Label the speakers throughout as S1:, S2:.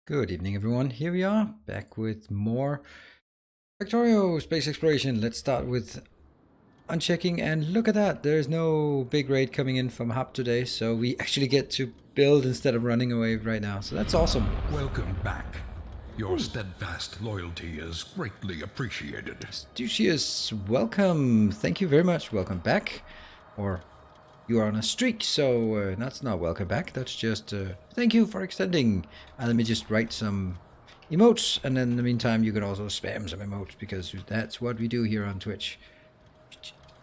S1: Good evening, everyone. Here we are, back with more Factorio space exploration. Let's start with unchecking, and look at that. There's no big raid coming in from Hub today, so we actually get to build instead of running away right now. So that's awesome.
S2: Welcome back. Your steadfast loyalty is greatly appreciated.
S1: Stucius, welcome. Thank you very much. Welcome back. Or you are on a streak, so that's not welcome back. That's just thank you for extending. Let me just write some emotes, and then in the meantime you can also spam some emotes, because that's what we do here on Twitch.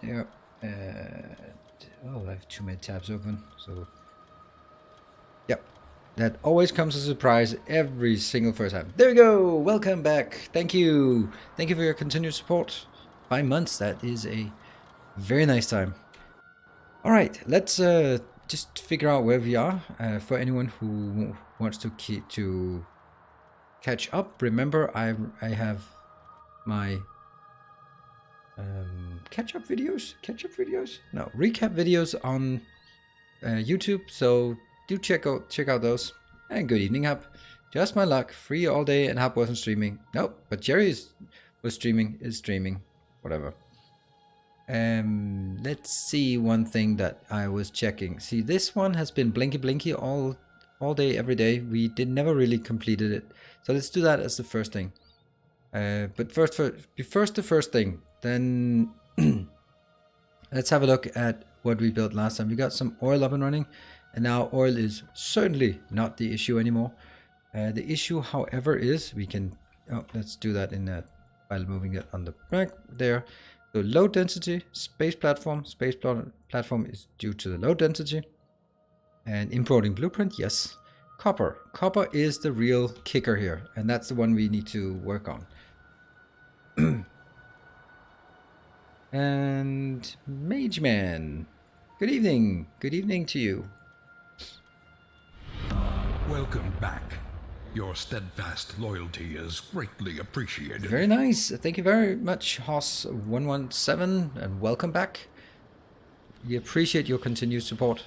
S1: There. Oh, I have too many tabs open, so yep. That always comes as a surprise every single first time. There we go. Welcome back. Thank you. Thank you for your continued support. 5 months. That is a very nice time. All right, let's just figure out where we are. For anyone who wants to catch up, remember I have my recap videos on YouTube. So do check out those. And good evening, Hub. Just my luck, free all day, and Hub wasn't streaming. Nope, but Jerry is streaming, whatever. Let's see one thing that I was checking. See, this one has been blinky all day, every day. We never really completed it. So let's do that as the first thing. But first the first thing, then let's have a look at what we built last time. We got some oil up and running, and now oil is certainly not the issue anymore. The issue, however, is we can... Oh, let's do that in that while moving it on the back there. So load density, space platform is due to the load density. And importing blueprint, yes. Copper is the real kicker here, and that's the one we need to work on. And Mage Man, good evening to you.
S2: Welcome back. Your steadfast loyalty is greatly appreciated.
S1: Very nice. Thank you very much, Hoss117, and welcome back. We appreciate your continued support.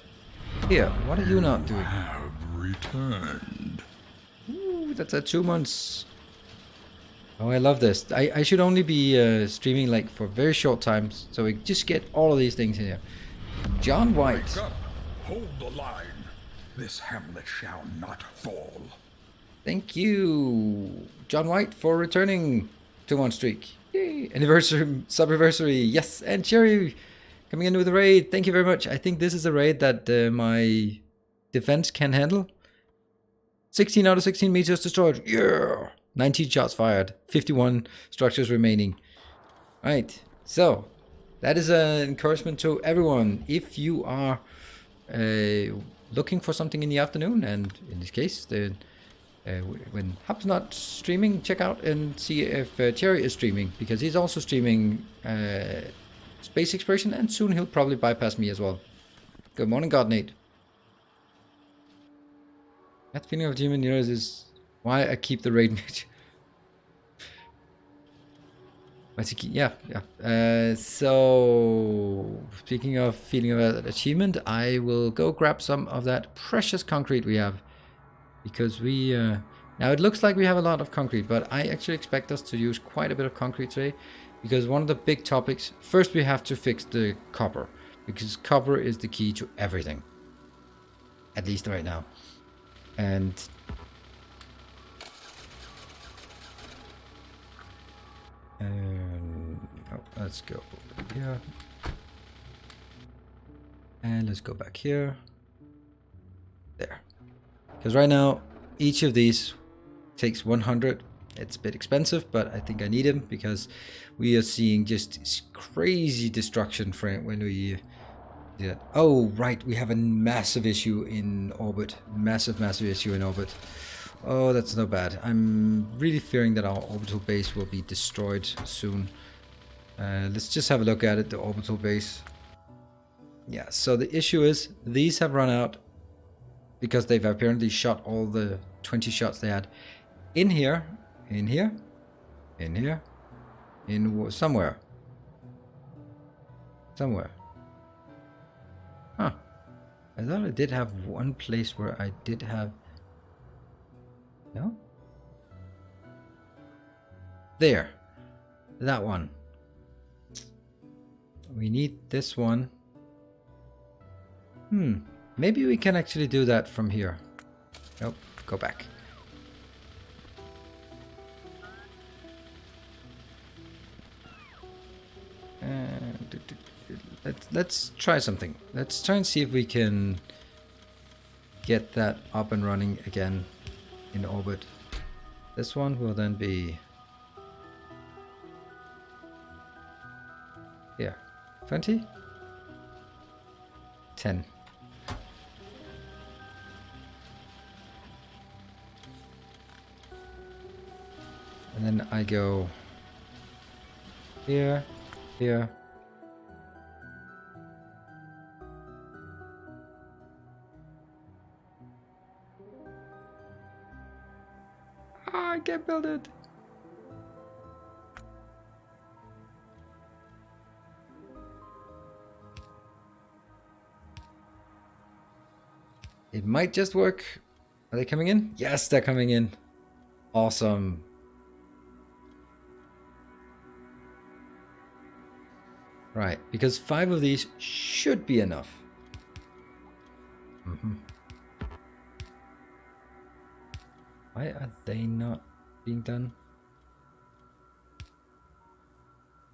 S1: Here, what are you not doing?
S2: Have returned.
S1: Ooh, that's at 2 months. Oh, I love this. I should only be streaming like for very short times, so we just get all of these things in here. John White.
S2: Wake up. Hold the line. This hamlet shall not fall.
S1: Thank you, John White, for returning to one streak. Yay! Anniversary, sub-anniversary, yes! And Cherry coming in with a raid. Thank you very much. I think this is a raid that my defense can handle. 16 out of 16 meters destroyed. Yeah! 19 shots fired. 51 structures remaining. Right. So that is an encouragement to everyone. If you are looking for something in the afternoon, and in this case, when Hub's not streaming, check out and see if Cherry is streaming, because he's also streaming space exploration, and soon he'll probably bypass me as well. Good morning, Godnate. That feeling of demon years is why I keep the raid mage. Yeah. So speaking of feeling of that achievement, I will go grab some of that precious concrete we have. Because we, now it looks like we have a lot of concrete, but I actually expect us to use quite a bit of concrete today. Because one of the big topics, first we have to fix the copper. Because copper is the key to everything. At least right now. And... oh, let's go over here. And let's go back here. There. Because right now, each of these takes 100. It's a bit expensive, but I think I need them because we are seeing just crazy destruction when we do that. Oh, right. We have a massive issue in orbit. Massive issue in orbit. Oh, that's not bad. I'm really fearing that our orbital base will be destroyed soon. Let's just have a look at it, the orbital base. Yeah, so the issue is these have run out. Because they've apparently shot all the 20 shots they had in here, somewhere. Huh. I thought I did have one place where I did have... No? There. That one. We need this one. Maybe we can actually do that from here. Nope, go back. Let's try something. Let's try and see if we can get that up and running again in orbit. This one will then be here. 20? 10. And then I go here, here. Ah, I can't build it. It might just work. Are they coming in? Yes, they're coming in. Awesome. Right, because 5 of these should be enough. Why are they not being done?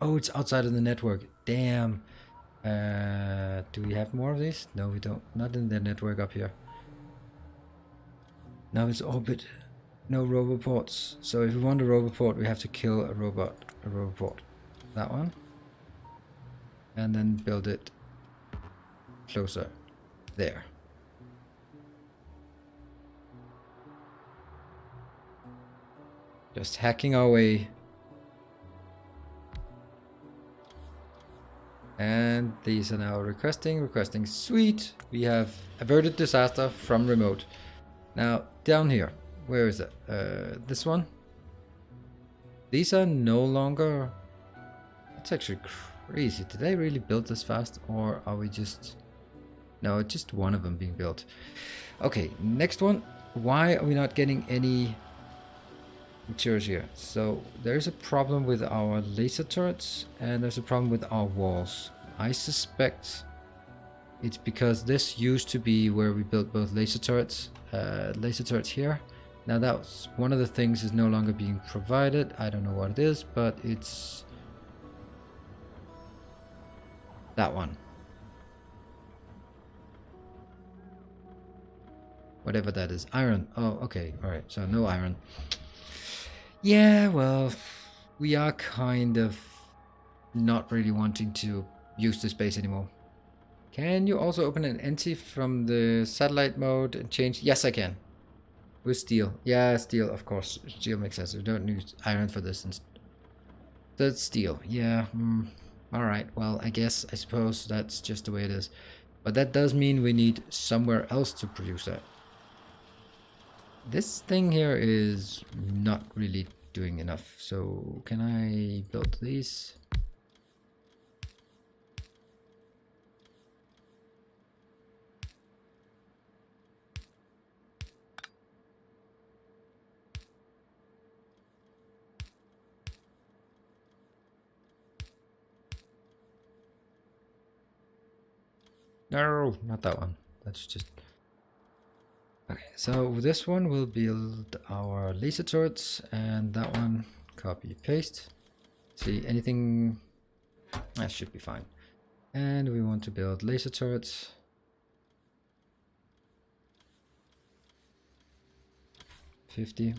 S1: Oh, it's outside of the network. Damn. Do we have more of these? No, we don't. Not in the network up here. Now it's orbit. No roboports. So if we want a roboport, we have to kill a roboport. That one. And then build it closer. There. Just hacking our way. And these are now requesting. Sweet. We have averted disaster from remote. Now, down here. Where is it? This one? These are no longer... That's actually crazy. Did they really build this fast? Or are we just... No, just one of them being built. Okay, next one. Why are we not getting any materials here? So there's a problem with our laser turrets and there's a problem with our walls. I suspect it's because this used to be where we built both laser turrets here. Now that's one of the things is no longer being provided. I don't know what it is, but it's that one. Whatever that is. Iron. Oh, okay. Alright, so no iron. Yeah, well, we are kind of not really wanting to use the space anymore. Can you also open an NT from the satellite mode and change? Yes, I can. With steel. Yeah, steel, of course. Steel makes sense. We don't need iron for this. That's steel. Yeah. Alright, well, I suppose that's just the way it is. But that does mean we need somewhere else to produce that. This thing here is not really doing enough. So can I build these? No, not that one. That's just... Okay, so this one will build our laser turrets, and that one copy paste. See, anything that should be fine. And we want to build laser turrets. $50.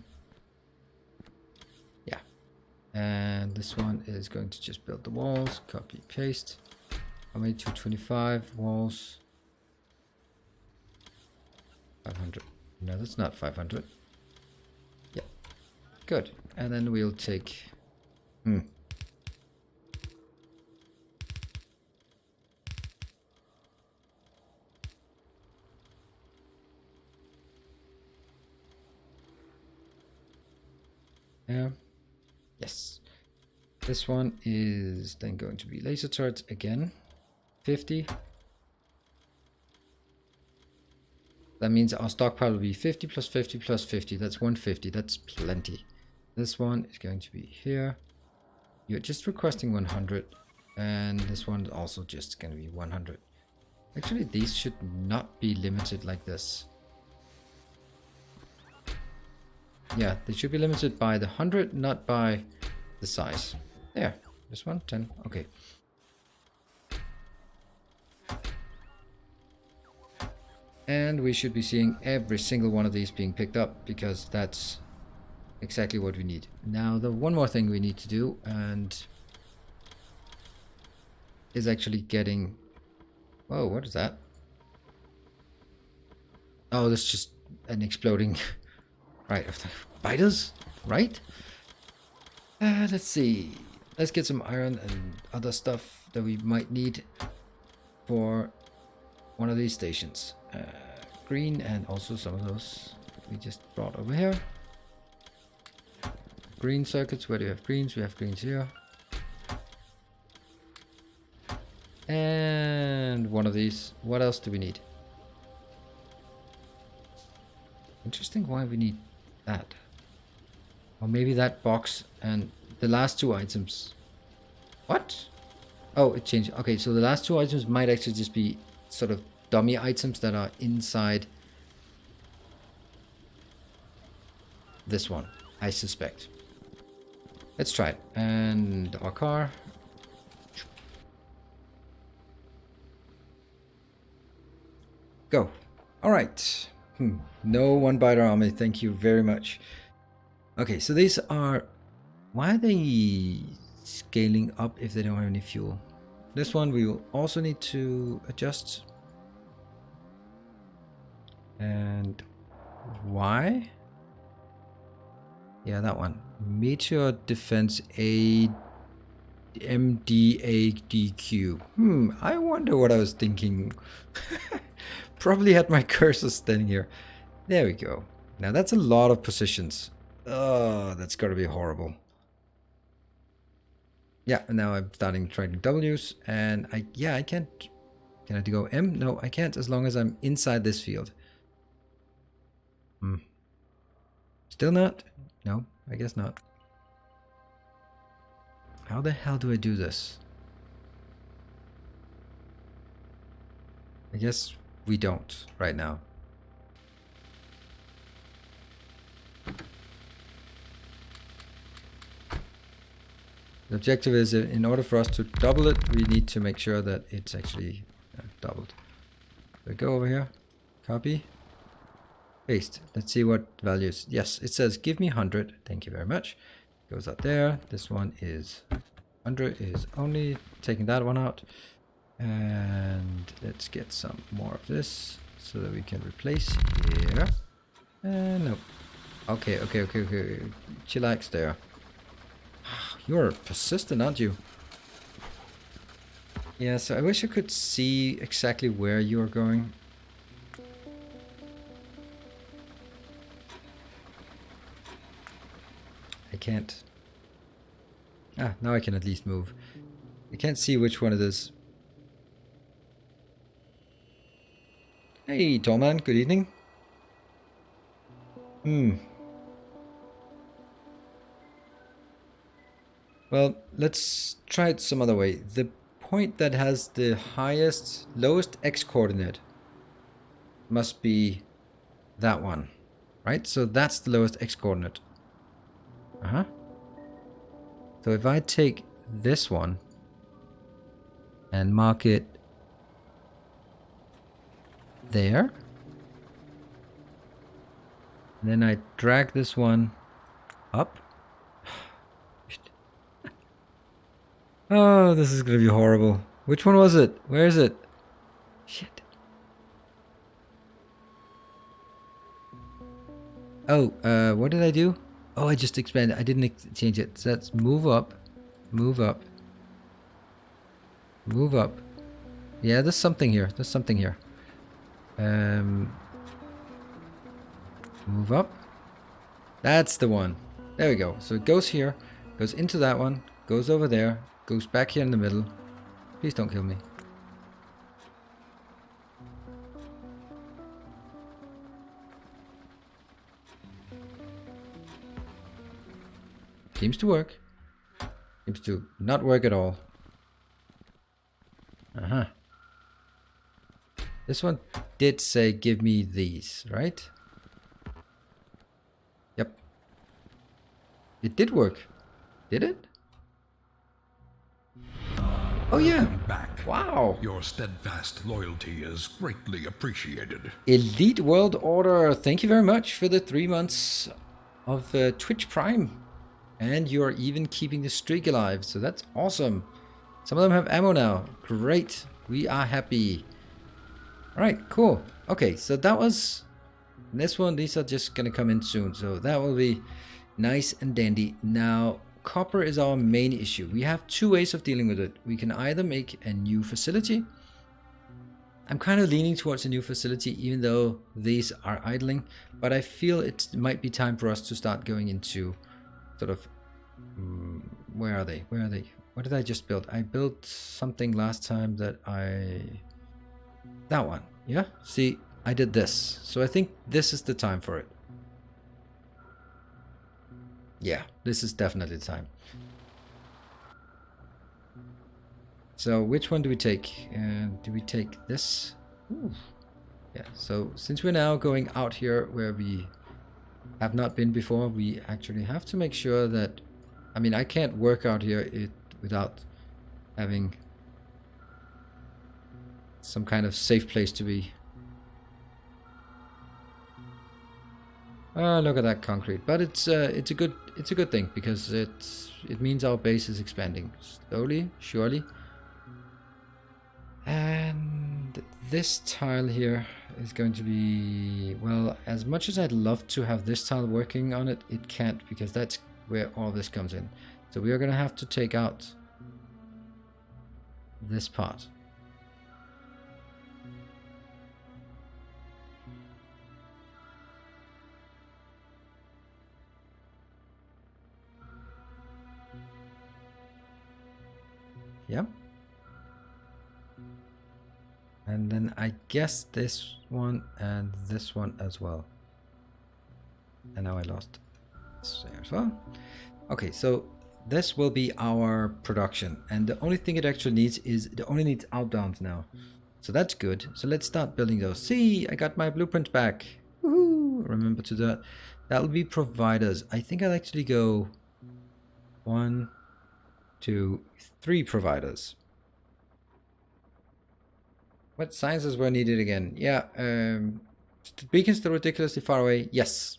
S1: Yeah. And this one is going to just build the walls, copy paste. How many? 225 walls. 500. No, that's not 500. Yeah. Good. And then we'll take... Yeah. Yes. This one is then going to be laser turrets again. 50. That means our stockpile will be 50 plus 50 plus 50. That's 150. That's plenty. This one is going to be here. You're just requesting 100. And this one is also just going to be 100. Actually, these should not be limited like this. Yeah, they should be limited by the 100, not by the size. There. This one, 10. Okay. And we should be seeing every single one of these being picked up, because that's exactly what we need. Now, the one more thing we need to do and is actually getting... Whoa, what is that? Oh, that's just an exploding... Right, biters, right? Let's see. Let's get some iron and other stuff that we might need for one of these stations. Green, and also some of those we just brought over here. Green circuits, where do we have greens? We have greens here. And one of these. What else do we need? Interesting why we need that. Or maybe that box and the last two items. What? Oh, it changed. Okay, so the last two items might actually just be sort of dummy items that are inside this one, I suspect. Let's try it. And our car. Go. All right. No one-biter army. Thank you very much. Okay, so these are... Why are they scaling up if they don't have any fuel? This one we will also need to adjust. And why? Yeah, that one. Meteor Defense A MDADQ. I wonder what I was thinking. Probably had my cursor standing here. There we go. Now that's a lot of positions. Oh, that's gotta be horrible. Yeah, and now I'm starting trading W's, and I can't. Can I go M? No, I can't as long as I'm inside this field. Still not? No, I guess not. How the hell do I do this? I guess we don't right now. The objective is, in order for us to double it, we need to make sure that it's actually doubled. So go over here, copy, paste. Let's see what values. Yes, it says give me 100. Thank you very much. Goes up there. This one is 100, is only taking that one out. And let's get some more of this so that we can replace here. Nope. Okay. Chillax there. You're persistent, aren't you? Yeah, so I wish I could see exactly where you're going. I can't. Ah, now I can at least move. I can't see which one it is. Hey, Tallman, good evening. Well, let's try it some other way. The point that has the lowest x coordinate must be that one, right? So that's the lowest x coordinate. So if I take this one and mark it there, and then I drag this one up. Oh, this is gonna be horrible. Which one was it? Where is it? Shit. Oh, what did I do? Oh, I just expanded. I didn't change it. So that's move up, move up, move up. Yeah, there's something here. There's something here. Move up. That's the one. There we go. So it goes here, goes into that one, goes over there, goes back here in the middle. Please don't kill me. Seems to work. Seems to not work at all. Uh-huh. This one did say give me these, right? Yep. It did work. Did it? Oh yeah.
S2: Welcome back.
S1: Wow.
S2: Your steadfast loyalty is greatly appreciated.
S1: Elite World Order. Thank you very much for the 3 months of Twitch Prime. And you're even keeping the streak alive. So that's awesome. Some of them have ammo now. Great. We are happy. Alright, cool. Okay, so that was this one. These are just going to come in soon. So that will be nice and dandy. Now, copper is our main issue. We have 2 ways of dealing with it. We can either make a new facility. I'm kind of leaning towards a new facility, even though these are idling. But I feel it might be time for us to start going into sort of... where are they? Where are they? What did I just build? I built something last time that that one. Yeah? See, I did this. So I think this is the time for it. Yeah, this is definitely the time. So which one do we take? Do we take this? Ooh. Yeah, so since we're now going out here where we have not been before, we actually have to make sure that... I mean, I can't work out here without having some kind of safe place to be. Look at that concrete, but it's a good thing because it means our base is expanding slowly, surely. And this tile here is going to be, well, as much as I'd love to have this tile working on it, it can't because that's where all this comes in. So we are going to have to take out this part. Yep. And then I guess this one and this one as well. And now I lost this there as well. Okay, so this will be our production. And the only thing it actually needs is, it only needs outbound now. So that's good. So let's start building those. See, I got my blueprint back. Woohoo! Remember to do that. That'll be providers. I think I'll actually go 1, 2, 3 providers. What sciences were needed again? Yeah, beacons still ridiculously far away. Yes.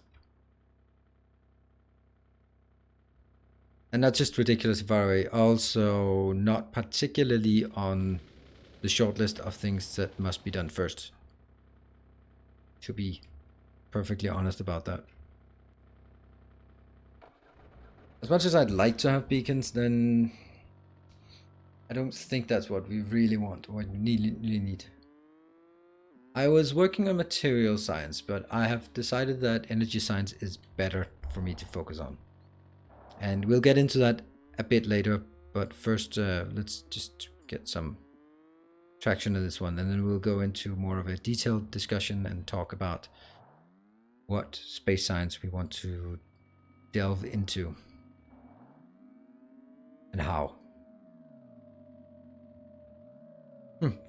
S1: And not just ridiculously far away, also not particularly on the short list of things that must be done first. To be perfectly honest about that. As much as I'd like to have beacons, then I don't think that's what we really want, or what we really need. I was working on material science, but I have decided that energy science is better for me to focus on. And we'll get into that a bit later, but first let's just get some traction in this one, and then we'll go into more of a detailed discussion and talk about what space science we want to delve into and how.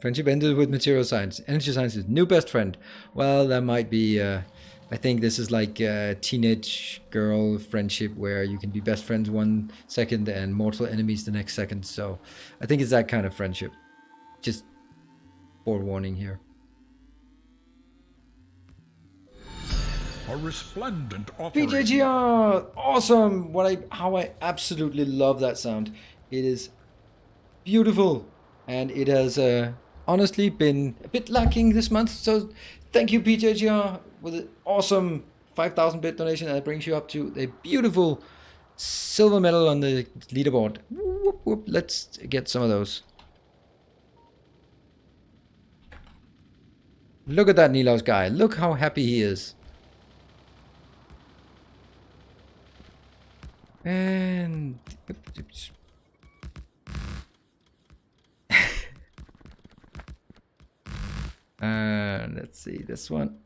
S1: Friendship ended with material science. Energy science is new best friend. Well, that might be... I think this is like a teenage girl friendship where you can be best friends 1 second and mortal enemies the next second. So I think it's that kind of friendship. Just forewarning here.
S2: A resplendent offering.
S1: PJGR! Awesome! How I absolutely love that sound. It is beautiful. And it has honestly been a bit lacking this month. So thank you, PJGR, with an awesome 5,000 bit donation. That brings you up to a beautiful silver medal on the leaderboard. Whoop, whoop. Let's get some of those. Look at that Nilos guy. Look how happy he is. And... let's see this one.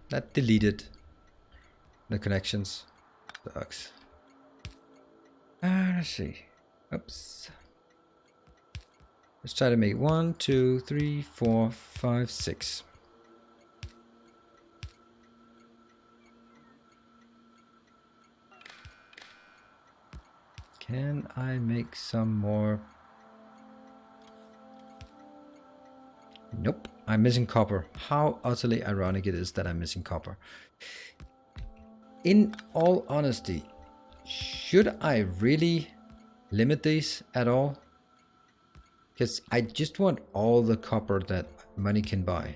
S1: That deleted the connections. Sucks. Let's see. Oops. Let's try to make 1, 2, 3, 4, 5, 6. Can I make some more? Nope, I'm missing copper. How utterly ironic it is that I'm missing copper. In all honesty, should I really limit these at all? Because I just want all the copper that money can buy.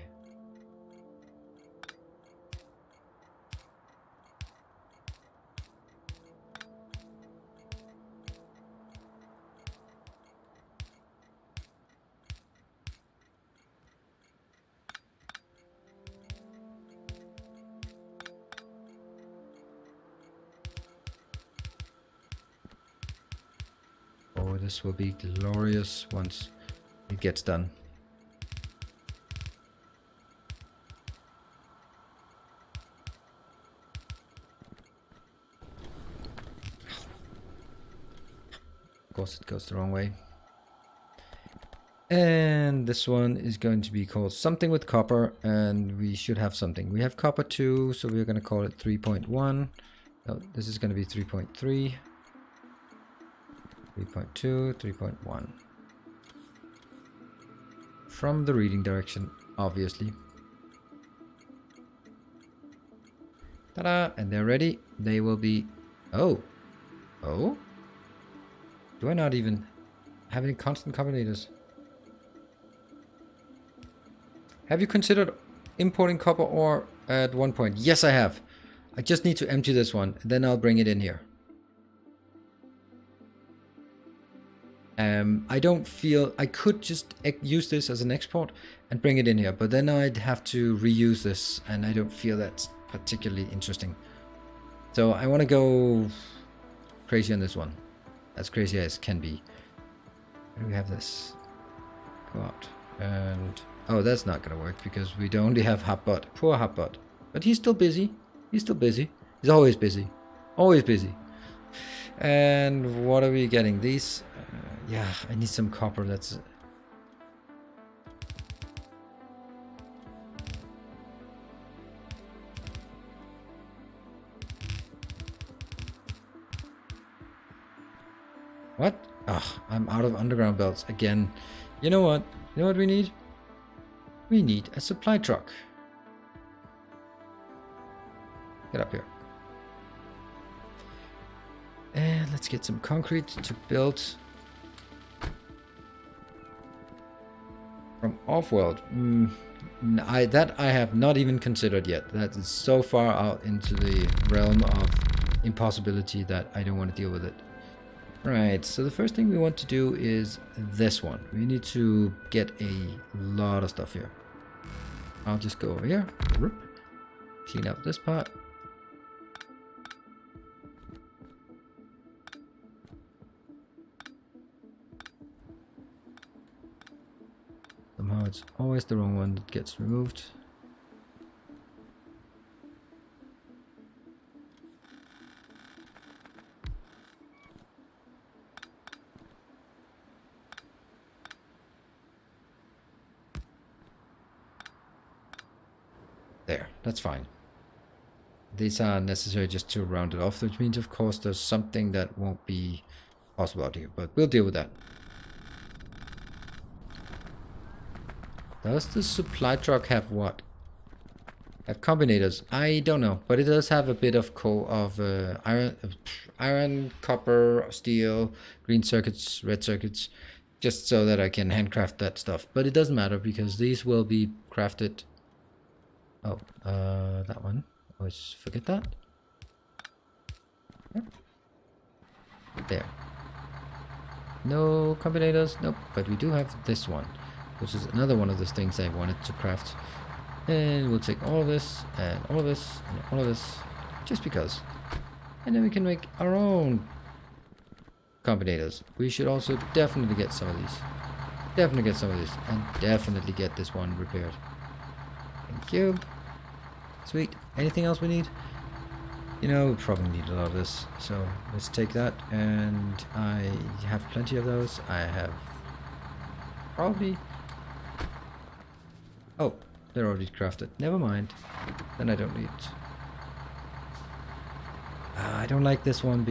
S1: Oh, this will be glorious once it gets done. Of course, it goes the wrong way. And this one is going to be called something with copper, and we should have something. We have copper 2, so we're going to call it 3.1. No, this is going to be 3.3. 3.2, 3.1. From the reading direction, obviously. Ta-da! And they're ready. They will be... Oh! Oh? Do I not even have any constant combinators? Have you considered importing copper ore at one point? Yes, I have. I just need to empty this one, then I'll bring it in here. I don't feel... I could just use this as an export and bring it in here, but then I'd have to reuse this, and I don't feel that's particularly interesting. So I want to go crazy on this one. As crazy as can be. Where do we have this? Go out. And... oh, that's not going to work because we don't only have Hotbot. Poor Hotbot. But he's still busy. He's still busy. He's always busy. Always busy. And what are we getting? These... yeah, I need some copper. That's... what? Ugh, I'm out of underground belts again. You know what? You know what we need? We need a supply truck. Get up here. And let's get some concrete to build. From off-world. That I have not even considered yet. That is so far out into the realm of impossibility that I don't want to deal with it. Right, so the first thing we want to do is this one. We need to get a lot of stuff here. I'll just go over here, clean up this part. Somehow it's always the wrong one that gets removed. There, that's fine. These are necessary just to round it off, which means of course there's something that won't be possible out here, but we'll deal with that. Does the supply truck have what? Have combinators? I don't know, but it does have a bit of iron, copper, steel, green circuits, red circuits, just so that I can handcraft that stuff. But it doesn't matter because these will be crafted. Oh, that one. Always forget that. Yep. There. No combinators, nope. But we do have this one, which is another one of those things I wanted to craft. And we'll take all of this, and all of this, and all of this, just because. And then we can make our own combinators. We should also definitely get some of these. Definitely get some of these, and definitely get this one repaired. Thank you. Sweet. Anything else we need? You know, we probably need a lot of this. So let's take that. And I have plenty of those. I have probably... Oh, they're already crafted. Never mind. Then I don't need... I don't like this one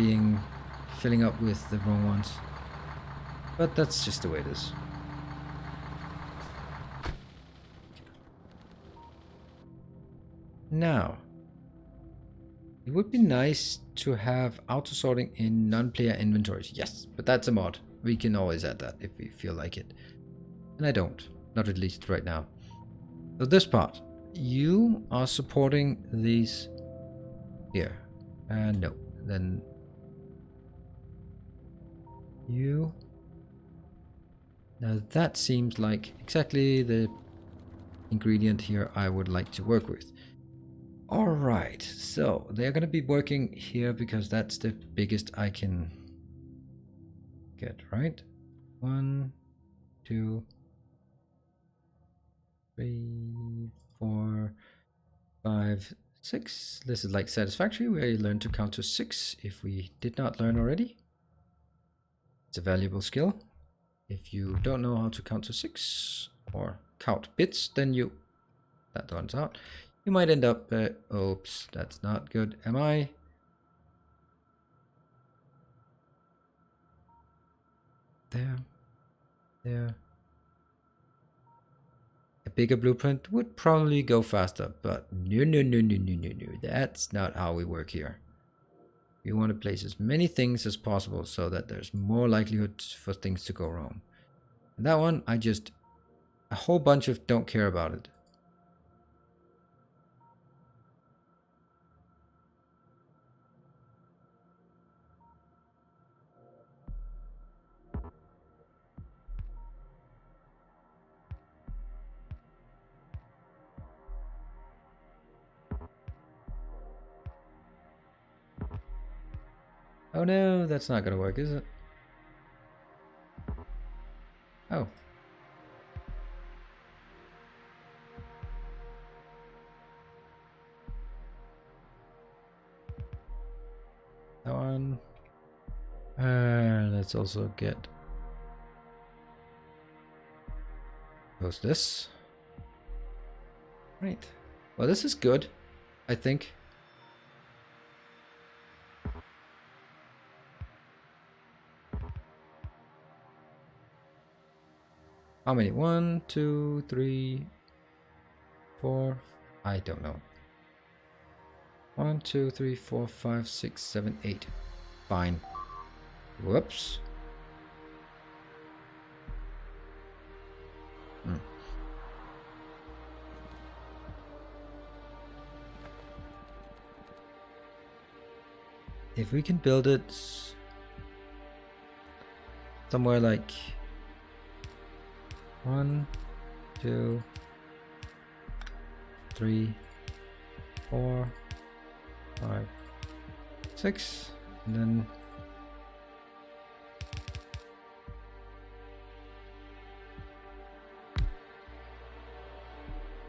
S1: filling up with the wrong ones. But that's just the way it is. Now, it would be nice to have auto sorting in non-player inventories. Yes, but that's a mod. We can always add that if we feel like it. And I don't. Not at least right now. So this part, you are supporting these here. No, then you. Now that seems like exactly the ingredient here I would like to work with. Alright, so they're gonna be working here because that's the biggest I can get, right? 1, 2, 3, 4, 5, 6. This is like satisfactory, where you learn to count to 6 if we did not learn already. It's a valuable skill. If you don't know how to count to 6 or count bits, then that one's out. You might end up, oops, that's not good. Am I? There. A bigger blueprint would probably go faster, but no. That's not how we work here. We want to place as many things as possible so that there's more likelihood for things to go wrong. And that one, a whole bunch of don't care about it. Oh no, that's not gonna work, is it? Oh. That one. Let's also post this. Right. Well, this is good, I think. How many? 1, 2, 3, 4. I don't know. 1, 2, 3, 4, 5, 6, 7, 8. Fine. Whoops. If we can build it somewhere like 1, 2, 3, 4, 5, 6, and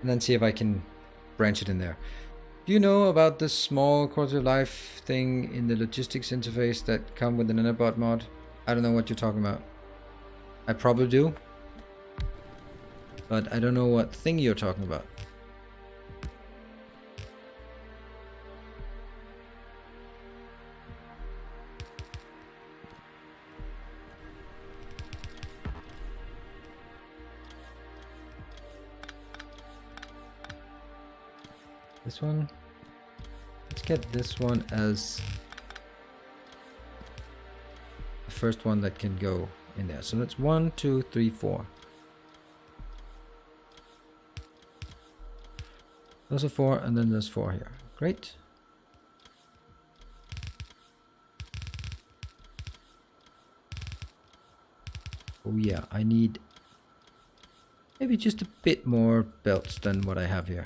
S1: then see if I can branch it in there. Do you know about the small quality of life thing in the logistics interface that come with the nanobot mod? I don't know what you're talking about. I probably do, but I don't know what thing you're talking about. This one. Let's get this one as the first one that can go in there. So that's 1, 2, 3, 4. Those are 4, and then there's 4 here. Great. Oh yeah, I need maybe just a bit more belts than what I have here.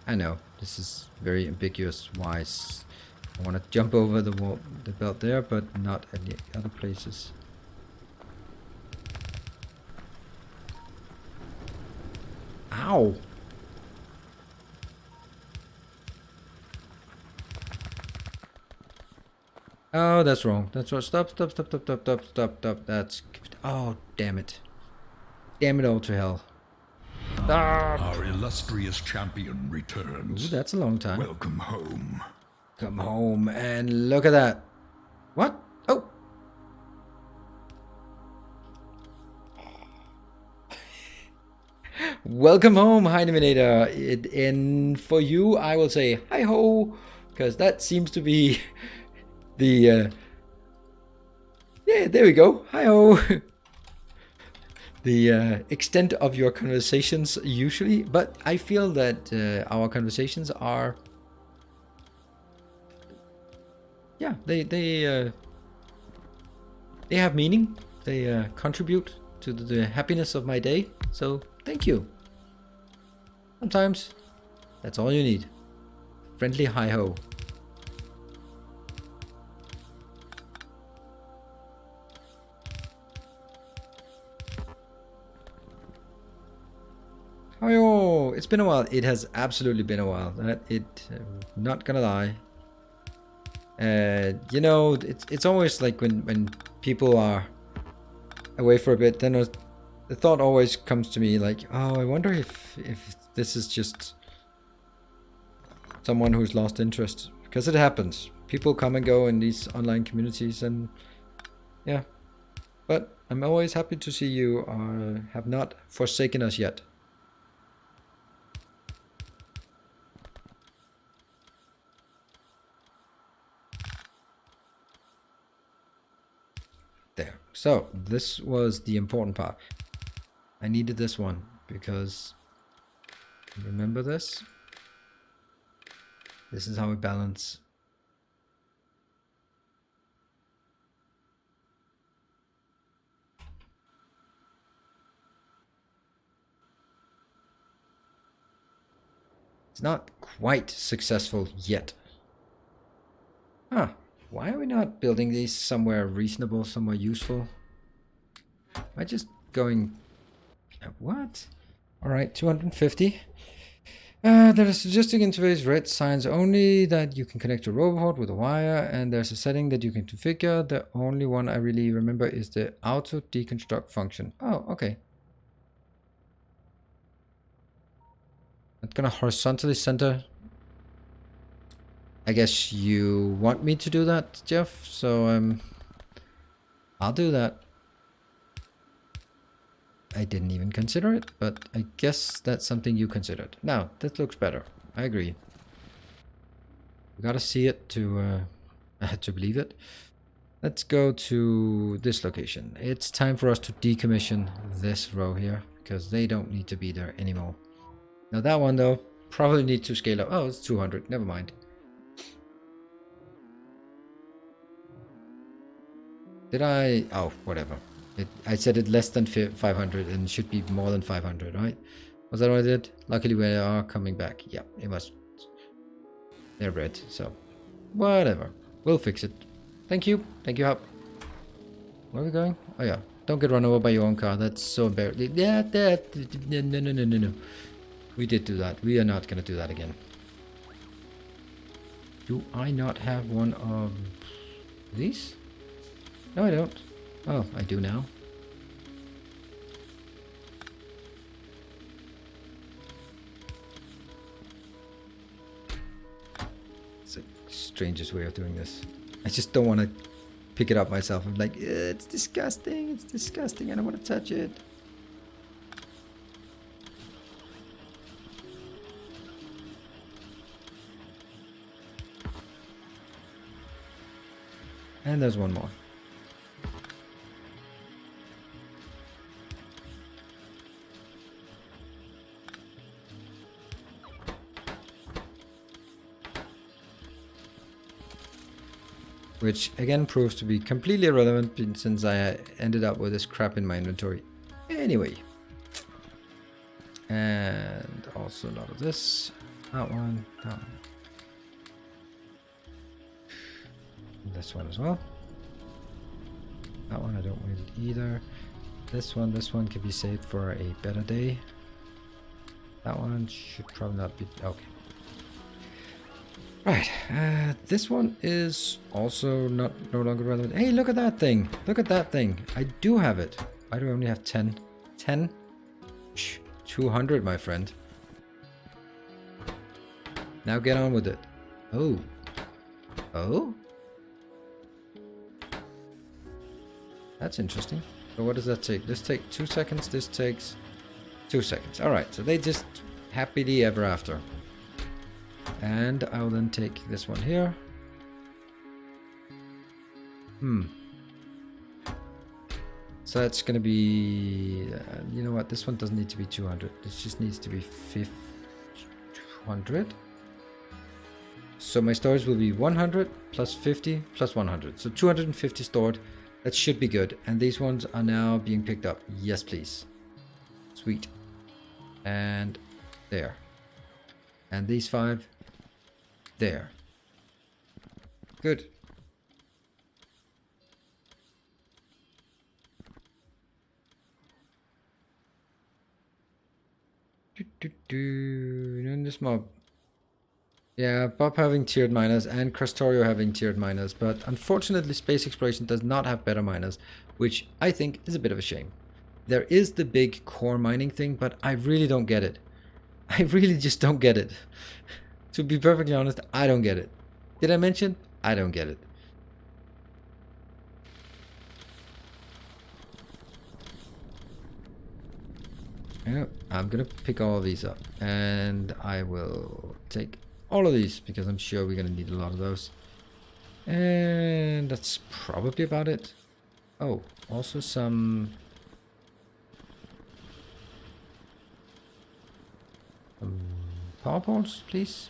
S1: I know, this is very ambiguous. Why I want to jump over the wall, the belt there, but not any other places. Ow! Oh, that's wrong. That's wrong. Stop, stop, stop, stop, stop, stop, stop, stop. That's... Oh, damn it. Damn it all to hell. Ah!
S2: Our illustrious champion returns.
S1: Ooh, that's a long time.
S2: Welcome home.
S1: Come home and look at that. What? Oh! Welcome home, Heineminator. And for you, I will say hi-ho, because that seems to be the... yeah, there we go. Hi-ho. The extent of your conversations usually, but I feel that our conversations are... yeah, they have meaning. They contribute to the happiness of my day. So thank you. Sometimes that's all you need. Friendly hi-ho. Hi-ho! It's been a while. It has absolutely been a while. Not gonna lie. You know, it's always like when people are away for a bit, then the thought always comes to me like, oh, I wonder if this is just someone who's lost interest, because it happens. People come and go in these online communities, and yeah. But I'm always happy to see you have not forsaken us yet. There. So this was the important part. I needed this one because, remember this? This is how we balance. It's not quite successful yet. Huh. Why are we not building these somewhere reasonable, somewhere useful? Am I just going... what? Alright, 250. The suggesting interface red signs only that you can connect a robot with a wire, and there's a setting that you can configure. The only one I really remember is the auto deconstruct function. Oh, okay. I'm gonna horizontally center. I guess you want me to do that, Jeff, so I'll do that. I didn't even consider it, but I guess that's something you considered. Now, that looks better. I agree. You gotta see it to believe it. Let's go to this location. It's time for us to decommission this row here, because they don't need to be there anymore. Now that one though, probably need to scale up. Oh, it's 200, never mind. Did I? Oh, whatever. I said it less than 500 and should be more than 500, right? Was that what I did? Luckily we are coming back. Yeah, it was. They're red, so whatever. We'll fix it. Thank you. Thank you, Hop. Where are we going? Oh yeah. Don't get run over by your own car. That's so embarrassing. Yeah, no. We did do that. We are not gonna do that again. Do I not have one of these? No, I don't. Oh, I do now. It's the strangest way of doing this. I just don't want to pick it up myself. I'm like, it's disgusting. It's disgusting. I don't want to touch it. And there's one more. Which again proves to be completely irrelevant since I ended up with this crap in my inventory. Anyway. And also a lot of this. That one, that one. This one as well. That one I don't want it either. This one can be saved for a better day. That one should probably not be, okay. Right, this one is also no longer relevant. Hey, look at that thing. Look at that thing. I do have it. Why do I only have 10? 10? 200, my friend. Now get on with it. Oh. Oh? That's interesting. So what does that take? This takes 2 seconds. This takes 2 seconds. Alright, so they just happily ever after. And I'll then take this one here. So that's gonna be... you know what? This one doesn't need to be 200. This just needs to be 500. So my storage will be 100 plus 50 plus 100. So 250 stored. That should be good. And these ones are now being picked up. Yes, please. Sweet. And there. And these 5 there. Good. In this mob. Yeah, Bob having tiered miners and Factorio having tiered miners, but unfortunately space exploration does not have better miners, which I think is a bit of a shame. There is the big core mining thing, but I really don't get it. I really just don't get it. To be perfectly honest, I don't get it. Did I mention? I don't get it. Yeah, I'm gonna pick all of these up, and I will take all of these because I'm sure we're gonna need a lot of those. And that's probably about it. Oh, also some power poles, please.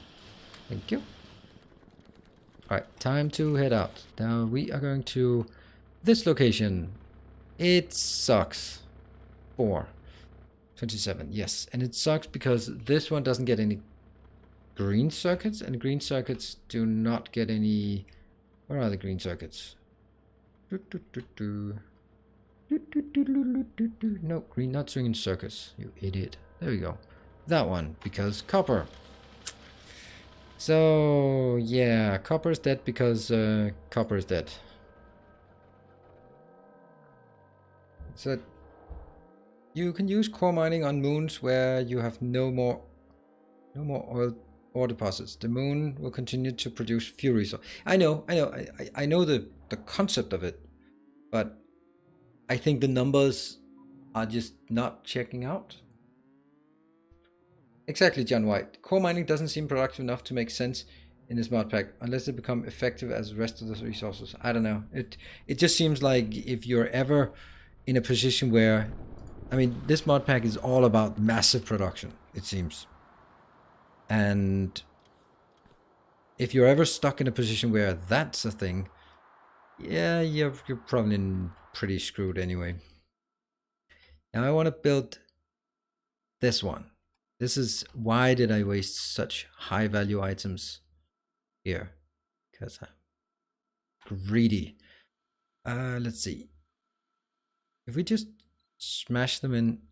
S1: Thank you. Alright, time to head out. Now we are going to this location. It sucks. 427, yes. And it sucks because this one doesn't get any green circuits, and green circuits do not get any... Where are the green circuits? No, green, not green circuits, you idiot. There we go. That one, because copper. So, yeah, copper is dead because copper is dead. So, you can use core mining on moons where you have no more oil ore deposits. The moon will continue to produce fury. So I know the concept of it, but I think the numbers are just not checking out. Exactly, John White. Core mining doesn't seem productive enough to make sense in this mod pack unless they become effective as the rest of the resources. I don't know. It just seems like if you're ever in a position where, I mean, this mod pack is all about massive production, it seems. And if you're ever stuck in a position where that's a thing, yeah, you're probably pretty screwed anyway. Now I want to build this one. This is why did I waste such high value items here? Because I'm greedy. Let's see. If we just smash them in,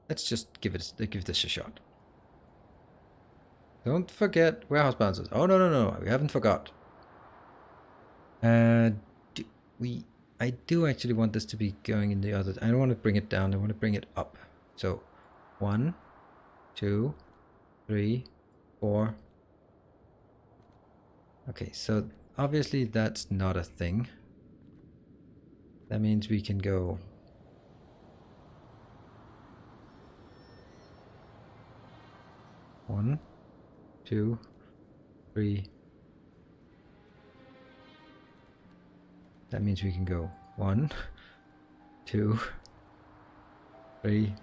S1: let's just give this a shot. Don't forget warehouse balances. Oh no, we haven't forgot. I do actually want this to be going in the other. I don't want to bring it down. I want to bring it up. So 1, 2, 3, 4. Okay, so obviously that's not a thing. That means we can go 1, 2, 3. That means we can go 1, 2, 3,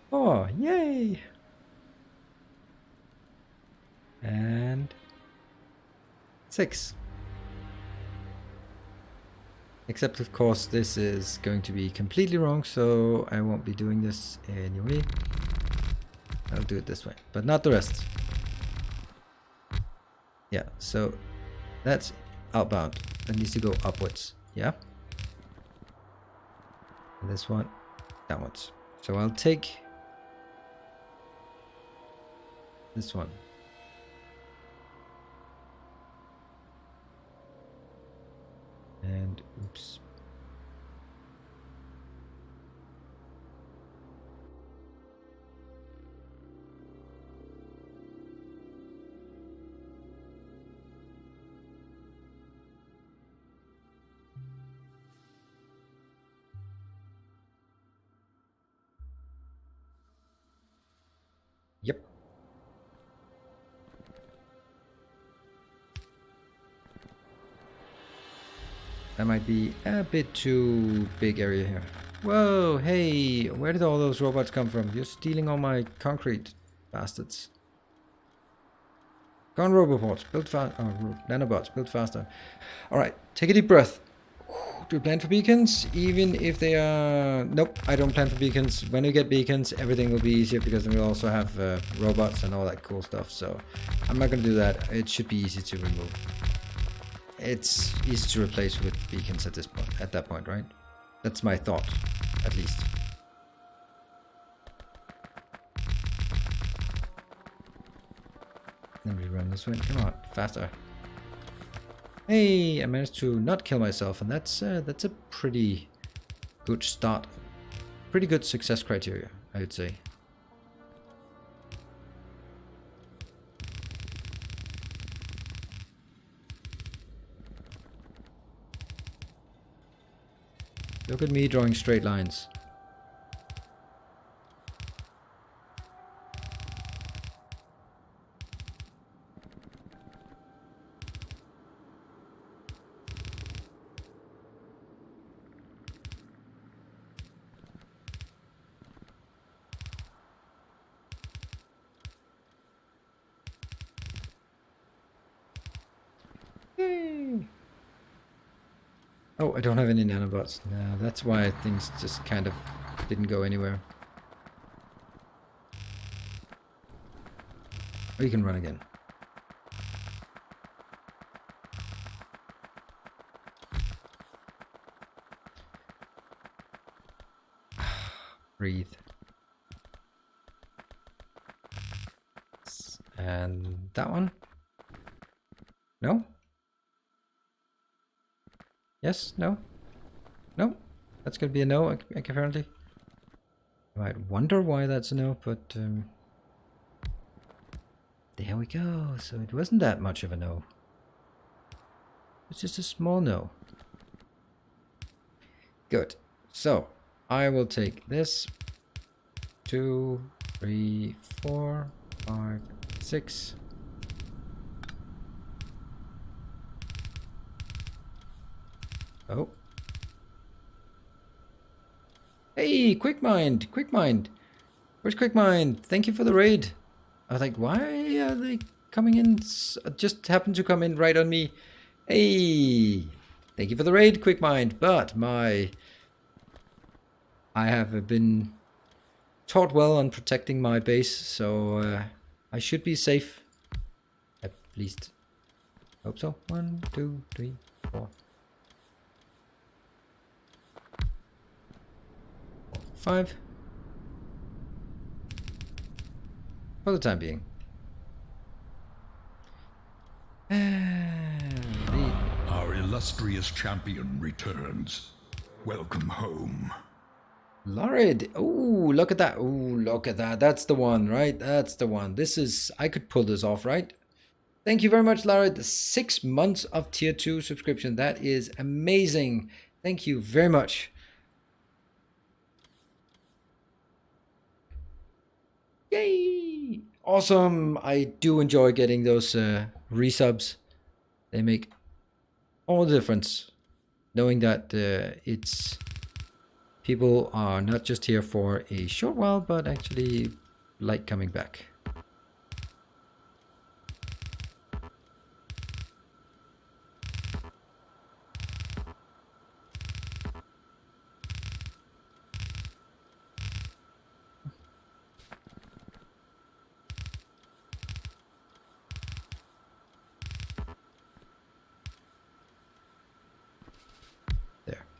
S1: 4. Yay! And 6. Except of course this is going to be completely wrong, so I won't be doing this anyway. I'll do it this way, but not the rest. Yeah, so that's outbound. That needs to go upwards. Yeah. And this one downwards. So I'll take this one. And oops. Yep. That might be a bit too big area here. Whoa, hey, where did all those robots come from? You're stealing all my concrete, bastards. Gone robobots, build fast. Oh, nanobots, build faster. Alright, take a deep breath. Do you plan for beacons? Even if they are... Nope, I don't plan for beacons. When we get beacons, everything will be easier because then we'll also have robots and all that cool stuff. So I'm not going to do that. It should be easy to remove. It's easy to replace with beacons at this point, at that point, right? That's my thought, at least. Then we run this way. Come on, faster. Hey, I managed to not kill myself, and that's a pretty good start. Pretty good success criteria, I would say. Look at me drawing straight lines. Yay! Oh, I don't have any nanobots. No, that's why things just kind of didn't go anywhere. Oh, you can run again. Breathe. And that one? No? Yes? No? No? That's gonna be a no, apparently. You might wonder why that's a no, but there we go. So it wasn't that much of a no. It's just a small no. Good. So I will take this. 2, 3, 4, 5, 6. Oh. Hey, Quick Mind! Quick Mind! Where's Quick Mind? Thank you for the raid. I was like, why are they coming in? Just happened to come in right on me. Hey! Thank you for the raid, Quick Mind. But I have been taught well on protecting my base, so I should be safe. At least. Hope so. 1, 2, 3, 4. 5. For the time being.
S2: Our illustrious champion returns. Welcome home.
S1: Larid. Oh, look at that. Oh, look at that. That's the one, right? That's the one. This is... I could pull this off, right? Thank you very much, Larid. 6 months of tier 2 subscription. That is amazing. Thank you very much. Yay! Awesome. I do enjoy getting those resubs. They make all the difference. Knowing that it's... people are not just here for a short while, but actually like coming back.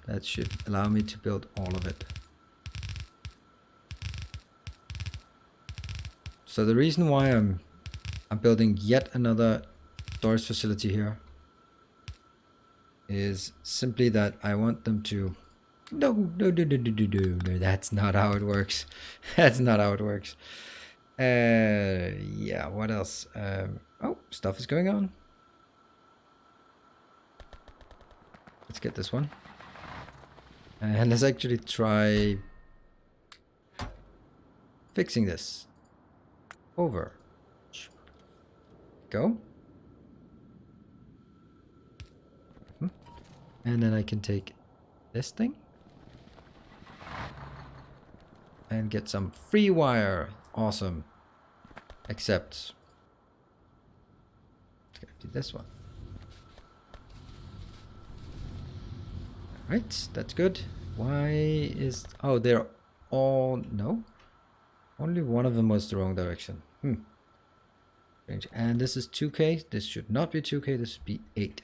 S1: That should allow me to build all of it. So the reason why I'm building yet another storage facility here is simply that I want them to... No, that's not how it works. That's not how it works. Yeah, what else? Oh, stuff is going on. Let's get this one. And let's actually try fixing this. Over. Go. And then I can take this thing and get some free wire. Awesome. Except it's gonna be this one. Alright, that's good. Why is... Oh, they're all... No? Only one of them was the wrong direction. Strange. And this is 2K. This should not be 2K. This should be 8.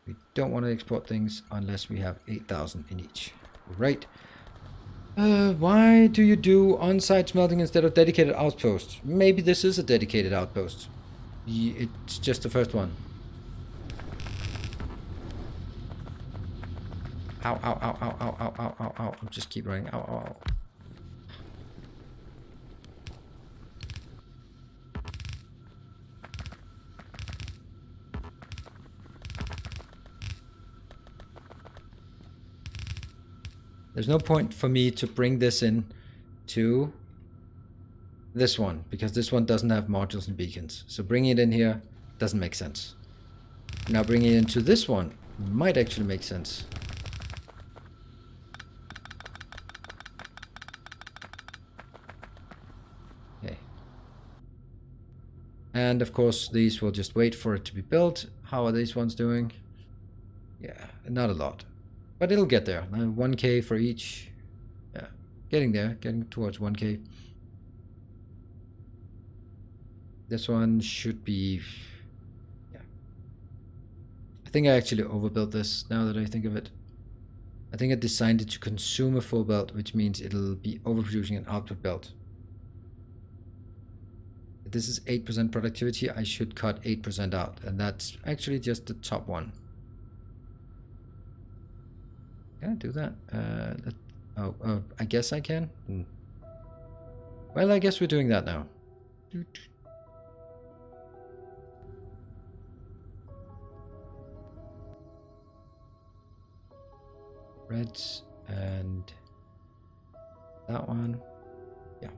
S1: We don't want to export things unless we have 8,000 in each. Right. Why do you do on-site smelting instead of dedicated outposts? Maybe this is a dedicated outpost. It's just the first one. Ow, ow, ow, ow, ow, ow, ow, ow, ow. I'll just keep running. Ow, ow, ow. There's no point for me to bring this in to this one, because this one doesn't have modules and beacons. So bringing it in here doesn't make sense. Now bringing it into this one might actually make sense. Okay. And of course, these will just wait for it to be built. How are these ones doing? Yeah, not a lot. But it'll get there. 1K for each. Yeah, getting there. Getting towards 1K. This one should be... Yeah. I think I actually overbuilt this, now that I think of it. I think I designed it to consume a full belt, which means it'll be overproducing an output belt. If this is 8% productivity, I should cut 8% out. And that's actually just the top one. Can I do that? I guess I can. Well, I guess we're doing that now. Reds and that one. Yeah.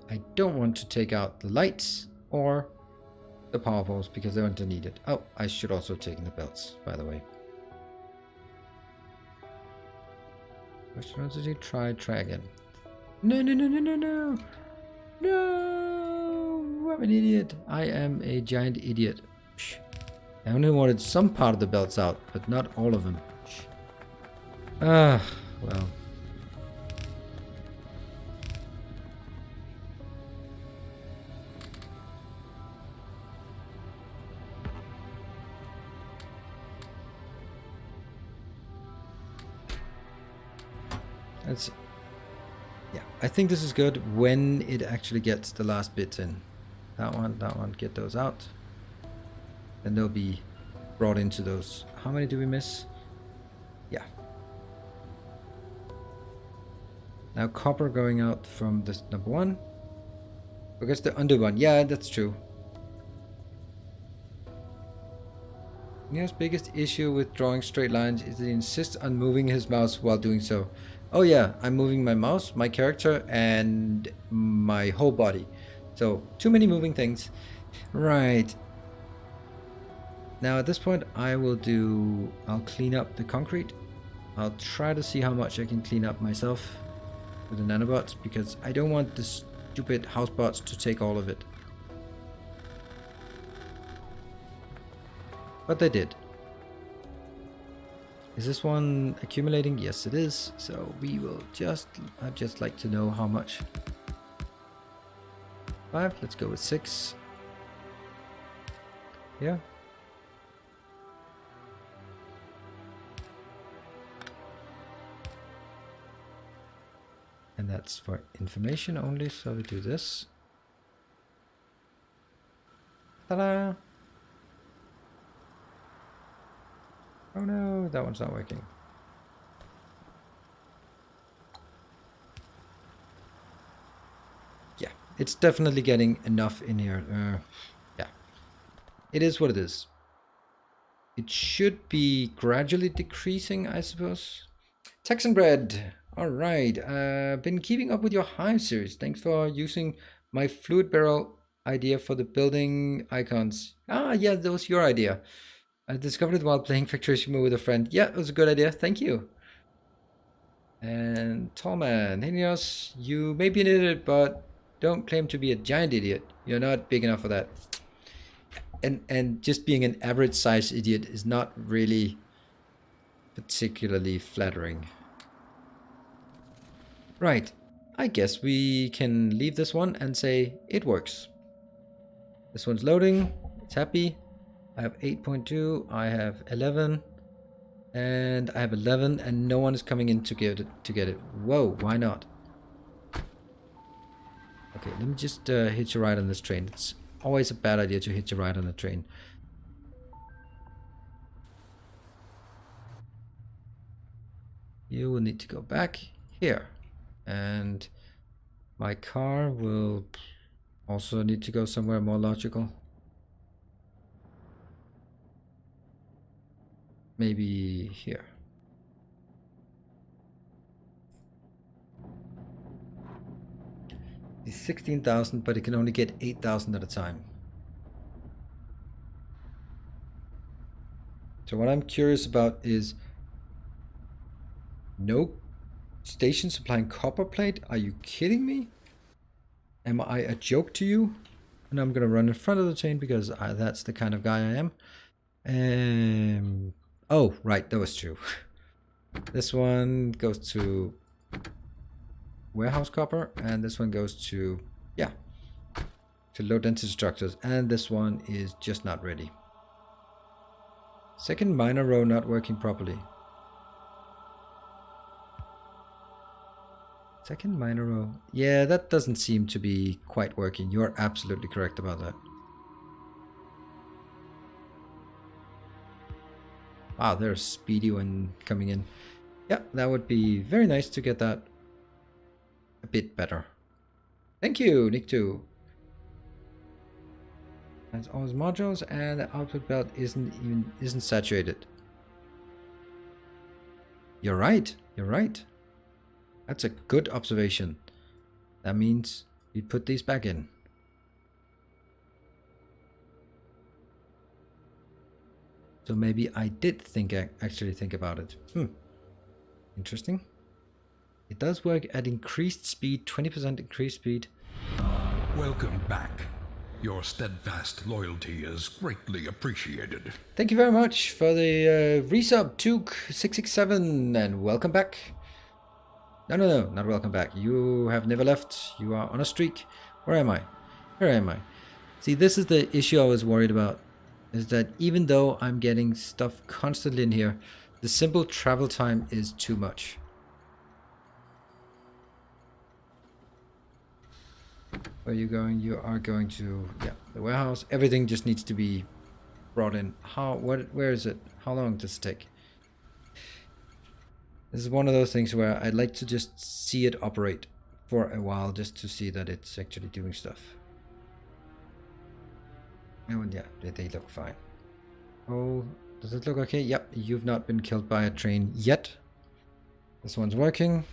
S1: I don't want to take out the lights or the power poles because they aren't needed. Oh, I should also have taken the belts, by the way. What should I do? Try again. No. No! I'm an idiot. I am a giant idiot. Psh. I only wanted some part of the belts out, but not all of them. Psh. Ah, well. That's, yeah, I think this is good when it actually gets the last bits in. That one, get those out. Then they'll be brought into those. How many do we miss? Yeah. Now copper going out from this number one. I guess the under one. Yeah, that's true. Neo's biggest issue with drawing straight lines is that he insists on moving his mouse while doing so. Oh yeah, I'm moving my mouse, my character, and my whole body. So, too many moving things. Right. Now at this point, I'll clean up the concrete. I'll try to see how much I can clean up myself with the nanobots, because I don't want the stupid housebots to take all of it. But they did. Is this one accumulating? Yes, it is. So we will I'd just like to know how much. 5, let's go with 6. Yeah. And that's for information only, so we do this. Ta-da! Oh no, that one's not working. Yeah, it's definitely getting enough in here. Yeah, it is what it is. It should be gradually decreasing, I suppose. Texan Bread. All right. Been keeping up with your Hive series. Thanks for using my fluid barrel idea for the building icons. Ah, yeah, that was your idea. I discovered it while playing Factorio with a friend. Yeah, it was a good idea. Thank you. And Tallman, Henios, you may be an idiot, but don't claim to be a giant idiot. You're not big enough for that. And just being an average size idiot is not really particularly flattering. Right. I guess we can leave this one and say it works. This one's loading. It's happy. I have 8.2. I have 11. And I have 11 and no one is coming in to get it. Whoa, why not? Okay, let me just hitch a ride on this train. It's always a bad idea to hitch a ride on a train. You will need to go back here. And my car will also need to go somewhere more logical. Maybe here. It's 16,000, but it can only get 8,000 at a time. So what I'm curious about is no station supplying copper plate? Are you kidding me? Am I a joke to you? And I'm gonna run in front of the train because that's the kind of guy I am. Oh, right, that was true. This one goes to warehouse copper, and this one goes to, yeah, to low density structures, and this one is just not ready. Second minor row not working properly. Second minor row. Yeah, that doesn't seem to be quite working. You're absolutely correct about that. Wow, there's Speedy one coming in. Yeah, that would be very nice to get that a bit better. Thank you, Nick2. That's all his modules, and the output belt isn't saturated. You're right. You're right. That's a good observation. That means we put these back in. So maybe I did actually think about it. Interesting. It does work at increased speed, 20% increased speed.
S2: Welcome back. Your steadfast loyalty is greatly appreciated.
S1: Thank you very much for the resub, Tuke667, and welcome back. No, not welcome back. You have never left. You are on a streak. Where am I? Where am I? See, this is the issue I was worried about, is that even though I'm getting stuff constantly in here, the simple travel time is too much. Where are you going? You are going to, yeah, the warehouse. Everything just needs to be brought in. Where is it? How long does it take? This is one of those things where I'd like to just see it operate for a while, just to see that it's actually doing stuff. Oh, yeah, they look fine. Oh, does it look okay? Yep, you've not been killed by a train yet. This one's working.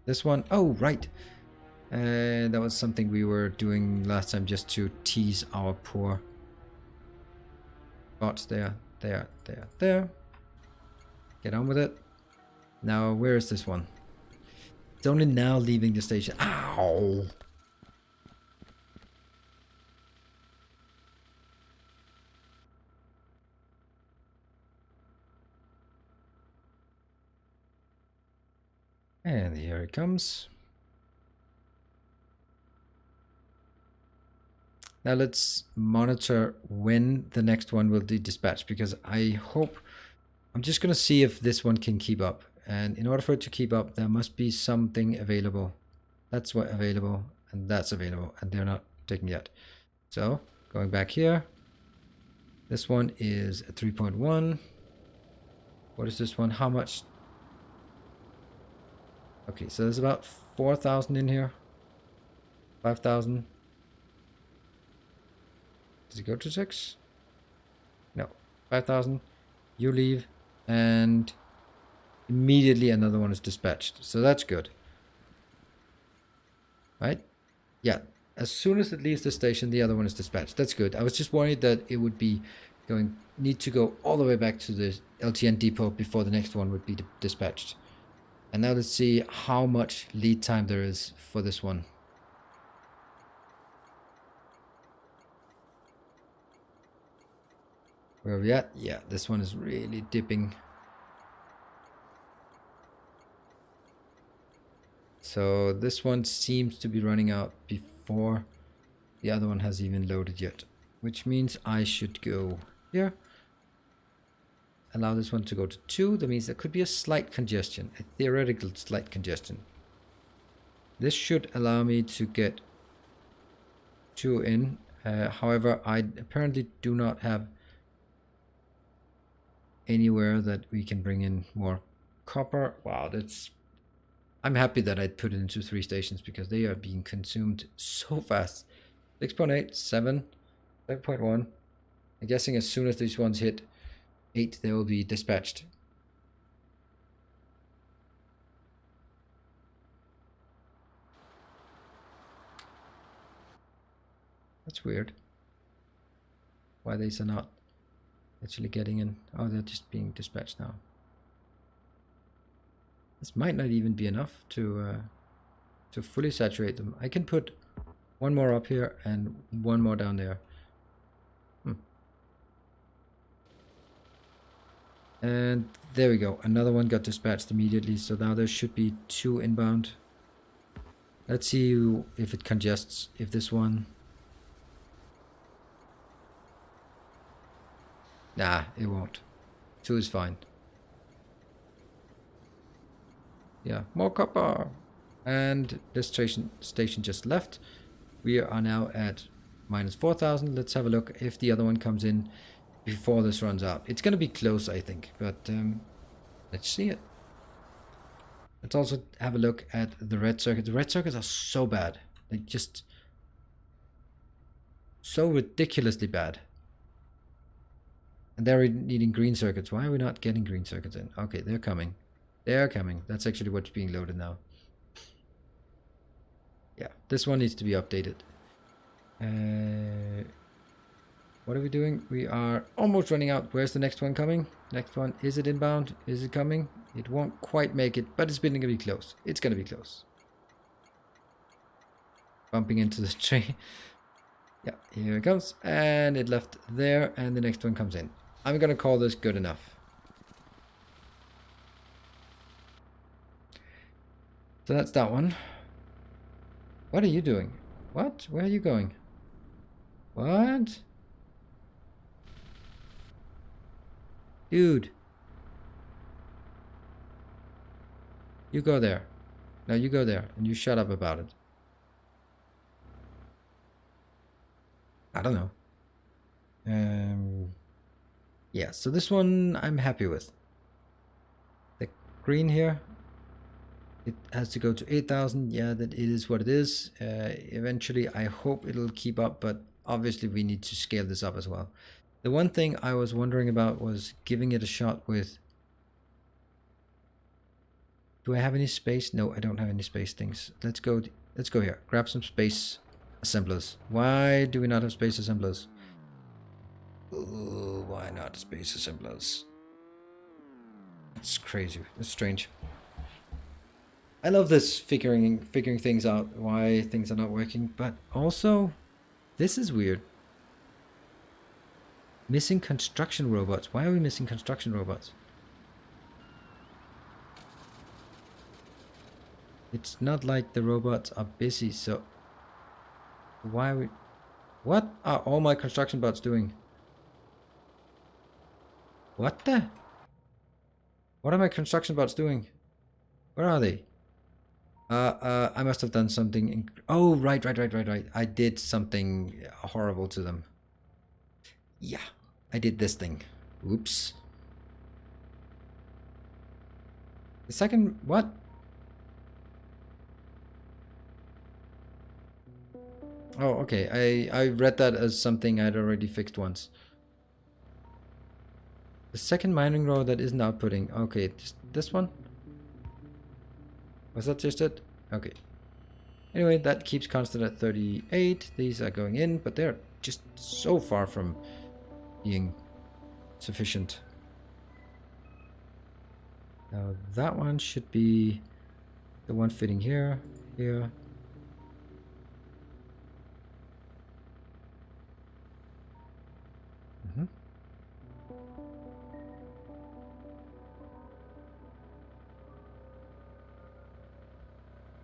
S1: This one, oh, right. That was something we were doing last time just to tease our poor bots. There. Get on with it. Now, where is this one? It's only now leaving the station. Ow! And here it comes. Now let's monitor when the next one will be dispatched, because I hope, I'm just going to see if this one can keep up. And in order for it to keep up, there must be something available. That's what available, and that's available, and they're not taken yet. So going back here, this one is a 3.1. What is this one? How much? Okay, so there's about 4,000 in here. 5,000. Does it go to 6? No. 5,000. You leave, and immediately another one is dispatched. So that's good. Right? Yeah. As soon as it leaves the station, the other one is dispatched. That's good. I was just worried that it would be need to go all the way back to the LTN depot before the next one would be dispatched. And now let's see how much lead time there is for this one. Where are we at? Yeah, this one is really dipping. So this one seems to be running out before the other one has even loaded yet, which means I should go here. Allow this one to go to 2. That means there could be a slight congestion, a theoretical slight congestion. This should allow me to get 2 in. However, I apparently do not have anywhere that we can bring in more copper. Wow, I'm happy that I put it into 3 stations, because they are being consumed so fast. 6.8, 7, 7.1. I'm guessing as soon as these ones hit 8, they will be dispatched. That's weird. Why these are not actually getting in. Oh, they're just being dispatched now. This might not even be enough to fully saturate them. I can put one more up here and one more down there. And there we go. Another one got dispatched immediately. So now there should be 2 inbound. Let's see if it congests. If this one... Nah, it won't. 2 is fine. Yeah, more copper. And this station just left. We are now at minus 4,000. Let's have a look if the other one comes in before this runs out. It's going to be close, I think, but let's see it. Let's also have a look at the red circuits. The red circuits are so bad. They're just so ridiculously bad. And they're needing green circuits. Why are we not getting green circuits in? Okay, they're coming. They're coming. That's actually what's being loaded now. Yeah, this one needs to be updated. What are we doing? We are almost running out. Where's the next one coming? Next one, is it inbound? Is it coming? It won't quite make it, but it's going to be close. It's going to be close. Bumping into the tree. Yeah, here it comes. And it left there, and the next one comes in. I'm going to call this good enough. So that's that one. What are you doing? What? Where are you going? What? Dude. You go there. No, you go there, and you shut up about it. I don't know. Yeah, so this one I'm happy with. The green here, it has to go to 8,000. Yeah, that it is what it is. Eventually, I hope it'll keep up, but obviously we need to scale this up as well. The one thing I was wondering about was giving it a shot with... Do I have any space? No, I don't have any space things. Let's go here. Grab some space assemblers. Why do we not have space assemblers? Ooh, why not space assemblers? It's crazy. It's strange. I love this figuring things out, why things are not working, but also this is weird. Missing construction robots. Why are we missing construction robots? It's not like the robots are busy, so why are we... What are all my construction bots doing? What the? What are my construction bots doing? Where are they? I must have done something. Oh, right. I did something horrible to them. Yeah, I did this thing. Oops. The second, what? Oh, okay. I read that as something I'd already fixed once. The second mining row that isn't outputting. Okay, just this one? Was that just it? Okay. Anyway, that keeps constant at 38. These are going in, but they're just so far from being sufficient. Now that one should be the one fitting here, here.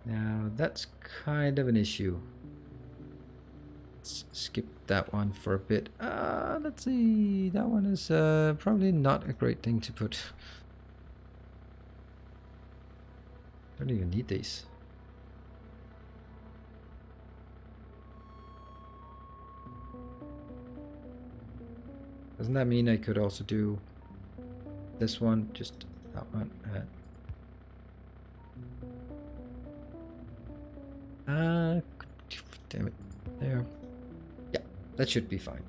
S1: Now that's kind of an issue. Let's skip that one for a bit. Let's see. That one is probably not a great thing to put. Don't even need these. Doesn't that mean I could also do this one? Just that one. Damn it. There. Yeah, that should be fine.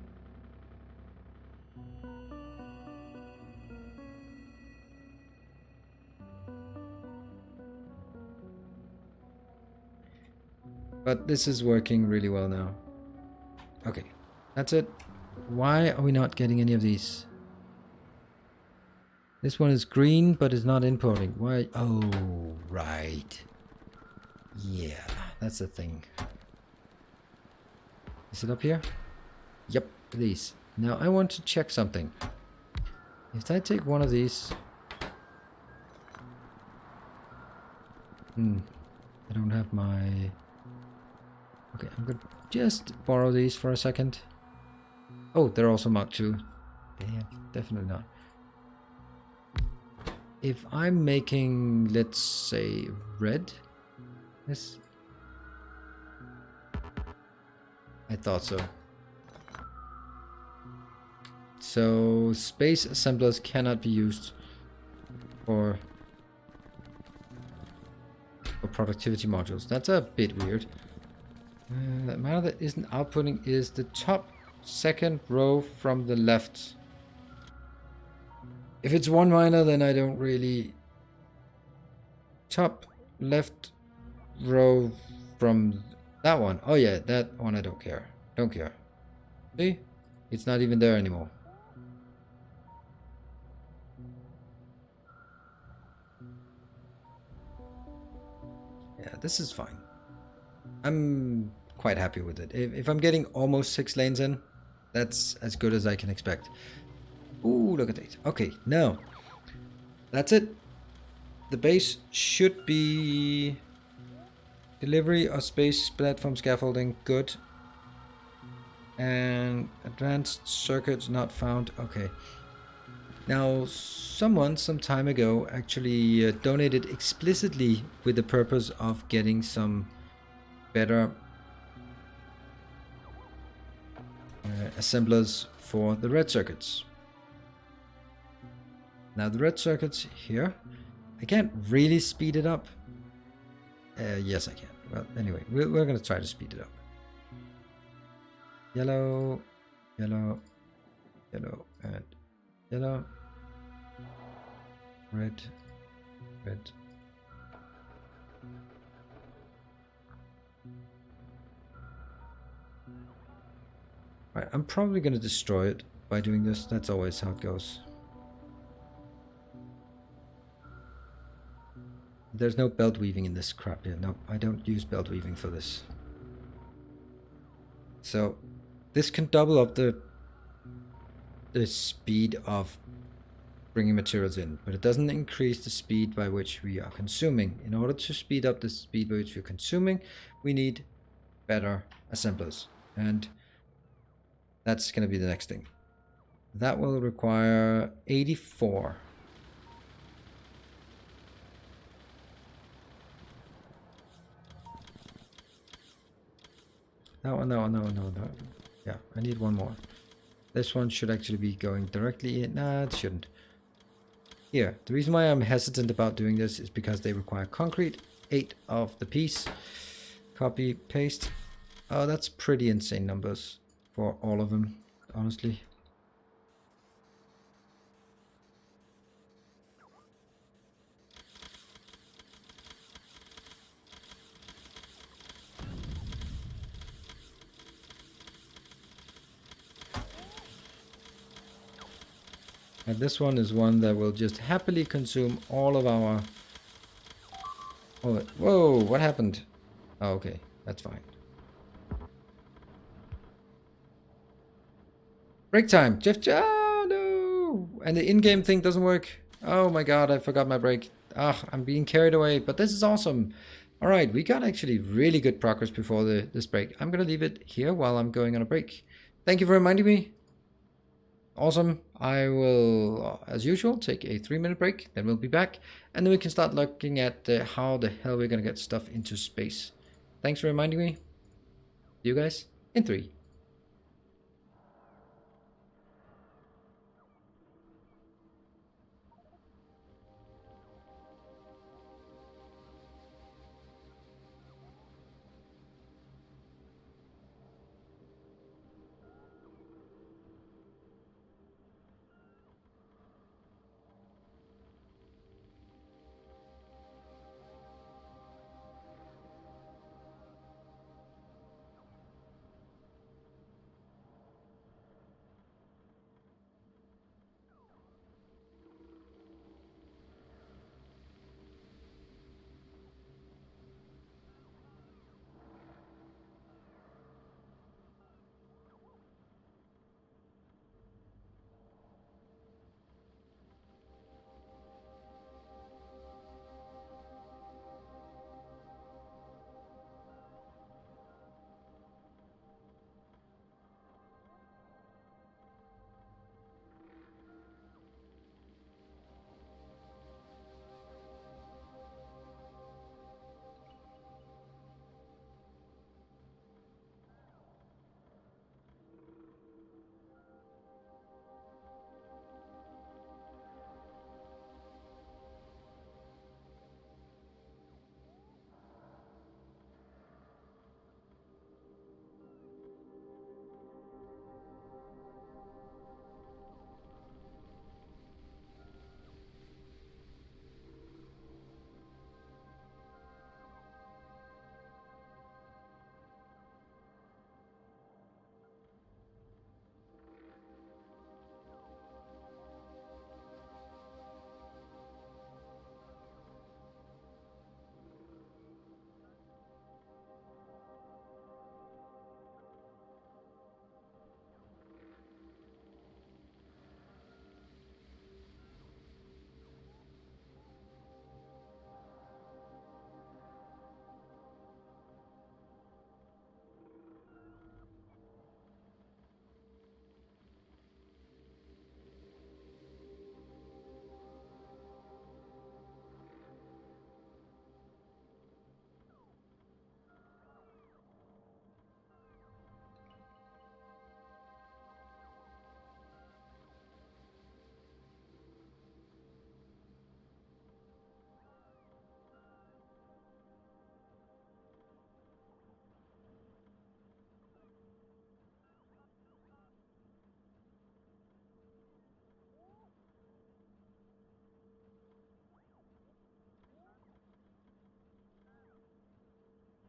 S1: But this is working really well now. Okay, that's it. Why are we not getting any of these? This one is green, but is not importing. Why? Oh, right. Yeah, that's the thing. Is it up here? Yep, these. Now I want to check something. If I take one of these... I don't have my... Okay, I'm gonna just borrow these for a second. Oh, they're also Mark II. Damn, definitely not. If I'm making, let's say, red... Yes. I thought so. So space assemblers cannot be used for productivity modules. That's a bit weird. The miner that isn't outputting is the top second row from the left. If it's one miner, then I don't really... Top left row from that one. Oh yeah, that one I don't care. Don't care. See? It's not even there anymore. Yeah, this is fine. I'm quite happy with it. If I'm getting almost 6 lanes in, that's as good as I can expect. Ooh, look at that. Okay, now that's it. The base should be delivery of space platform scaffolding, good. And advanced circuits not found. Okay. Now, someone some time ago actually donated explicitly with the purpose of getting some better assemblers for the red circuits. Now the red circuits here, I can't really speed it up. Yes, I can. Well, anyway, we're going to try to speed it up. Yellow, yellow, yellow, and yellow. Red, red. Right, I'm probably going to destroy it by doing this. That's always how it goes. There's no belt weaving in this crap here. No, I don't use belt weaving for this. So this can double up the speed of bringing materials in, but it doesn't increase the speed by which we are consuming. In order to speed up the speed by which we're consuming, we need better assemblers. And That's going to be the next thing. That will require 84. That one, no. Yeah, I need one more. This one should actually be going directly in. Nah, it shouldn't. Here, the reason why I'm hesitant about doing this is because they require concrete, 8 of the piece. Copy, paste. Oh, that's pretty insane numbers for all of them, honestly. And this one is one that will just happily consume all of our... Oh, whoa, what happened? Oh, okay, that's fine. Break time! Jeff, oh no! And the in-game thing doesn't work. Oh my god, I forgot my break. Ah, I'm being carried away, but this is awesome. Alright, we got actually really good progress before this break. I'm gonna leave it here while I'm going on a break. Thank you for reminding me. Awesome. I will, as usual, take a 3-minute break. Then we'll be back. And then we can start looking at how the hell we're going to get stuff into space. Thanks for reminding me. See you guys in 3.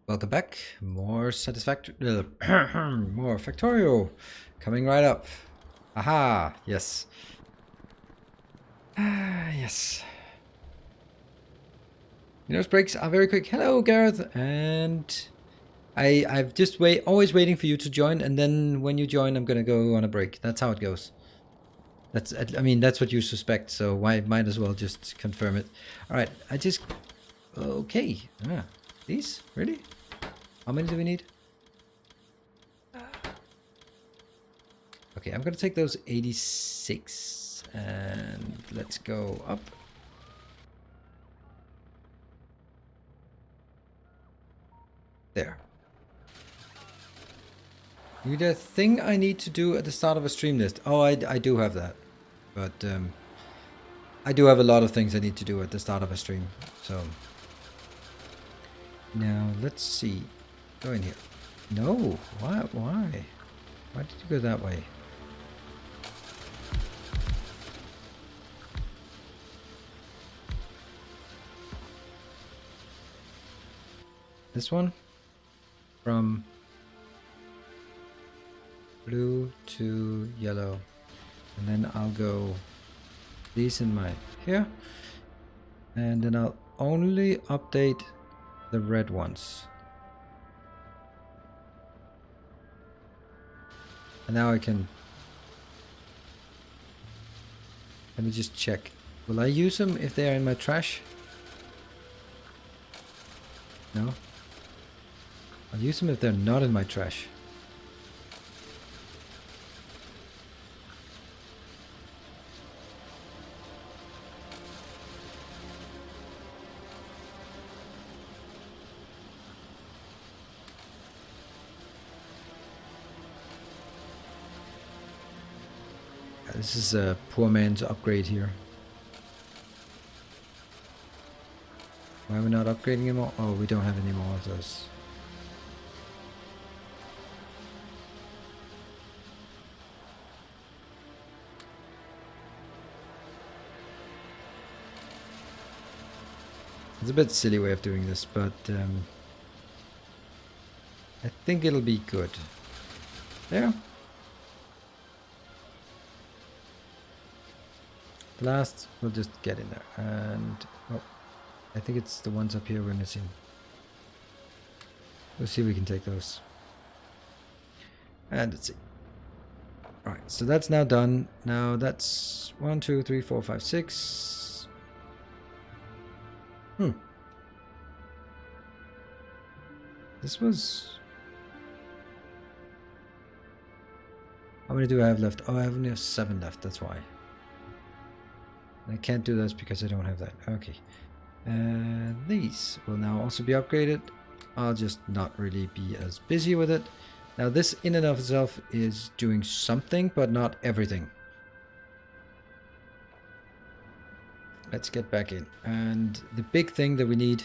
S1: Welcome back. More satisfactory, more Factorio coming right up. Aha, yes. Ah, yes. You know, breaks are very quick. Hello, Gareth. And I've just always waiting for you to join, and then when you join, I'm gonna go on a break. That's how it goes. I mean, that's what you suspect, so why might as well just confirm it. All right, okay. These really? How many do we need? Okay, I'm gonna take those 86 and let's go up. There. The thing I need to do at the start of a stream list. Oh, I do have that. But I do have a lot of things I need to do at the start of a stream. So now let's see. Go in here. No, why? Why did you go that way? This one? From blue to yellow. And then I'll go these in my here. And then I'll only update the red ones. And now I can... Let me just check. Will I use them if they are in my trash? No? I'll use them if they're not in my trash. This is a poor man's upgrade here. Why are we not upgrading anymore? Oh, we don't have any more of those. It's a bit silly way of doing this, but I think it'll be good. There. Last, we'll just get in there. And oh, I think it's the ones up here we're missing. We'll see if we can take those. And let's see. Alright, so that's now done. Now that's 1, 2, 3, 4, 5, 6. This was... How many do I have left? Oh, I only have 7 left, that's why. I can't do this because I don't have that. Okay. These will now also be upgraded. I'll just not really be as busy with it. Now this in and of itself is doing something, but not everything. Let's get back in. And the big thing that we need...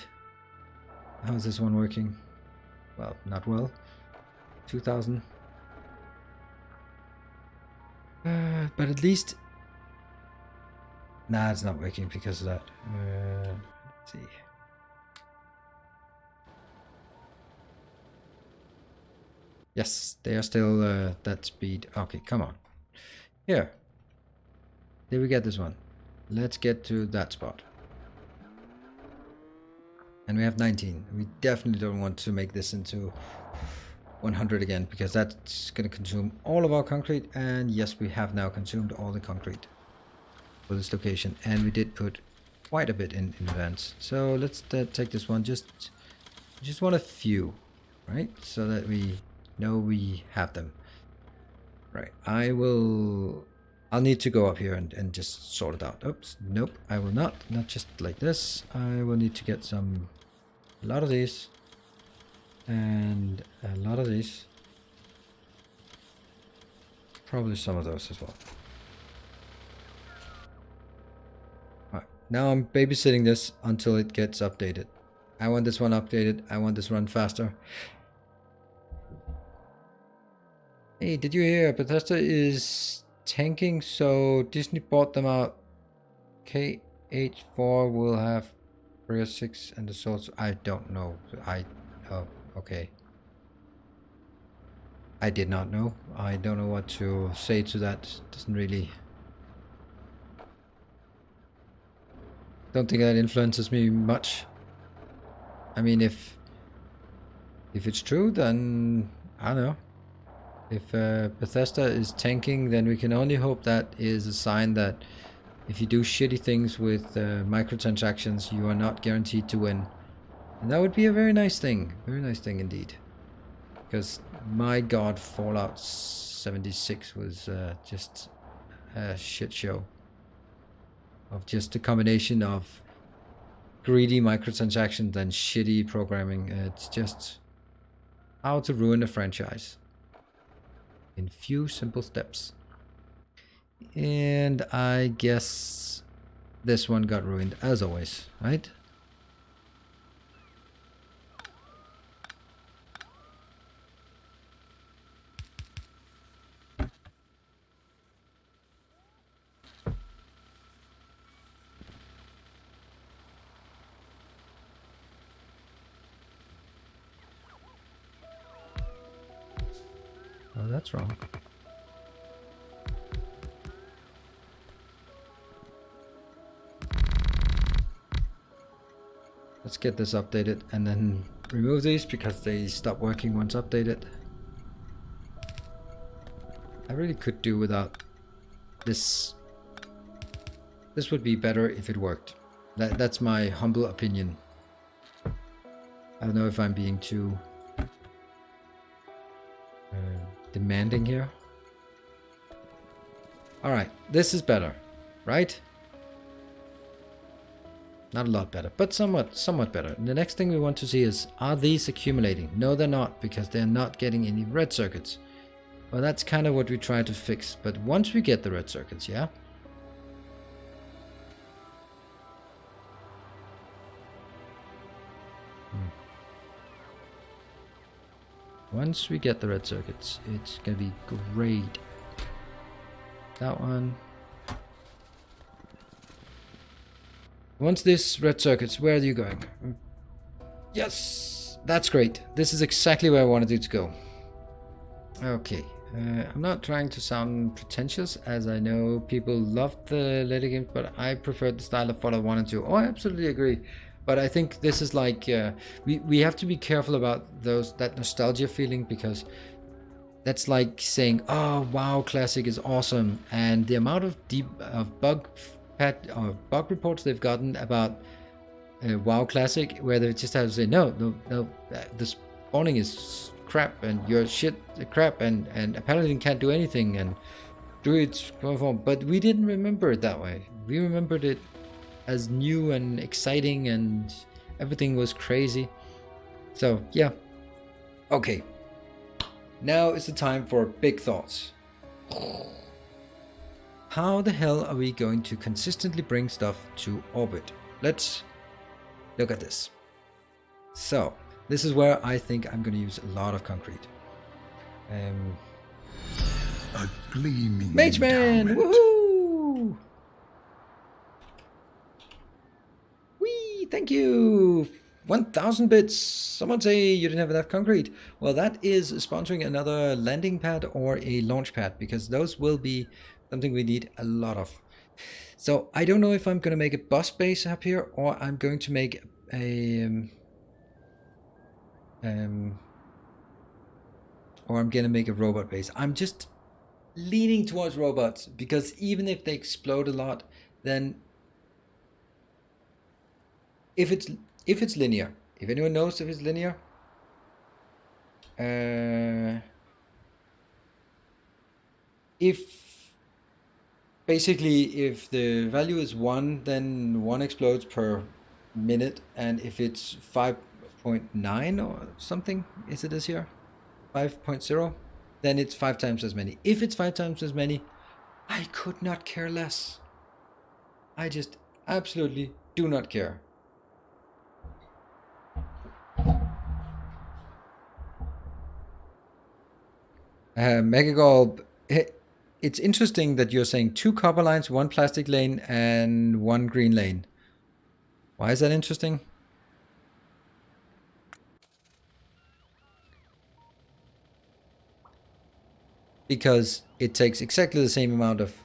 S1: How's this one working? Well, not well. 2000. But at least... Nah, it's not working because of that. Let's see. Yes, they are still that speed. Okay, come on. Here. Did we get this one? Let's get to that spot. And we have 19. We definitely don't want to make this into 100 again, because that's going to consume all of our concrete. And yes, we have now consumed all the concrete for this location, and we did put quite a bit in advance. So let's take this one, just want a few, right, so that we know we have them. Right, I'll need to go up here and just sort it out. Oops, nope, I will not just like this. I will need to get a lot of these and a lot of these, probably some of those as well. Now I'm babysitting this until it gets updated. I want this one updated. I want this run faster. Hey, did you hear? Bethesda is tanking, so Disney bought them out. KH4 will have Area 6 and the Souls. I don't know. Oh, okay. I did not know. I don't know what to say to that. Doesn't really... Don't think that influences me much. I mean, if it's true, then I don't know. If Bethesda is tanking, then we can only hope that is a sign that if you do shitty things with microtransactions, you are not guaranteed to win. And that would be a very nice thing. Very nice thing indeed. Because My god, Fallout 76 was just a shit show. Of just a combination of greedy microtransactions and shitty programming. It's just how to ruin a franchise in few simple steps. And I guess this one got ruined as always, right? Oh, that's wrong. Let's get this updated and then remove these because they stop working once updated. I really could do without this. This would be better if it worked. That's my humble opinion. I don't know if I'm being too demanding here. Alright, this is better, right? Not a lot better, but somewhat better. And the next thing we want to see is, are these accumulating? No, they're not, because they're not getting any red circuits. Well, that's kind of what we try to fix. But once we get the red circuits, yeah? Once we get the red circuits, it's gonna be great. That one. Once this red circuits, where are you going? Yes, that's great. This is exactly where I wanted it to go. Okay, I'm not trying to sound pretentious, as I know people love the later games, but I prefer the style of Fallout 1 and 2. Oh, I absolutely agree. But I think this is like, we have to be careful about that nostalgia feeling, because that's like saying, oh wow, Classic is awesome, and the amount of bug reports they've gotten about WoW Classic, where they just have to say no, the spawning is crap and your shit crap, and a paladin can't do anything and druids perform. But we didn't remember it that way. We remembered it as new and exciting, and everything was crazy. So yeah, okay. Now is the time for big thoughts. How the hell are we going to consistently bring stuff to orbit? Let's look at this. So, this is where I think I'm going to use a lot of concrete.
S2: A gleaming
S1: Mage Man!
S2: endowment.
S1: Woohoo! Whee! Thank you! 1000 bits! Someone say you didn't have enough concrete. Well, that is sponsoring another landing pad or a launch pad, because those will be something we need a lot of. So I don't know if I'm going to make a bus base up here, or I'm going to make a or I'm going to make a robot base. I'm just leaning towards robots, because even if they explode a lot, then if it's linear, if anyone knows if it's linear, if the value is 1, then 1 explodes per minute, and if it's 5.9 or something, is it this here, 5.0, then it's 5 times as many. If it's 5 times as many, I could not care less. I just absolutely do not care. Megagolb, it's interesting that you're saying 2 copper lines, 1 plastic lane, and 1 green lane. Why is that interesting? Because it takes exactly the same amount of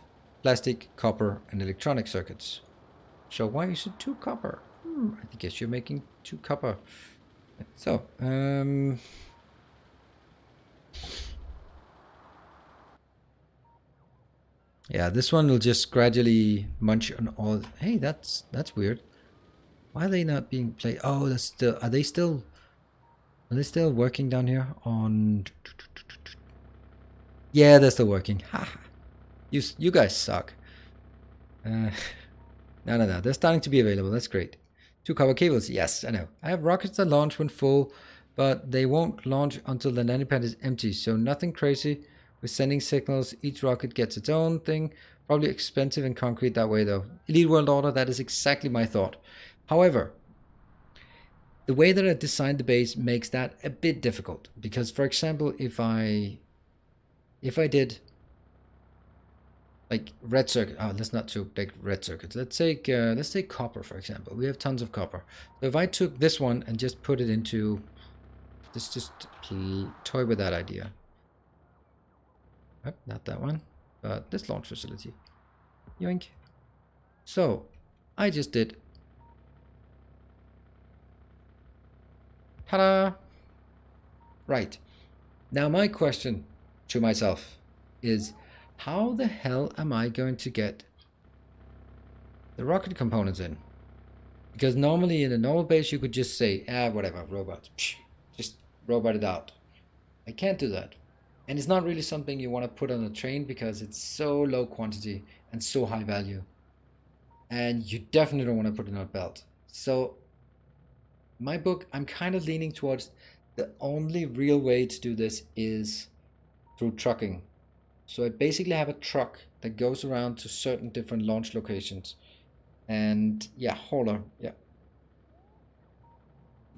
S1: plastic, copper, and electronic circuits. So why is it 2 copper? I guess you're making 2 copper. So, yeah, this one will just gradually munch on all. Hey, that's weird. Why are they not being played? Oh, that's still. Are they still working down here on? Yeah, they're still working. Ha! You guys suck. No. They're starting to be available. That's great. 2 copper cables. Yes, I know. I have rockets that launch when full, but they won't launch until the landing pad is empty. So nothing crazy with sending signals. Each rocket gets its own thing. Probably expensive and concrete that way, though. Elite World Order, that is exactly my thought. However, the way that I designed the base makes that a bit difficult. Because, for example, if I did like red circuit, let's not take red circuits. Let's take copper, for example. We have tons of copper. So if I took this one and just put it into, let's just toy with that idea. Oh, not that one, but this launch facility. Yoink. So I just did. Ta-da! Right. Now my question to myself is, how the hell am I going to get the rocket components in? Because normally in a normal base you could just say, whatever, robots. Psh, just robot it out. I can't do that. And it's not really something you want to put on a train because it's so low quantity and so high value. And you definitely don't want to put it on a belt. So my book, I'm kind of leaning towards the only real way to do this is through trucking. So I basically have a truck that goes around to certain different launch locations. And yeah, hauler, yeah.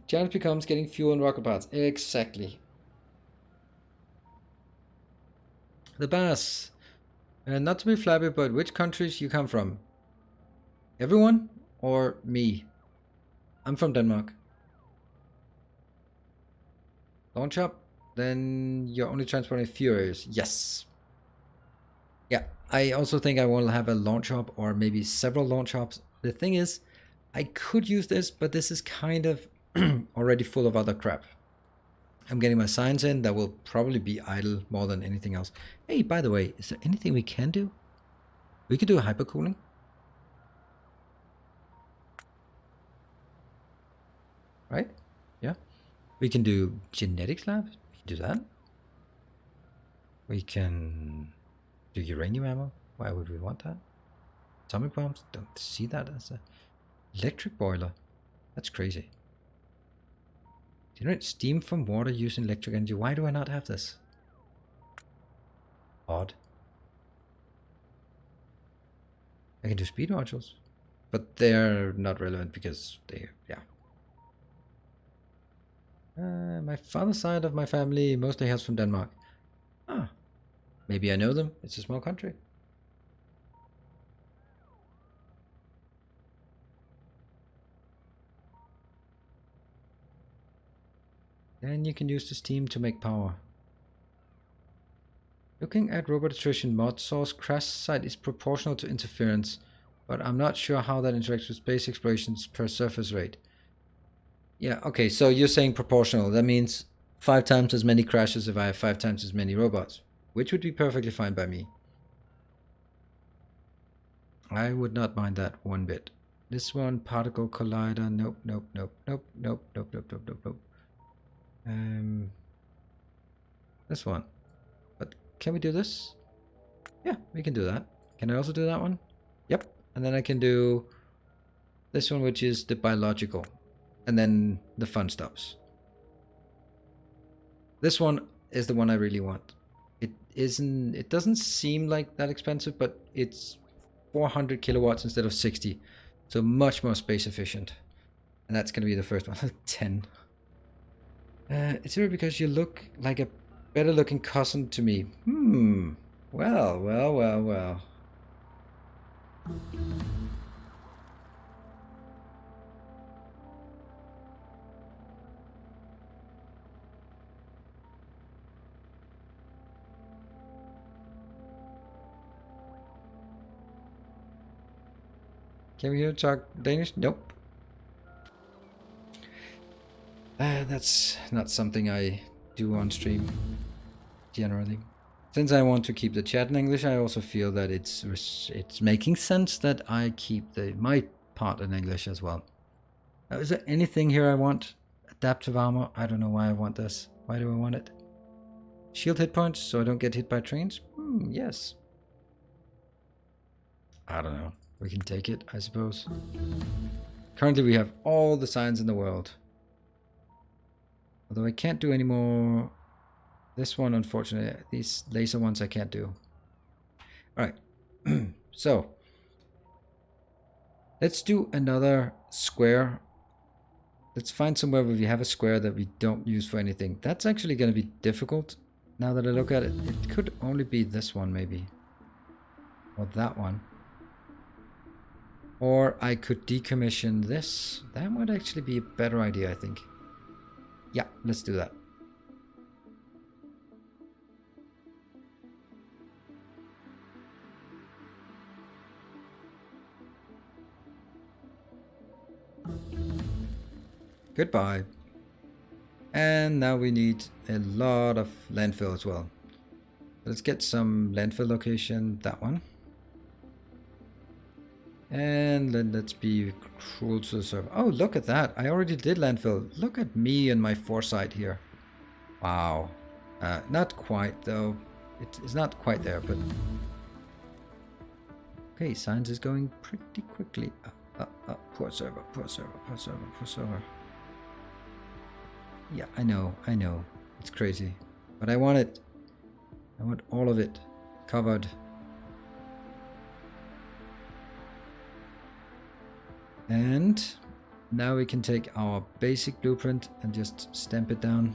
S1: Challenge becomes getting fuel and rocket parts. Exactly. The bass. Not to be flabby, but which countries you come from? Everyone or me? I'm from Denmark. Launch up. Then you're only transporting Furious. Yes. Yeah, I also think I will have a launch hub or maybe several launch hubs. The thing is, I could use this, but this is kind of already full of other crap. I'm getting my science in. That will probably be idle more than anything else. Hey, by the way, is there anything we can do? We could do a hypercooling. Right? Yeah. We can do genetics lab. We can do that. We can do uranium ammo. Why would we want that? Atomic bombs. Don't see that as a electric boiler. That's crazy. Generate steam from water using electric energy. Why do I not have this? Odd. I can do speed modules, but they're not relevant because they, yeah. My father's side of my family mostly hails from Denmark. Ah, maybe I know them. It's a small country. Then you can use the steam to make power. Looking at robot attrition, mod source crash site is proportional to interference, but I'm not sure how that interacts with space explorations per surface rate. Yeah, okay, so you're saying proportional. That means 5 times as many crashes if I have 5 times as many robots, which would be perfectly fine by me. I would not mind that one bit. This one, particle collider. Nope, nope, nope, nope, nope, nope, nope, nope, nope, nope. This one. But can we do this? Yeah, we can do that. Can I also do that one? Yep. And then I can do this one, which is the biological. And then the fun stops. This one is the one I really want. It doesn't seem like that expensive, but it's 400 kilowatts instead of 60. So much more space efficient. And that's going to be the first one. 10. It's weird because you look like a better looking cousin to me. Well, well, well, well. Can we hear talk Danish? Nope. That's not something I do on stream, generally. Since I want to keep the chat in English, I also feel that it's making sense that I keep my part in English as well. Is there anything here I want? Adaptive armor? I don't know why I want this. Why do I want it? Shield hit points so I don't get hit by trains? Yes. I don't know. We can take it, I suppose. Currently we have all the signs in the world. Although I can't do any more. This one, unfortunately, these laser ones I can't do. Alright. So, let's do another square. Let's find somewhere where we have a square that we don't use for anything. That's actually going to be difficult. Now that I look at it, it could only be this one maybe. Or that one. Or I could decommission this. That would actually be a better idea, I think. Yeah, let's do that. Goodbye. And now we need a lot of landfill as well. Let's get some landfill location, that one. And then let's be cruel to the server. Oh, look at that. I already did landfill. Look at me and my foresight here. Wow. Not quite, though. It's not quite there, but... Okay, science is going pretty quickly. Poor server, poor server, poor server, poor server. Yeah, I know. It's crazy. But I want it. I want all of it covered. And now we can take our basic blueprint and just stamp it down.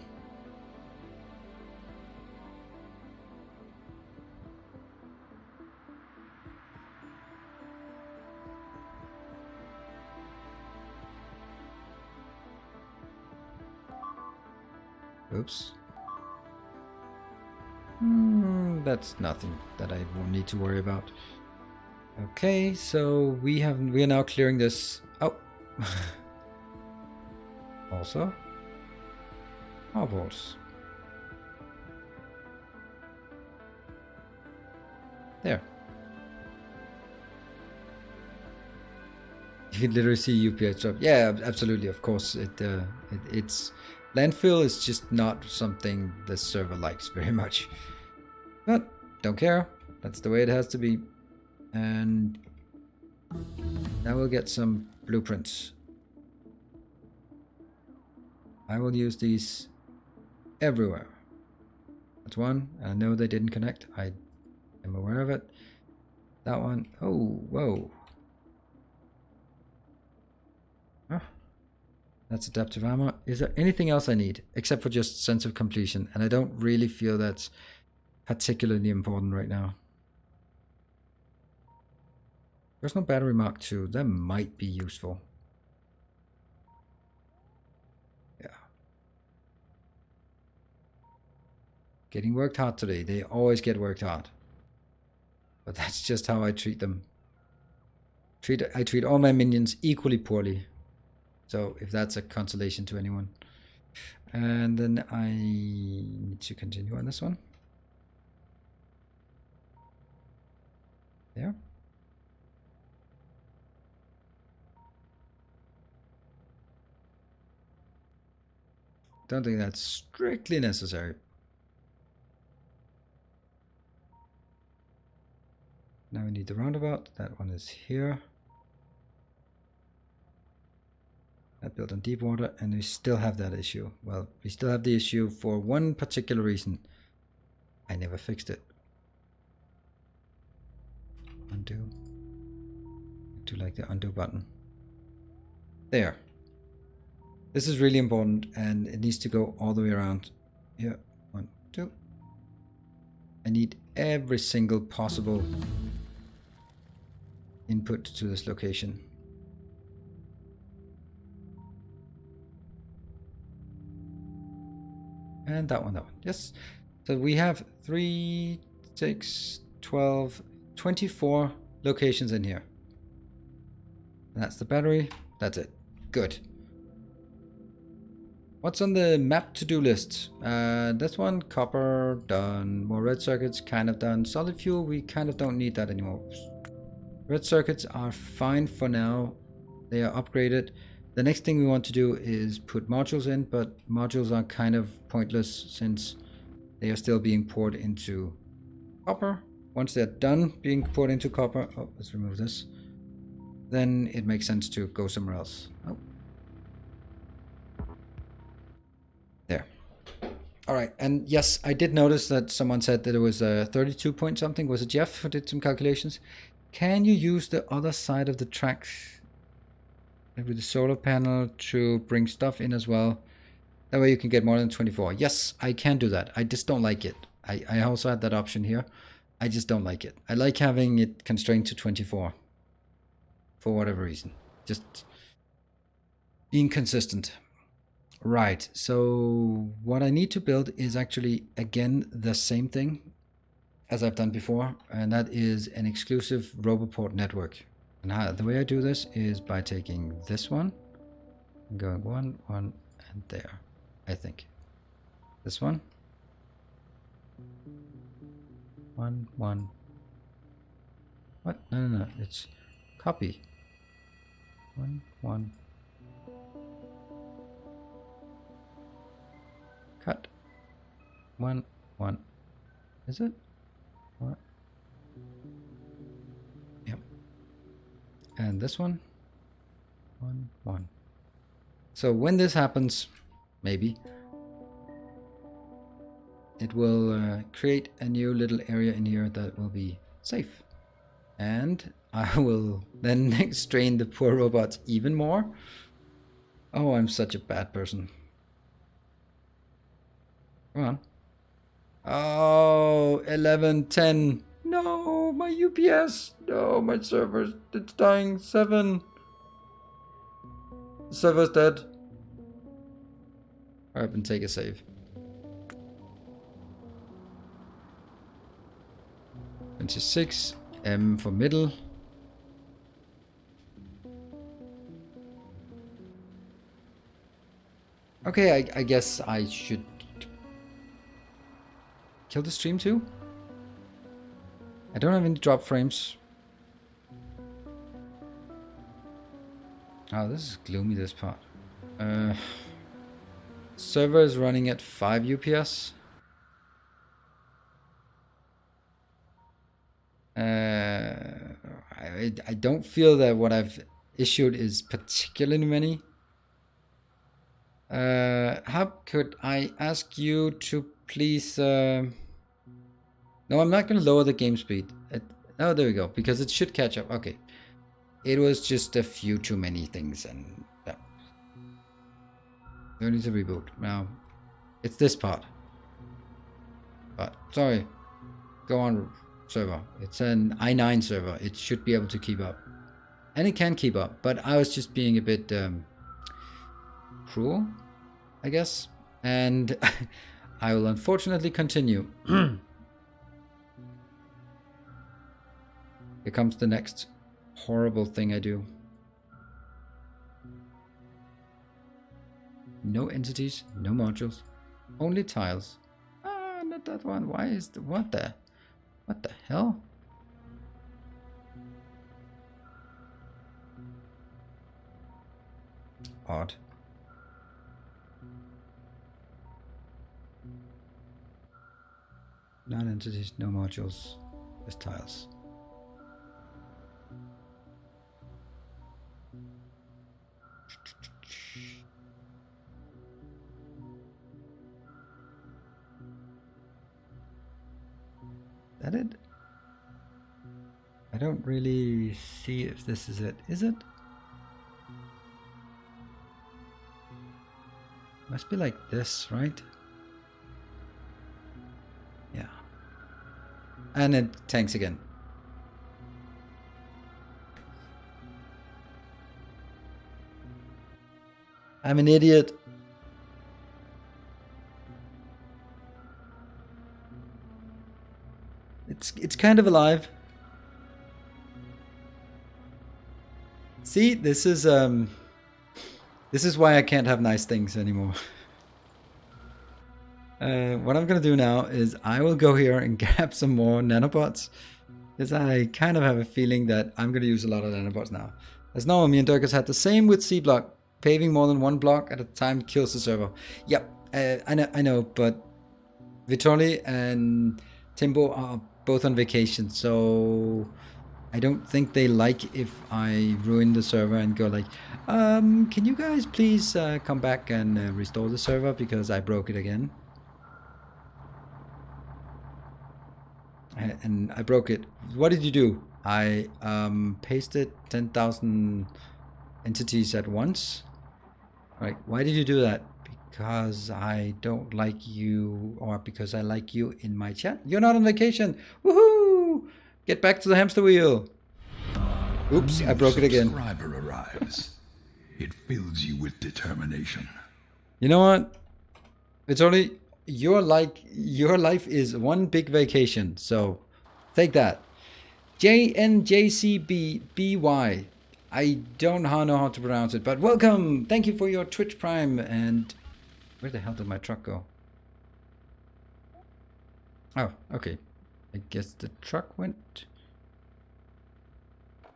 S1: Oops. That's nothing that I won't need to worry about. Okay, so we are now clearing this. Oh. Also, marbles. There. You can literally see UPS drop. Yeah, absolutely. Of course, it's landfill is just not something the server likes very much. But don't care. That's the way it has to be. And now we'll get some blueprints. I will use these everywhere. That's one. I know they didn't connect. I am aware of it. That one. Oh, whoa. Huh. That's adaptive armor. Is there anything else I need? Except for just sense of completion. And I don't really feel that's particularly important right now. Personal battery Mark II. That might be useful. Yeah. Getting worked hard today. They always get worked hard. But that's just how I treat them. I treat all my minions equally poorly. So if that's a consolation to anyone. And then I need to continue on this one. There. Don't think that's strictly necessary. Now we need the roundabout. That one is here. That built on deep water, and we still have that issue. Well, we still have the issue for one particular reason. I never fixed it. Undo. I do like the undo button. There. This is really important, and it needs to go all the way around. Here, 1, 2. I need every single possible input to this location. And that one. Yes. So we have 3, 6, 12, 24 locations in here. And that's the battery. That's it. Good. What's on the map to-do list? This one, copper, done. More red circuits, kind of done. Solid fuel, we kind of don't need that anymore. Red circuits are fine for now. They are upgraded. The next thing we want to do is put modules in, but modules are kind of pointless since They are still being poured into copper. Once they're done being poured into copper, oh, let's remove this, then it makes sense to go somewhere else. Oh. There. All right, and yes, I did notice that someone said that it was 32 point something. Was it Jeff who did some calculations? Can you use the other side of the tracks with the solar panel to bring stuff in as well? That way you can get more than 24. Yes, I can do that. I just don't like it. I also had that option here. I just don't like it. I like having it constrained to 24. For whatever reason. Just being consistent. Right, so what I need to build is actually, again, the same thing as I've done before, and that is an exclusive Roboport network. And the way I do this is by taking this one, and going one, and there, I think. This one. One. What? No, it's copy. One. Cut. One. Is it? What? Yep. And this one. One. So when this happens, maybe, it will create a new little area in here that will be safe. And I will then strain the poor robots even more. Oh, I'm such a bad person. Come on. Oh, 11:10. No, my UPS. No, my server. It's dying. 7. The server's dead. Hurry up and take a save. 26. M for middle. Okay, I guess I should kill the stream too? I don't have any drop frames. Oh, this is gloomy, this part. Server is running at 5 UPS. I don't feel that what I've issued is particularly many. How could I ask you to please... No, I'm not going to lower the game speed. Oh, there we go. Because it should catch up. Okay. It was just a few too many things. And we need to reboot. Now, it's this part. But, sorry. Go on, server. It's an i9 server. It should be able to keep up. And it can keep up. But I was just being a bit cruel, I guess. And I will unfortunately continue. Here comes the next horrible thing I do. No entities, no modules, only tiles. Ah, not that one. Why is the what the hell? Odd. Non-entities, no modules, just tiles. That it? I don't really see if this is it. Is it? Must be like this, right? Yeah. And it tanks again. I'm an idiot. It's kind of alive. See, this is why I can't have nice things anymore. What I'm gonna do now is I will go here and grab some more nanobots, because I kind of have a feeling that I'm gonna use a lot of nanobots now. As normal, me and Dirkus had the same with C block. Paving more than one block at a time kills the server. Yep, I know, but Vitoli and Timbo are both on vacation, so I don't think they like if I ruin the server and go like, can you guys please come back and restore the server because I broke it again. And I broke it. What did you do? I pasted 10,000 entities at once. Right? Why did you do that? Because I don't like you, or because I like you in my chat. You're not on vacation. Woohoo! Get back to the hamster wheel. Oops, I broke it again.
S2: Subscriber arrives. It fills you with determination.
S1: You know what? It's only your life is one big vacation. So take that. JNJCBBY. I don't know how to pronounce it, but welcome. Thank you for your Twitch Prime. And where the hell did my truck go? Oh, okay. I guess the truck went.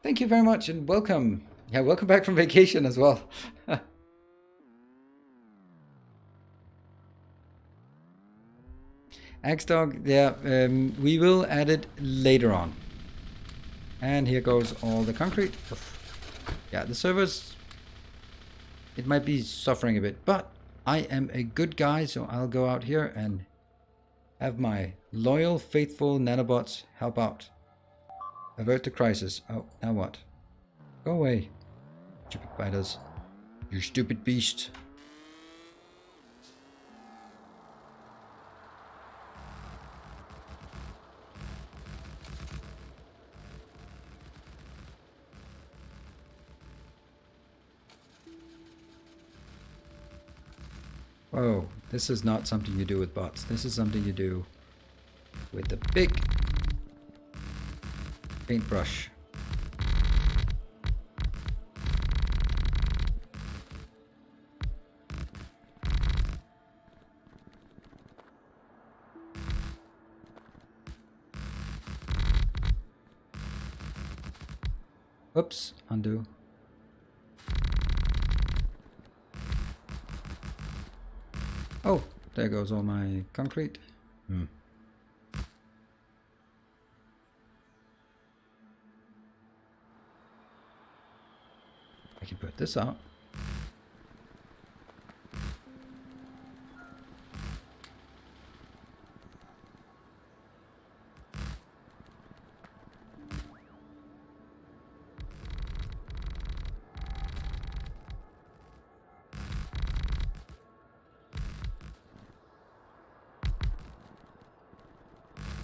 S1: Thank you very much and welcome. Yeah, welcome back from vacation as well. Axe Dog, yeah, we will add it later on. And here goes all the concrete. Yeah, the servers, it might be suffering a bit, but I am a good guy, so I'll go out here and have my loyal, faithful nanobots help out. Avert the crisis. Oh, now what? Go away, stupid spiders. You stupid beast. Whoa, this is not something you do with bots. This is something you do with the big paintbrush. Oops, undo. Oh, there goes all my concrete. I can put this out.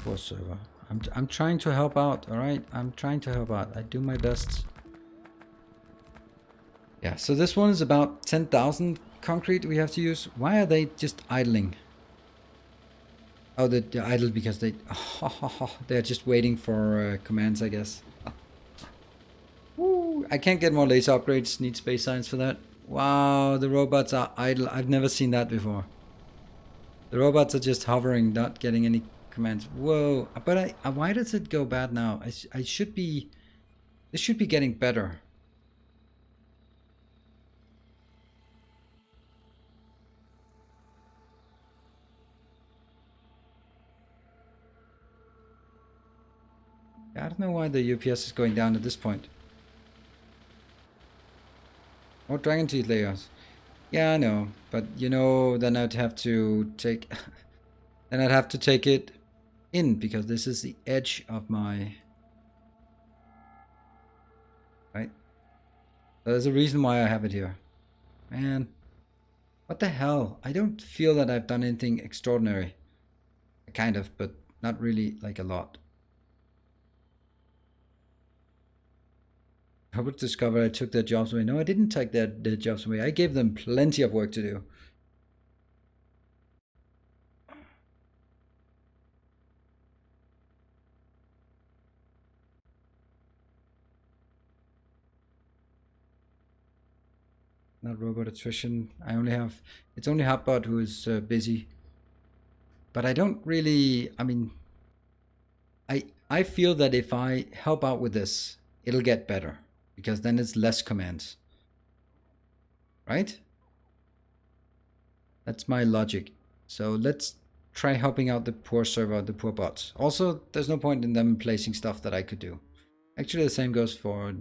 S1: Poor server. I'm trying to help out, alright? I'm trying to help out. I do my best. Yeah, so this one is about 10,000 concrete we have to use. Why are they just idling? Oh, they're idle because they're just waiting for commands, I guess. Woo, I can't get more laser upgrades. Need space science for that. Wow, the robots are idle. I've never seen that before. The robots are just hovering, not getting any commands. Whoa, but why does it go bad now? I should be, this should be getting better. I don't know why the UPS is going down at this point. More dragon teeth layers. Yeah, I know, but you know, then I'd have to take, then I'd have to take it in because this is the edge of my, right? So there's a reason why I have it here. Man, what the hell? I don't feel that I've done anything extraordinary. Kind of, but not really like a lot. Robert discovered I took their jobs away. No, I didn't take their jobs away. I gave them plenty of work to do. Not robot attrition. I only have, it's only Hotbot who is busy. But I don't really, I mean, I feel that if I help out with this, it'll get better. Because then it's less commands. Right? That's my logic. So let's try helping out the poor server, the poor bots. Also, there's no point in them placing stuff that I could do. Actually, the same goes for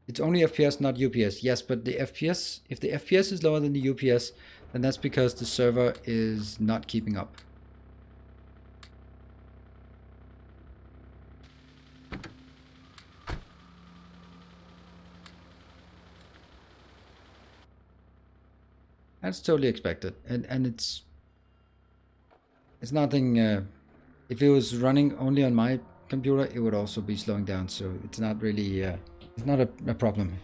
S1: it's only FPS, not UPS. Yes, but the FPS, if the FPS is lower than the UPS, then that's because the server is not keeping up. That's totally expected, and it's nothing. If it was running only on my computer, it would also be slowing down. So it's not really. It's not a problem.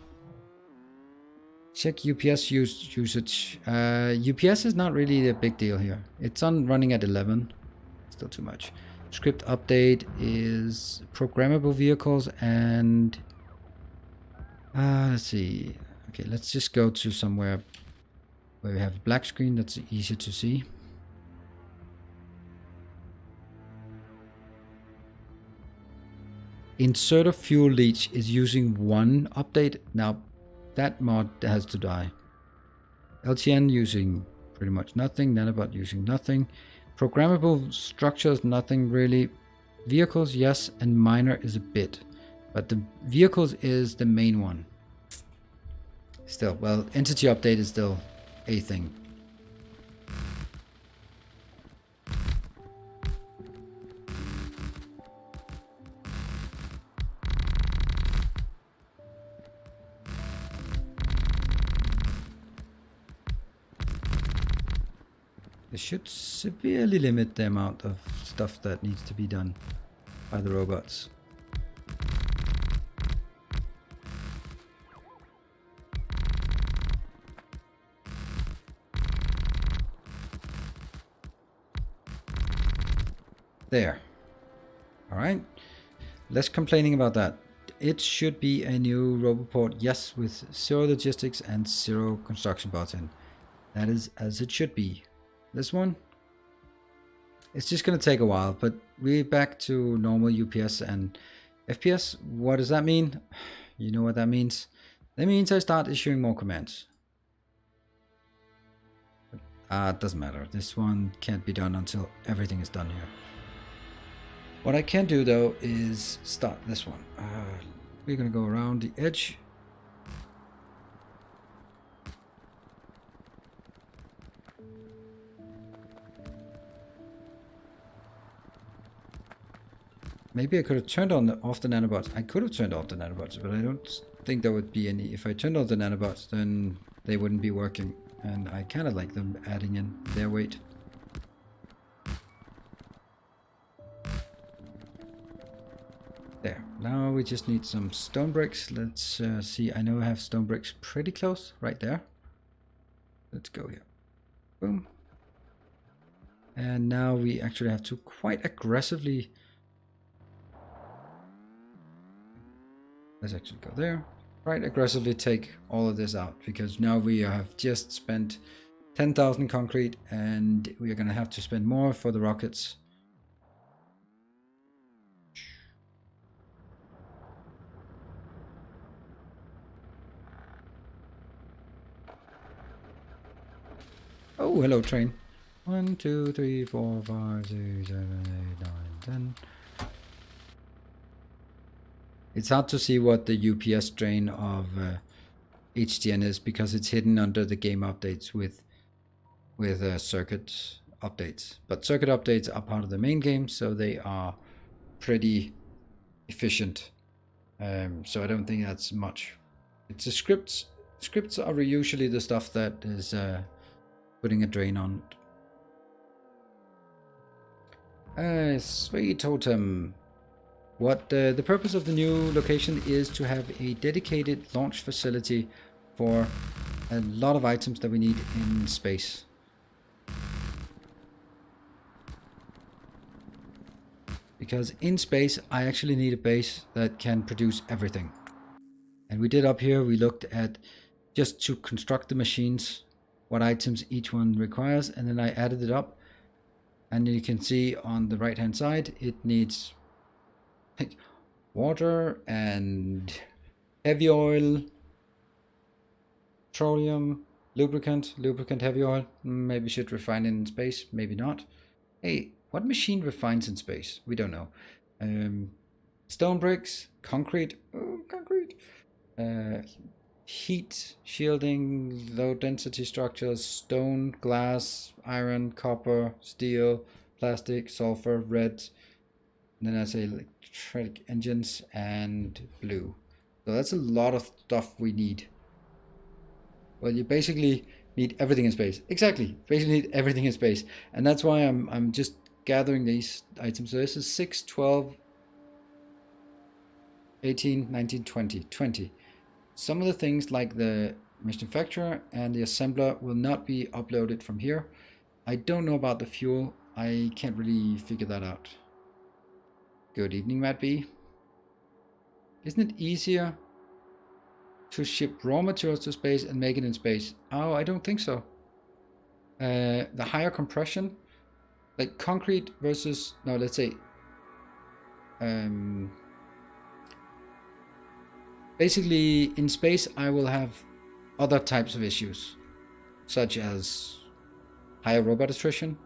S1: Check UPS usage. UPS is not really a big deal here. It's on running at 11. Still too much. Script update is programmable vehicles and let's see. Okay, let's just go to somewhere where we have a black screen that's easier to see. Inserter fuel leech is using one update. Now that mod has to die. LTN using pretty much nothing. Nanobot using nothing. Programmable structures, nothing really. Vehicles, yes, and minor is a bit. But the vehicles is the main one. Still, well, entity update is still a thing. This should severely limit the amount of stuff that needs to be done by the robots. There. Alright. Less complaining about that. It should be a new Roboport, yes, with 0 logistics and 0 construction bots in. That is as it should be. This one, it's just going to take a while, but we're back to normal UPS and FPS. What does that mean? You know what that means? That means I start issuing more commands. It doesn't matter. This one can't be done until everything is done here. What I can do though is start this one. We're going to go around the edge. Maybe I could have turned off the nanobots. I could have turned off the nanobots, but I don't think there would be any. If I turned off the nanobots, then they wouldn't be working. And I kind of like them adding in their weight. There. Now we just need some stone bricks. Let's see. I know I have stone bricks pretty close, right there. Let's go here. Boom. And now we actually have to quite aggressively... Let's actually go there. Quite aggressively take all of this out, because now we have just spent 10,000 concrete and we are going to have to spend more for the rockets. Oh, hello train. 1, 2, 3, 4, 5, 6, 7, 8, 9, 10. It's hard to see what the UPS drain of HDN is, because it's hidden under the game updates with circuit updates. But circuit updates are part of the main game, so they are pretty efficient. So I don't think that's much. It's the scripts. Scripts are usually the stuff that is putting a drain on it. Sweet totem. What the purpose of the new location is to have a dedicated launch facility for a lot of items that we need in space. Because in space, I actually need a base that can produce everything. And we did up here, we looked at just to construct the machines, what items each one requires, and then I added it up. And you can see on the right hand side, it needs water and heavy oil, petroleum, Lubricant heavy oil. Maybe should refine it in space, maybe not. Hey, what machine refines in space? We don't know. Stone bricks, concrete. Oh, concrete. Heat shielding, low density structures, stone, glass, iron, copper, steel, plastic, sulfur, red. And then I say electric engines and blue. So that's a lot of stuff we need. Well, you basically need everything in space. Exactly. Basically need everything in space. And that's why I'm just gathering these items. So this is 6, 12, 18, 19, 20. 20. Some of the things like the manufacturer and the assembler will not be uploaded from here. I don't know about the fuel. I can't really figure that out. Good evening, Matt B. Isn't it easier to ship raw materials to space and make it in space? Oh, I don't think so. The higher compression, like concrete versus, no, let's say, basically in space I will have other types of issues, such as higher robot attrition,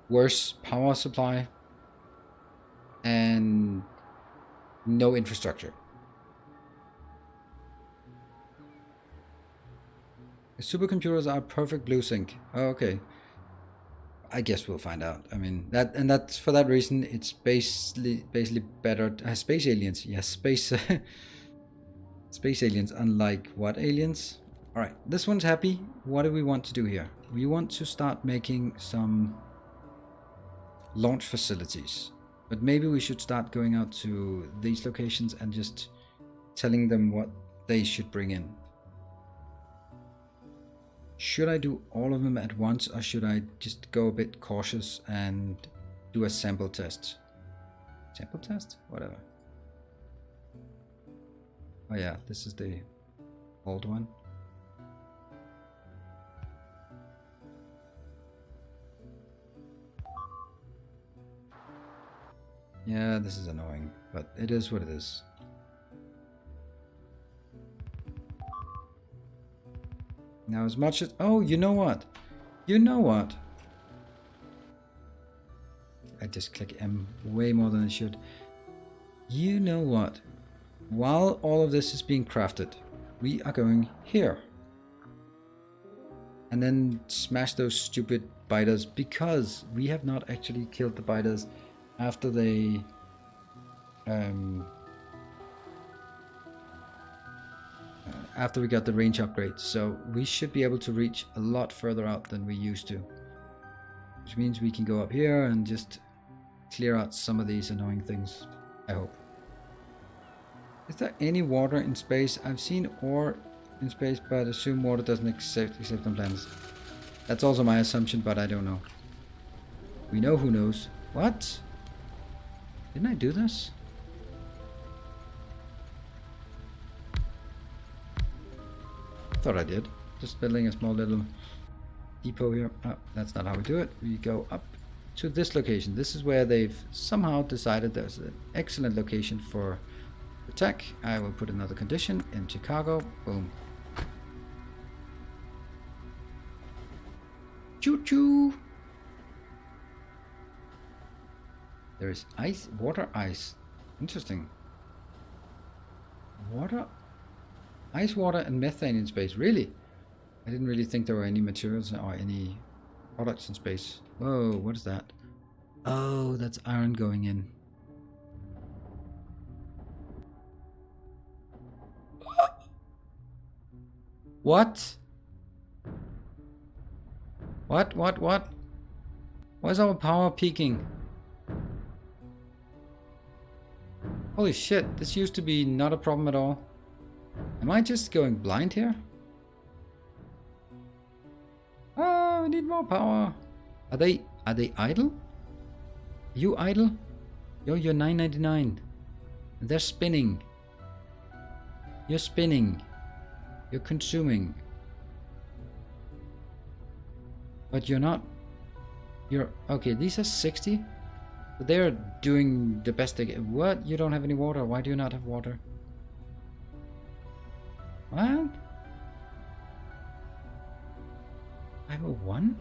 S1: worse power supply, and no infrastructure. The supercomputers are perfect blue sync. Oh, okay. I guess we'll find out. I mean that's for that reason it's basically better. Space aliens, yes, space space aliens. Unlike what aliens? All right, this one's happy. What do we want to do here? We want to start making some launch facilities. But maybe we should start going out to these locations and just telling them what they should bring in. Should I do all of them at once, or should I just go a bit cautious and do a sample test? Sample test? Whatever. Oh yeah, this is the old one. Yeah, this is annoying, but it is what it is. Now as much as... Oh, you know what? You know what? I just click M way more than I should. You know what? While all of this is being crafted, we are going here. And then smash those stupid biters, because we have not actually killed the biters after they after we got the range upgrade. So we should be able to reach a lot further out than we used to, which means we can go up here and just clear out some of these annoying things, I hope. Is there any water in space? I've seen ore in space, but assume water doesn't exist on planets. That's also my assumption, but I don't know. We know who knows. What? Didn't I do this? Thought I did. Just building a small little depot here. Oh, that's not how we do it. We go up to this location. This is where they've somehow decided there's an excellent location for the tech. I will put another condition in Chicago. Boom. Choo choo. There is ice, water, ice. Interesting. Water, ice, water, and methane in space. Really? I didn't really think there were any materials or any products in space. Whoa, what is that? Oh, that's iron going in. What? What? Why is our power peaking? Holy shit, this used to be not a problem at all. Am I just going blind here? Oh, I need more power. Are they idle? Are you idle? Yo, you're 9.99. They're spinning. You're spinning. You're consuming. But you're not. You're okay, these are 60. But they're doing the best they can. What? You don't have any water. Why do you not have water? What? 501?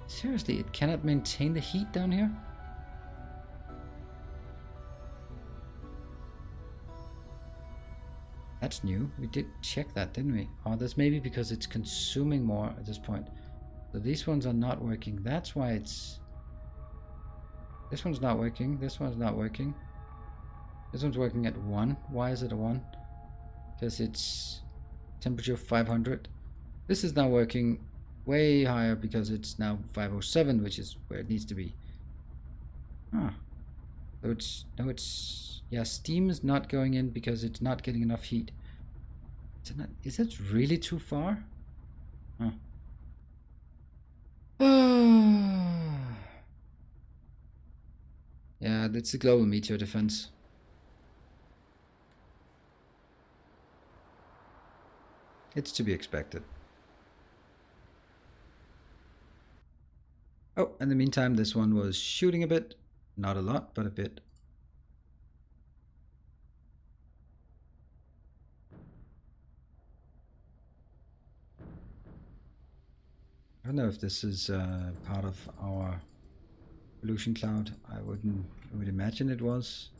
S1: Seriously, it cannot maintain the heat down here? That's new. We did check that, didn't we? Oh, that's maybe because it's consuming more at this point. So these ones are not working. That's why it's... This one's not working. This one's not working. This one's working at 1. Why is it a 1? Because it's temperature 500. This is now working way higher because it's now 507, which is where it needs to be. Huh. So it's... No, it's... Yeah, steam is not going in because it's not getting enough heat. Is it really too far? Huh. Yeah, that's the global meteor defense. It's to be expected. Oh, in the meantime, this one was shooting a bit. Not a lot, but a bit. I don't know if this is part of our pollution cloud. I would imagine it was.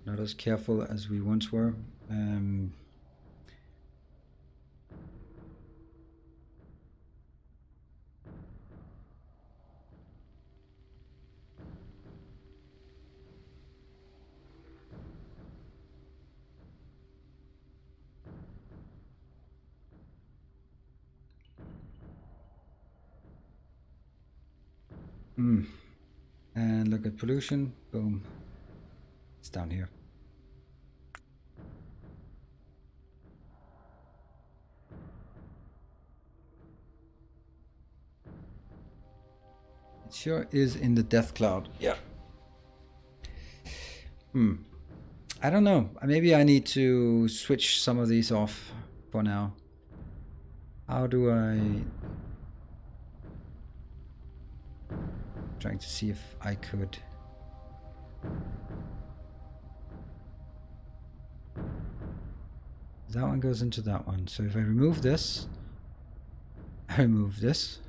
S1: Not as careful as we once were. And look at pollution. Boom. It's down here. It sure is in the death cloud. Yeah. I don't know. Maybe I need to switch some of these off for now. How do I... Trying to see if I could... That one goes into that one. So if I remove this... I remove this.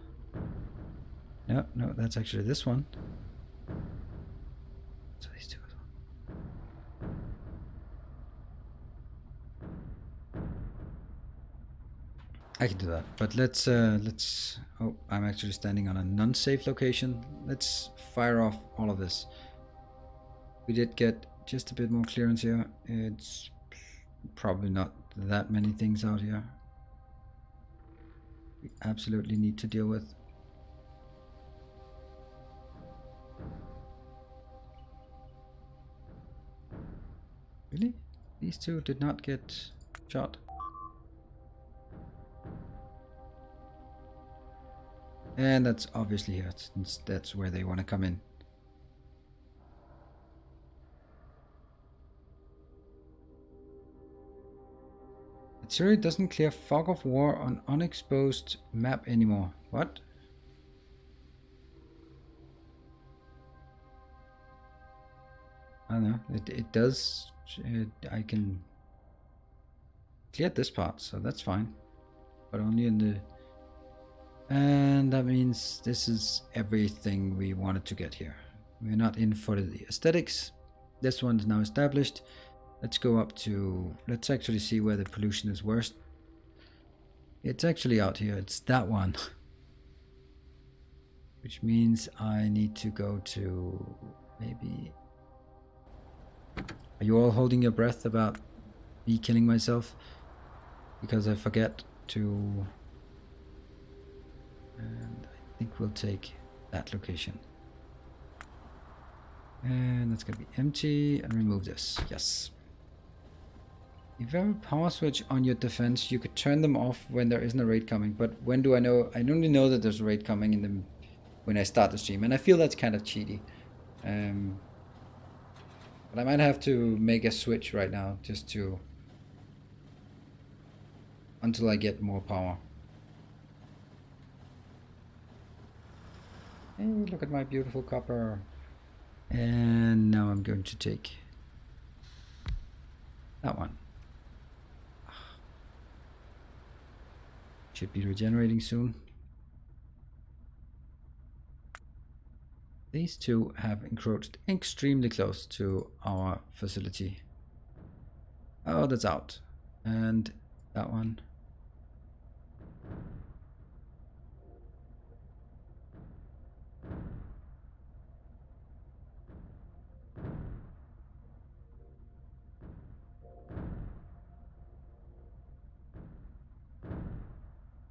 S1: No, that's actually this one. So these two as well. I can do that, but let's oh, I'm actually standing on a non-safe location. Let's fire off all of this. We did get just a bit more clearance here. It's probably not that many things out here we absolutely need to deal with. Really? These two did not get shot. And that's obviously here, since that's where they want to come in. It surely doesn't clear fog of war on unexposed map anymore. What? I don't know. It does. I can clear this part, so that's fine. But only in the... And that means this is everything we wanted to get here. We're not in for the aesthetics. This one's now established. Let's go up to... Let's actually see where the pollution is worst. It's actually out here. It's that one. Which means I need to go to... Maybe... Are you all holding your breath about me killing myself? Because I forget to... And I think we'll take that location. And that's going to be empty and remove this. Yes. If you have a power switch on your defense, you could turn them off when there isn't a raid coming. But when do I know? I only know that there's a raid coming in the when I start the stream. And I feel that's kind of cheaty. But I might have to make a switch right now just to... Until I get more power. Hey, look at my beautiful copper. And now I'm going to take that one. Should be regenerating soon. These two have encroached extremely close to our facility. Oh, that's out. And that one.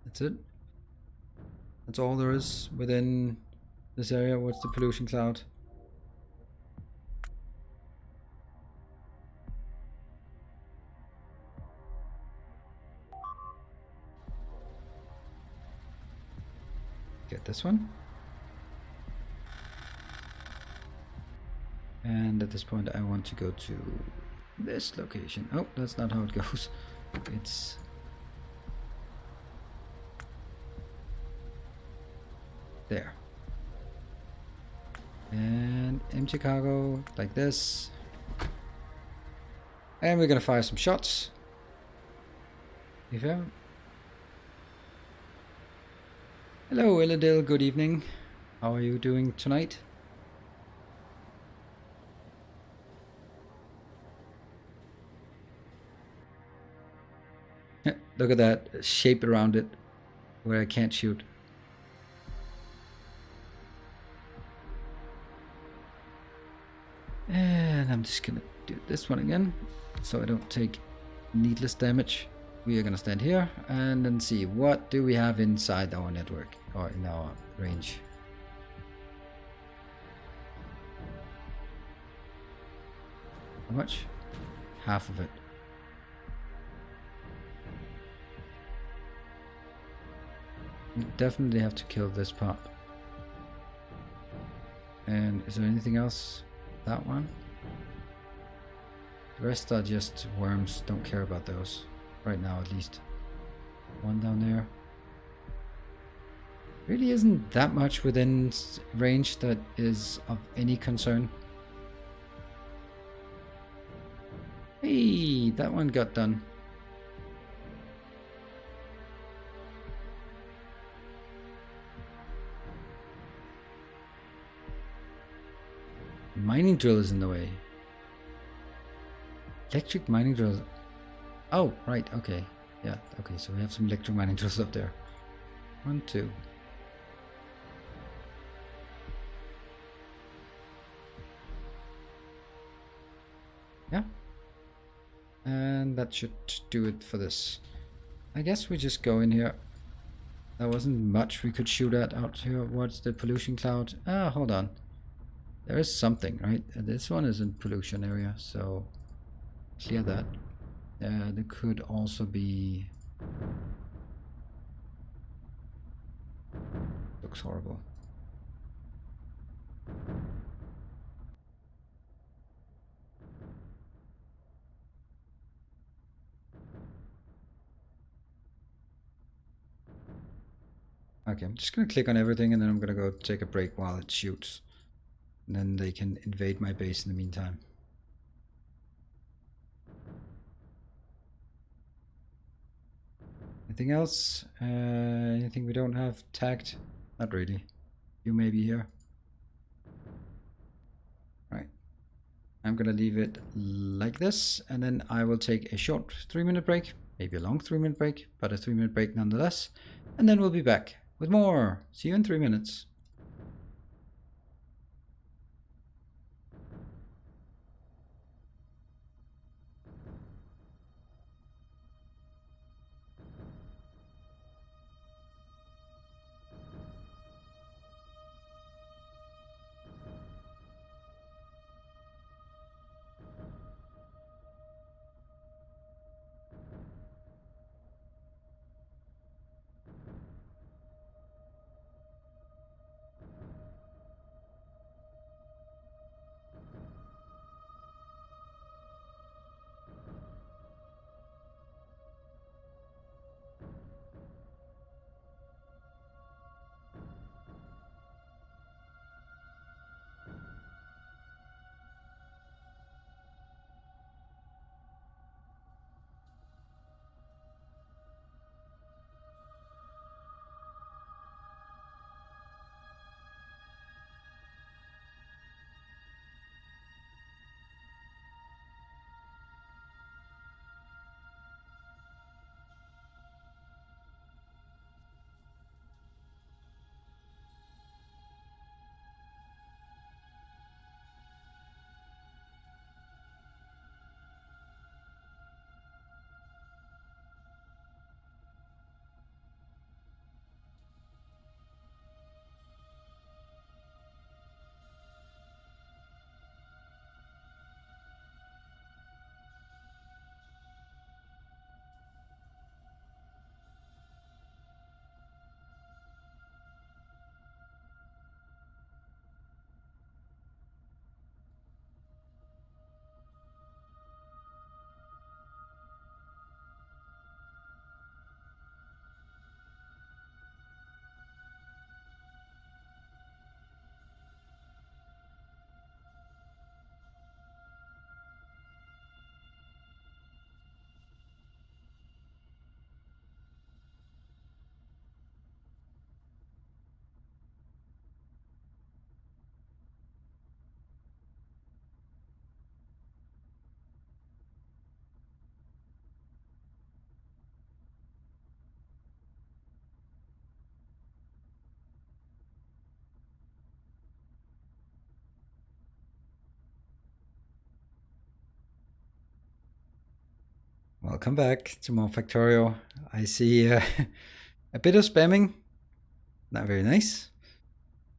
S1: That's it. That's all there is within this area. What's the pollution cloud? Get this one. And at this point I want to go to this location. Oh, that's not how it goes. It's there. And empty cargo like this. And we're gonna fire some shots. If you have... Hello, Earendel, good evening. How are you doing tonight? Look at that shape around it where I can't shoot. And I'm just gonna do this one again so I don't take needless damage. We are gonna stand here and then see what do we have inside our network or in our range. How much? Half of it. We definitely have to kill this part. And is there anything else? That one? The rest are just worms, don't care about those. Right now at least. One down there. Really isn't that much within range that is of any concern. Hey, that one got done. Mining drill is in the way. Electric mining drills. Oh, right, okay. Yeah, okay, so we have some electric mining drills up there. 1, 2. Yeah. And that should do it for this. I guess we just go in here. There wasn't much we could shoot at out here. What's the pollution cloud? Ah, hold on. There is something, right? This one is in pollution area, so clear that. There could also be... Looks horrible. Okay, I'm just gonna click on everything and then I'm gonna go take a break while it shoots. And then they can invade my base in the meantime. Anything else? Anything we don't have tagged? Not really. You may be here. Right. I'm gonna leave it like this, and then I will take a short 3-minute break, maybe a long 3-minute break, but a 3-minute break nonetheless, and then we'll be back with more. See you in 3 minutes. Welcome back to more Factorio. I see a bit of spamming. Not very nice.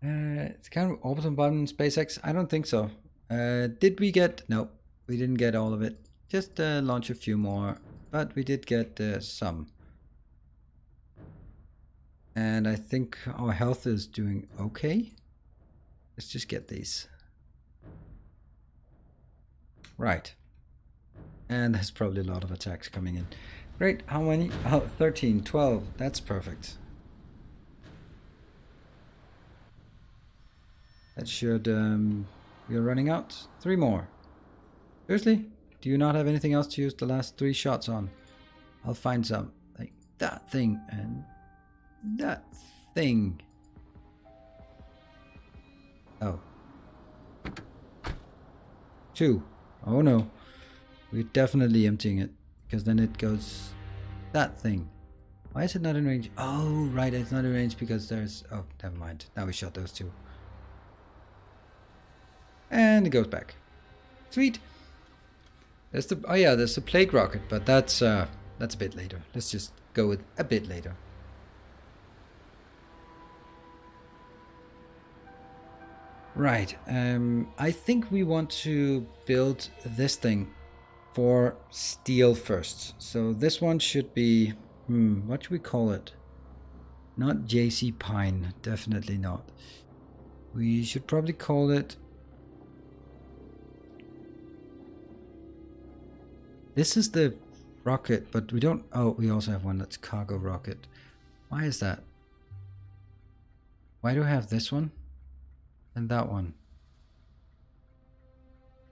S1: It's kind of orbital button SpaceX. I don't think so. Did we get... No, we didn't get all of it. Just launch a few more. But we did get some. And I think our health is doing okay. Let's just get these. Right. And there's probably a lot of attacks coming in. Great. How many? Oh, 13, 12. That's perfect. That should... we are running out. 3 more. Seriously? Do you not have anything else to use the last 3 shots on? I'll find some. Like that thing and that thing. Oh. 2. Oh no. We're definitely emptying it. Because then it goes... That thing. Why is it not in range? Oh, right. It's not in range because there's... Oh, never mind. Now we shot those 2. And it goes back. Sweet. There's the... Oh yeah, there's the plague rocket. But that's a bit later. Let's just go with a bit later. Right. I think we want to build this thing for steel first. So this one should be... what should we call it? Not JC Pine. Definitely not. We should probably call it... This is the rocket, but we don't... Oh, we also have one that's cargo rocket. Why is that? Why do I have this one? And that one?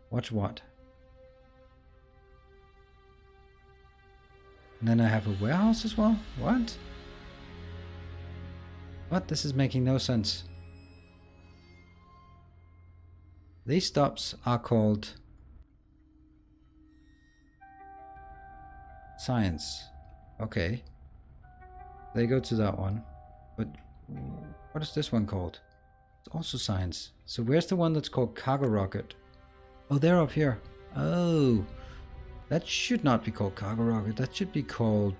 S1: Watch what? And then I have a warehouse as well? What? What? This is making no sense. These stops are called... Science. Okay. They go to that one. But what is this one called? It's also science. So where's the one that's called cargo rocket? Oh, they're up here. Oh. That should not be called cargo rocket. That should be called...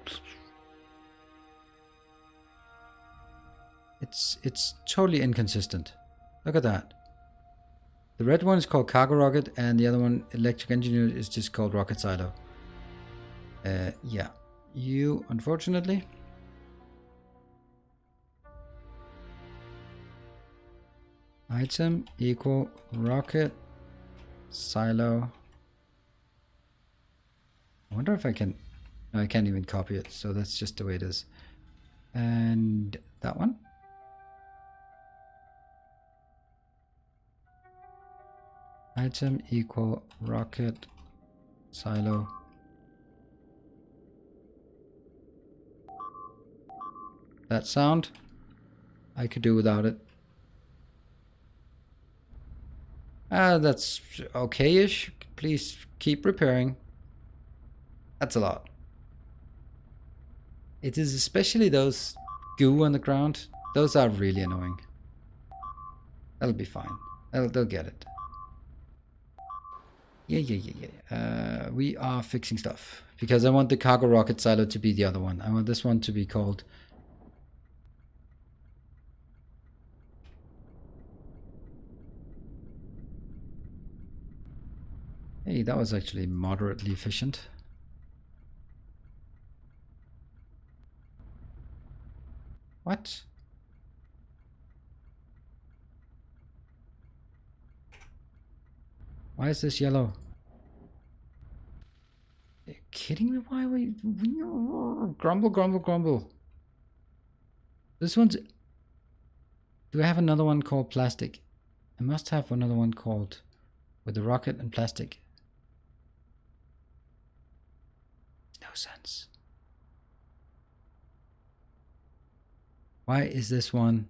S1: It's totally inconsistent. Look at that. The red one is called cargo rocket and the other one, electric engineer, is just called rocket silo. Yeah. You, unfortunately... Item equal rocket silo. I wonder if I can... No, I can't even copy it, so that's just the way it is. And that one? Item equal rocket silo. That sound? I could do without it. That's okay-ish. Please keep repairing. That's a lot. It is especially those goo on the ground. Those are really annoying. That'll be fine. They'll get it. Yeah. We are fixing stuff. Because I want the cargo rocket silo to be the other one. I want this one to be called... Hey, that was actually moderately efficient. What? Why is this yellow? Are you kidding me? Why are we... Grumble. This one's... Do I have another one called plastic? I must have another one called... With the rocket and plastic. No sense. Why is this one?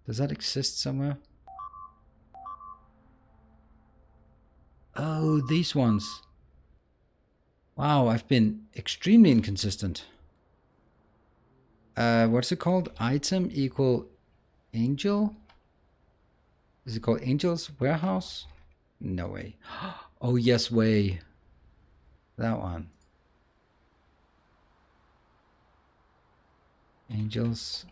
S1: Does that exist somewhere? Oh, these ones. Wow, I've been extremely inconsistent. What's it called? Item equal angel? Is it called Angel's Warehouse? No way. Oh, yes way. That one. Angels.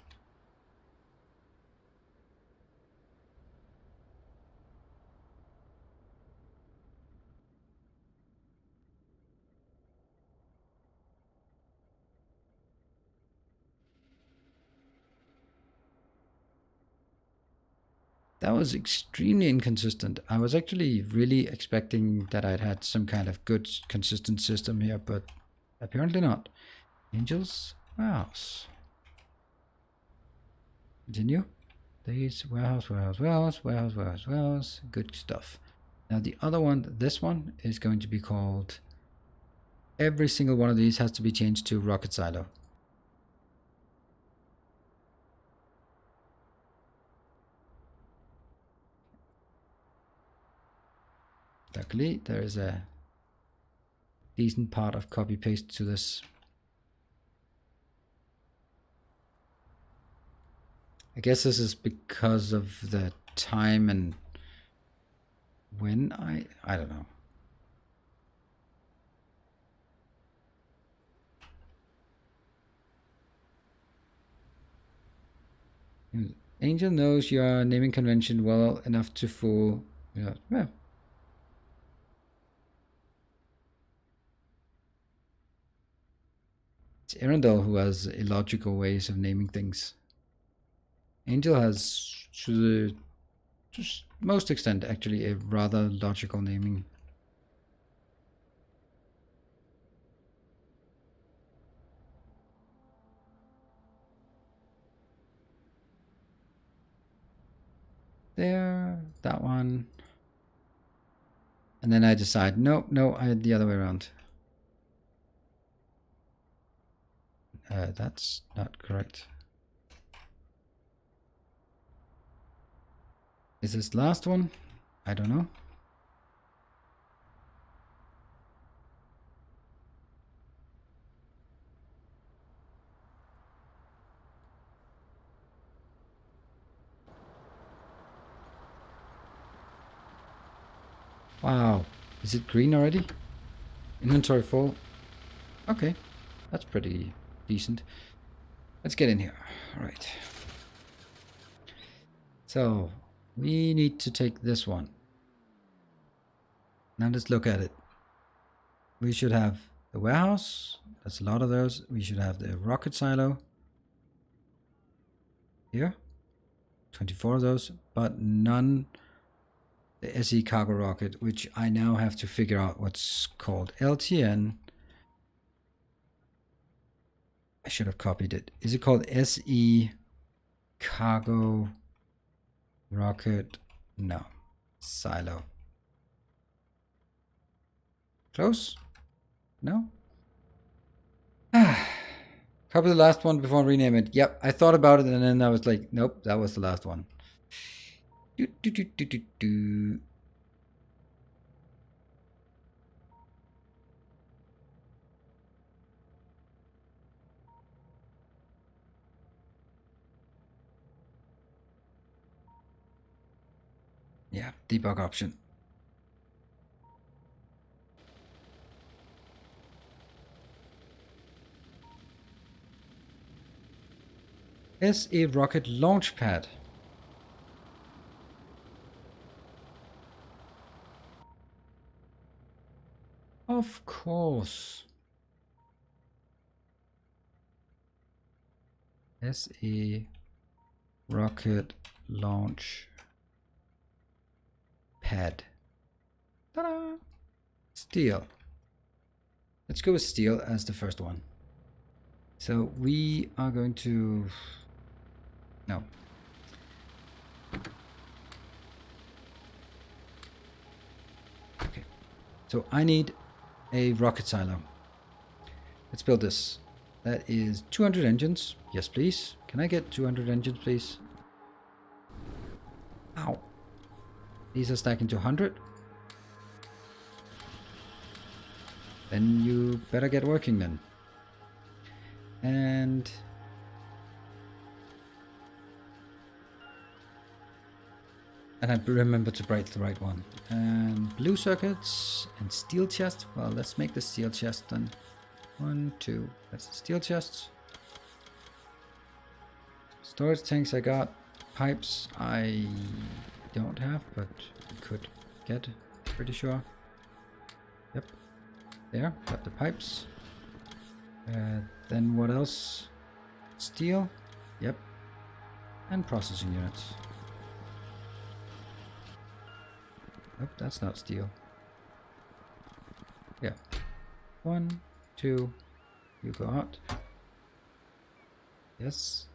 S1: That was extremely inconsistent. I was actually really expecting that I'd had some kind of good consistent system here, but apparently not. Angels warehouse. Continue. These warehouse. Good stuff. Now the other one, this one, is going to be called... Every single one of these has to be changed to rocket silo. Luckily, there is a decent part of copy paste to this. I guess this is because of the time and when I don't know. Angel knows your naming convention well enough to fool. Yeah. It's Earendel who has illogical ways of naming things. Angel has, to the most extent, actually a rather logical naming. There, that one. And then I decide, no, I had the other way around. That's not correct. Is this last one? I don't know. Wow, is it green already? Inventory full. Okay, that's pretty decent. Let's get in here. All right. So we need to take this one. Now let's look at it. We should have the warehouse. That's a lot of those. We should have the rocket silo. Here. 24 of those, but none the SE cargo rocket, which I now have to figure out what's called LTN. I should have copied it. Is it called SE cargo rocket? No. Silo. Close? No? Copy the last one before I rename it. Yep, I thought about it and then I was like, nope, that was the last one. Yeah, debug option. SE rocket launch pad. Of course. SE rocket launch pad. Ta-da! Steel. Let's go with steel as the first one. So we are going to... No. Okay. So I need a rocket silo. Let's build this. That is 200 engines. Yes, please. Can I get 200 engines, please? Ow. These are stacking to 100. Then you better get working then. And... I remember to write the right one. And blue circuits and steel chest. Well, let's make the steel chest then. 1, 2. That's the steel chest. Storage tanks I got. Pipes I don't have, but we could get. Pretty sure. Yep. There. Got the pipes. Then what else? Steel. Yep. And processing units. Nope, that's not steel. Yeah. 1, 2. You go out. Yes.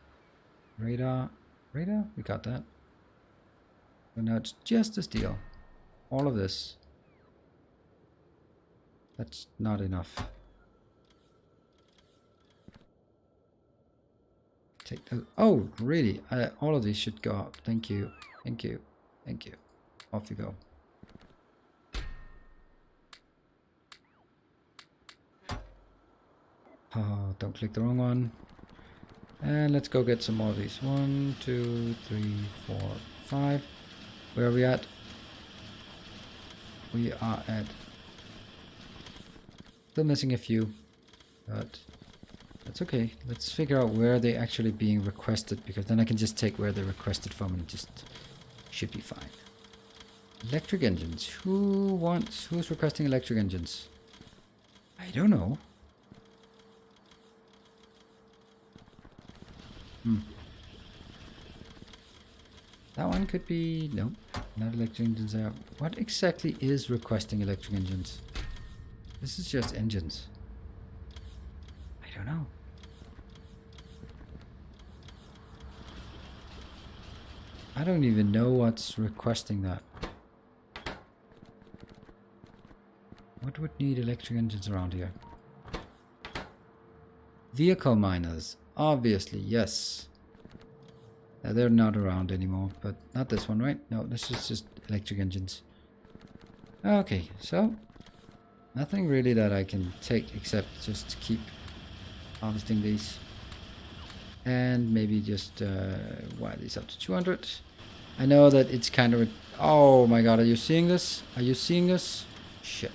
S1: Radar. Radar? We got that. So now it's just the steel. All of this. That's not enough. Take those. Oh, really? All of these should go out. Thank you. Thank you. Thank you. Off you go. Oh, don't click the wrong one. And let's go get some more of these. 1, 2, 3, 4, 5. Where are we at? We are at... Still missing a few. But that's okay. Let's figure out where they're actually being requested, because then I can just take where they're requested from and just should be fine. Electric engines. Who's requesting electric engines? I don't know. That one could be... Nope, not electric engines there. What exactly is requesting electric engines? This is just engines. I don't know. I don't even know what's requesting that. What would need electric engines around here? Vehicle miners. Obviously, yes. They're not around anymore, but not this one, right? No, this is just electric engines. Okay, so nothing really that I can take except just to keep harvesting these. And maybe just wire these up to 200. I know that it's kind of... Oh my god, are you seeing this? Are you seeing this? Shit.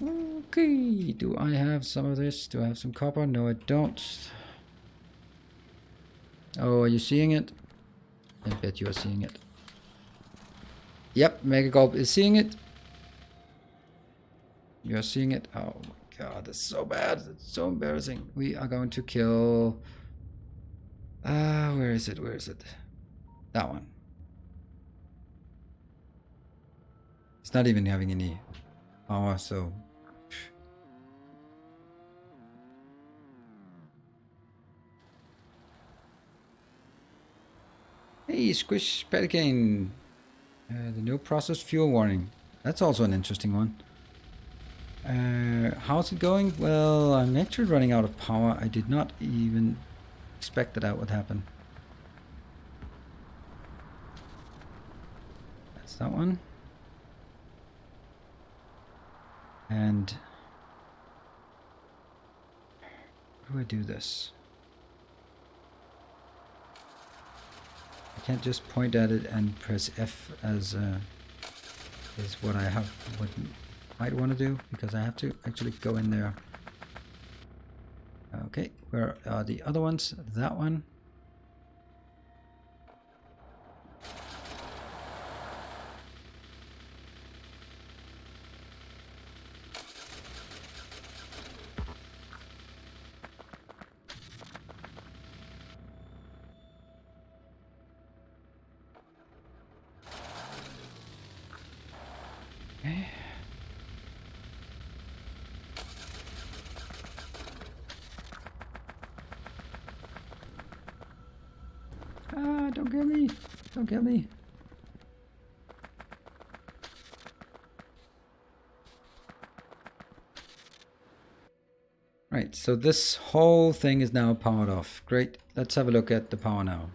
S1: Okay, do I have some of this? Do I have some copper? No, I don't. Oh, are you seeing it? I bet you are seeing it. Yep, Megagulp is seeing it. You are seeing it. Oh my god, that's so bad. It's so embarrassing. We are going to kill... where is it? Where is it? That one. It's not even having any power, so... Hey, Squish Pelican. The no processed fuel warning. That's also an interesting one. How's it going? Well, I'm actually running out of power. I did not even expect that would happen. That's that one. And how do I do this? I can't just point at it and press F as is what I have, what I might want to do, because I have to actually go in there. Okay, where are the other ones? That one. Okay. Ah, don't kill me. Don't kill me. Right, so this whole thing is now powered off. Great. Let's have a look at the power now.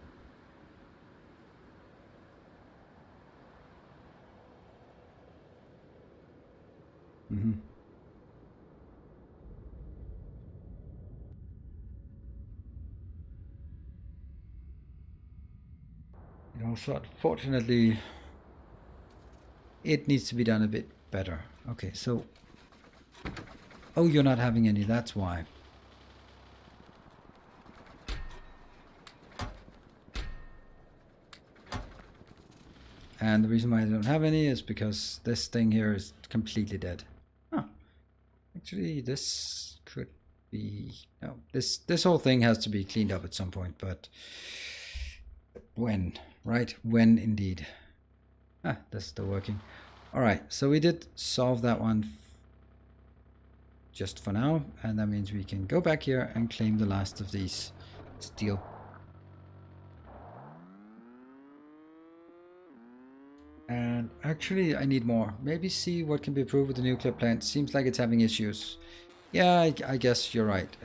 S1: It also unfortunately it needs to be done a bit better. Okay, so... Oh, you're not having any, that's why. And the reason why I don't have any is because this thing here is completely dead. Huh. Actually, this could be... No, this whole thing has to be cleaned up at some point, but... When, right? When indeed. Ah, that's still working. Alright, so we did solve that one just for now, and that means we can go back here and claim the last of these steel. And actually I need more. Maybe see what can be improved with the nuclear plant. Seems like it's having issues. Yeah, I guess you're right.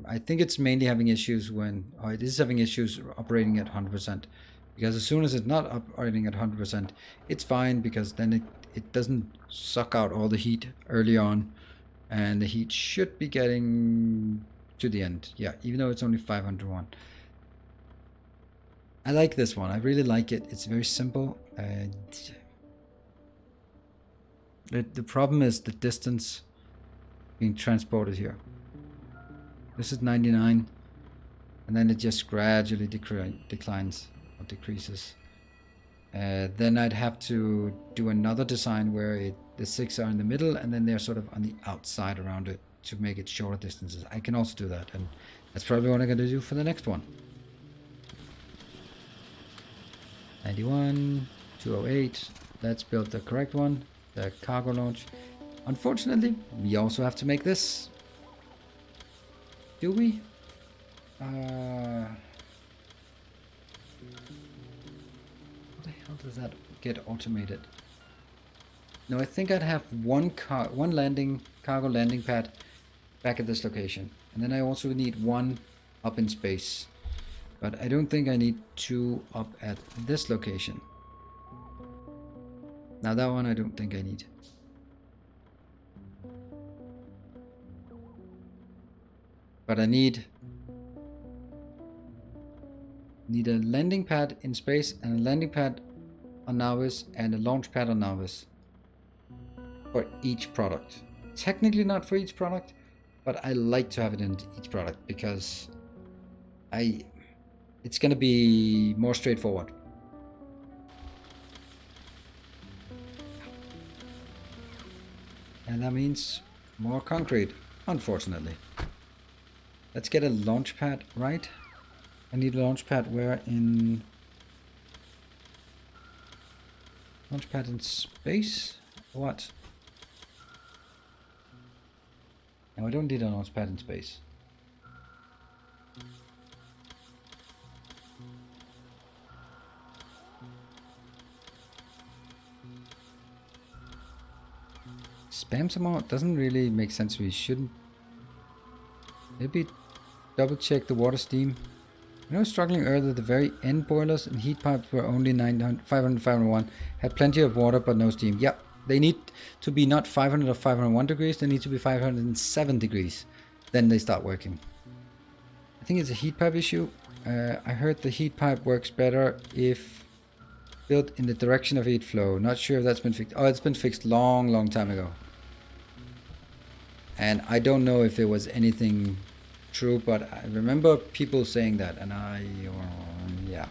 S1: I think it's mainly having issues when... Oh, it is having issues operating at 100%. Because as soon as it's not operating at 100%, it's fine, because then it doesn't suck out all the heat early on. And the heat should be getting to the end. Yeah, even though it's only 501. I like this one. I really like it. It's very simple. The problem is the distance being transported here. This is 99, and then it just gradually declines or decreases. Then I'd have to do another design where the 6 are in the middle, and then they're sort of on the outside around it to make it shorter distances. I can also do that, and that's probably what I'm going to do for the next one. 91, 208. Let's build the correct one, the cargo launch. Unfortunately, we also have to make this. Do we? How the hell does that get automated? No, I think I'd have one cargo landing pad back at this location, and then I also need one up in space. But I don't think I need 2 up at this location. Now that one I don't think I need. But I need a landing pad in space and a landing pad on Navis and a launch pad on Navis for each product. Technically not for each product, but I like to have it in each product because it's going to be more straightforward. And that means more concrete, unfortunately. Let's get a launch pad, right? I need a launch pad where in... Launch pad in space? What? No, I don't need a launch pad in space. Spam some more doesn't really make sense. We shouldn't. Maybe double check the water steam. I know struggling earlier, the very end boilers and heat pipes were only 500, 501. Had plenty of water but no steam. Yep, they need to be not 500 or 501 degrees. They need to be 507 degrees. Then they start working. I think it's a heat pipe issue. I heard the heat pipe works better if built in the direction of heat flow. Not sure if that's been fixed. Oh, it's been fixed long time ago. And I don't know if there was anything true, but I remember people saying that, and yeah.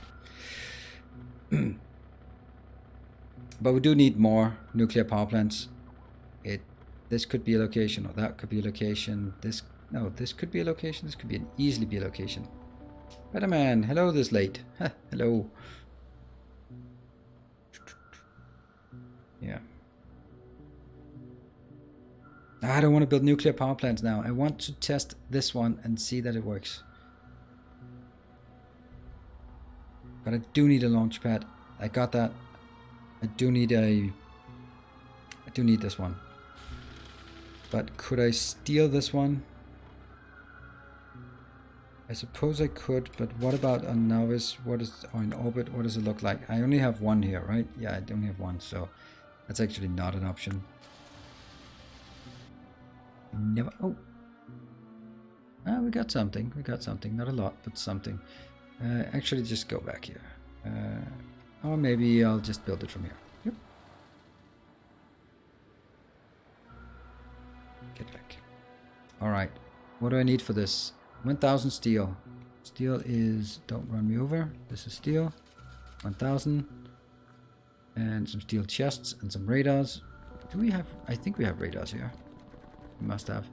S1: But we do need more nuclear power plants. This could be a location, or that could be a location. This could be a location. This could easily be a location. Spider-Man, hello this late. Hello. Yeah. I don't want to build nuclear power plants now. I want to test this one and see that it works. But I do need a launch pad. I got that. I do need this one. But could I steal this one? I suppose I could, but what about on Navis? Or in orbit? What does it look like? I only have one here, right? Yeah, I only have one, so that's actually not an option. Never. Oh, we got something. We got something. Not a lot, but something. Actually, just go back here. Or maybe I'll just build it from here. Yep. Get back. Alright. What do I need for this? 1000 steel. Steel is... Don't run me over. This is steel. 1000. And some steel chests and some radars. Do we have... I think we have radars here. We must have.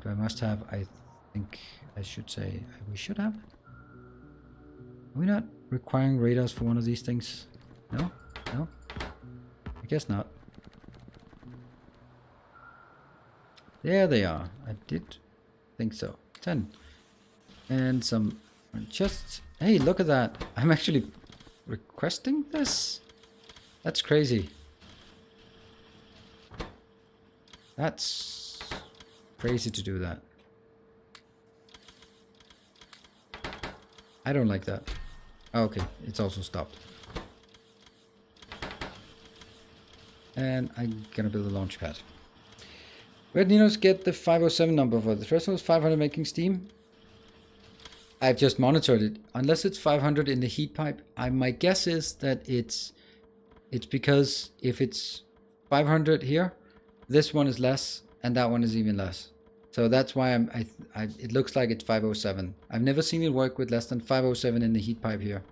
S1: Do I must have? I think I should say we should have. Are we not requiring radars for one of these things? No? No? I guess not. There they are. I did think so. 10. And some chests. Hey, look at that. I'm actually requesting this? That's crazy. That's crazy to do that. I don't like that. Oh, okay, it's also stopped. And I'm gonna build a launch pad. Where did Ninos get the 507 number for? The first one was 500 making steam. I've just monitored it. Unless it's 500 in the heat pipe, my guess is that it's because if it's 500 here, this one is less, and that one is even less. So that's why it looks like it's 507. I've never seen it work with less than 507 in the heat pipe here.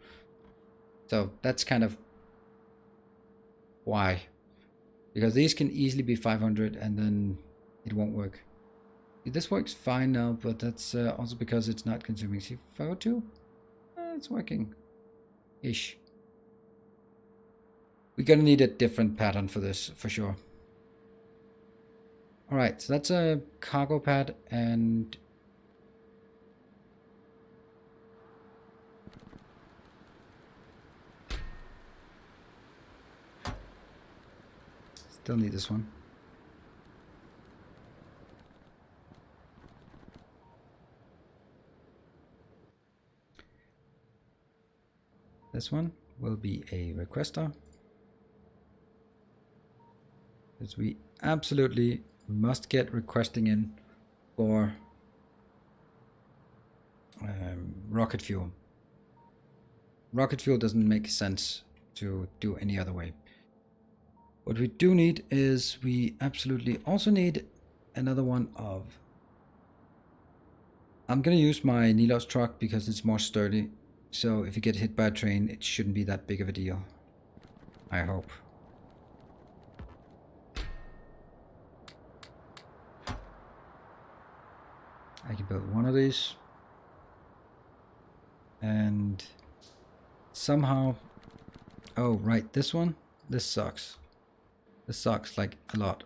S1: So that's kind of why. Because these can easily be 500 and then it won't work. This works fine now, but that's also because it's not consuming. See, 502? It's working. Ish. We're gonna need a different pattern for this, for sure. Alright, so that's a cargo pad and... Still need this one. This one will be a requester. Because we absolutely must get requesting in for rocket fuel. Rocket fuel doesn't make sense to do any other way. What we do need is we absolutely also need another one of... I'm gonna use my Nilos truck because it's more sturdy. So if you get hit by a train, it shouldn't be that big of a deal. I hope. I can build one of these. And somehow... Oh, right, this one. This sucks. This sucks, like, a lot.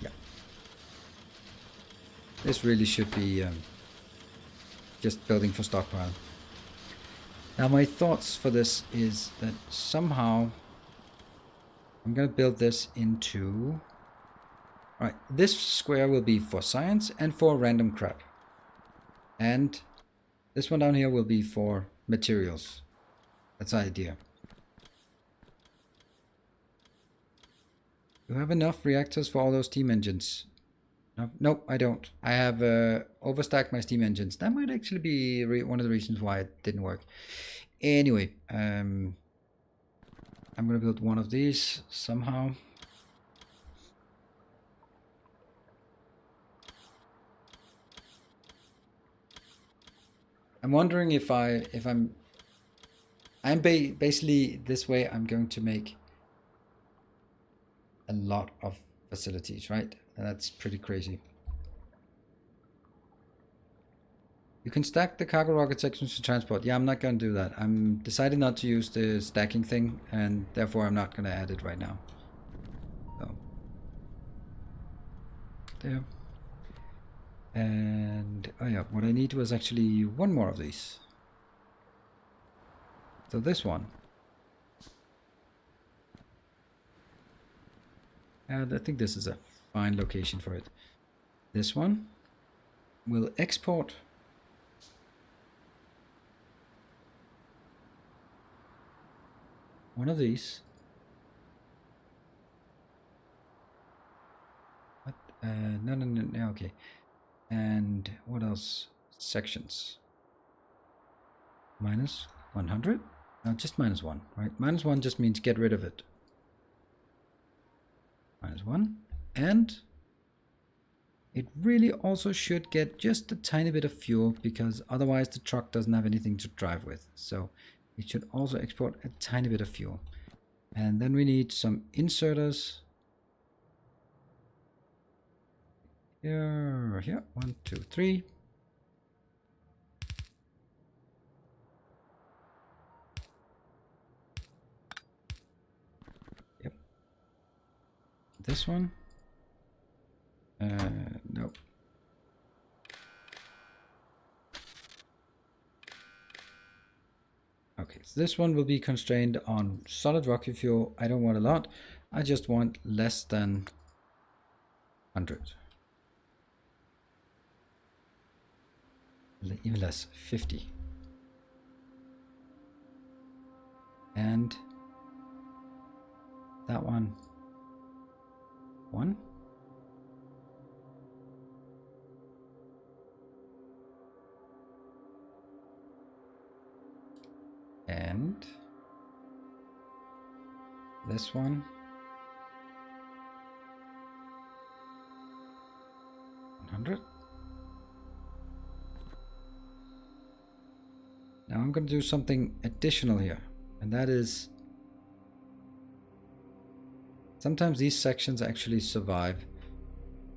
S1: Yeah. This really should be just building for stockpile. Now my thoughts for this is that somehow I'm going to build this into... Alright, this square will be for science and for random crap. And this one down here will be for materials. That's the idea. You have enough reactors for all those steam engines? No, nope, I don't. I have overstacked my steam engines. That might actually be one of the reasons why it didn't work. Anyway, I'm going to build one of these somehow. I'm wondering if I'm basically this way I'm going to make a lot of facilities, right? And that's pretty crazy. You can stack the cargo rocket sections for transport. Yeah, I'm not going to do that. I'm decided not to use the stacking thing, and therefore I'm not going to add it right now. So there. And oh yeah, what I need was actually one more of these. So this one. And I think this is a fine location for it. This one will export one of these. What? No, okay. And what else? Sections. Minus. 100? No, just -1, right? -1 just means get rid of it. -1. And it really also should get just a tiny bit of fuel, because otherwise the truck doesn't have anything to drive with. So it should also export a tiny bit of fuel. And then we need some inserters. Here, 1, 2, 3. Yep. This one. No. Okay, so this one will be constrained on solid rocket fuel. I don't want a lot. I just want less than 100. Even less, 50. And that one, 1. And this one, 100. Now I'm going to do something additional here, and that is sometimes these sections actually survive.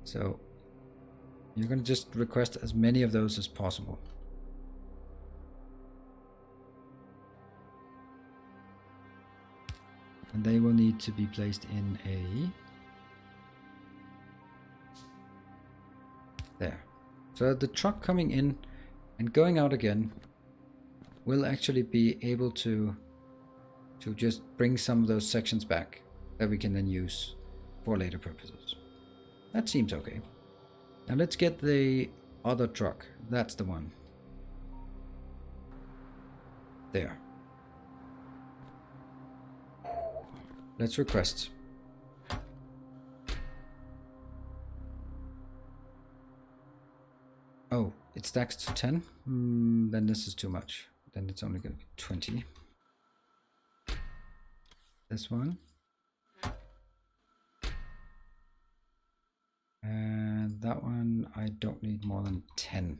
S1: So you're going to just request as many of those as possible. And they will need to be placed in a... there. So the truck coming in and going out again will actually be able to just bring some of those sections back that we can then use for later purposes. That seems okay. Now let's get the other truck. That's the one. There. Let's request. Oh, it stacks to 10? Then this is too much. Then it's only going to be 20. This one. And that one, I don't need more than 10.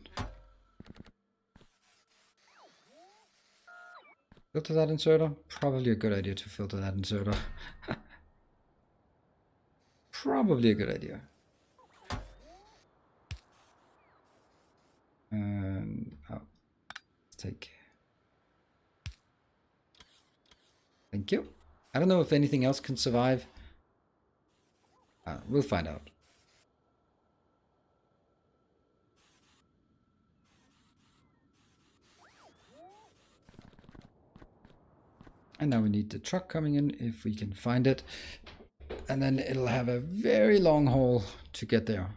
S1: Filter that inserter? Probably a good idea to filter that inserter. Probably a good idea. And oh, let's take. Thank you. I don't know if anything else can survive. We'll find out. And now we need the truck coming in, if we can find it. And then it'll have a very long haul to get there.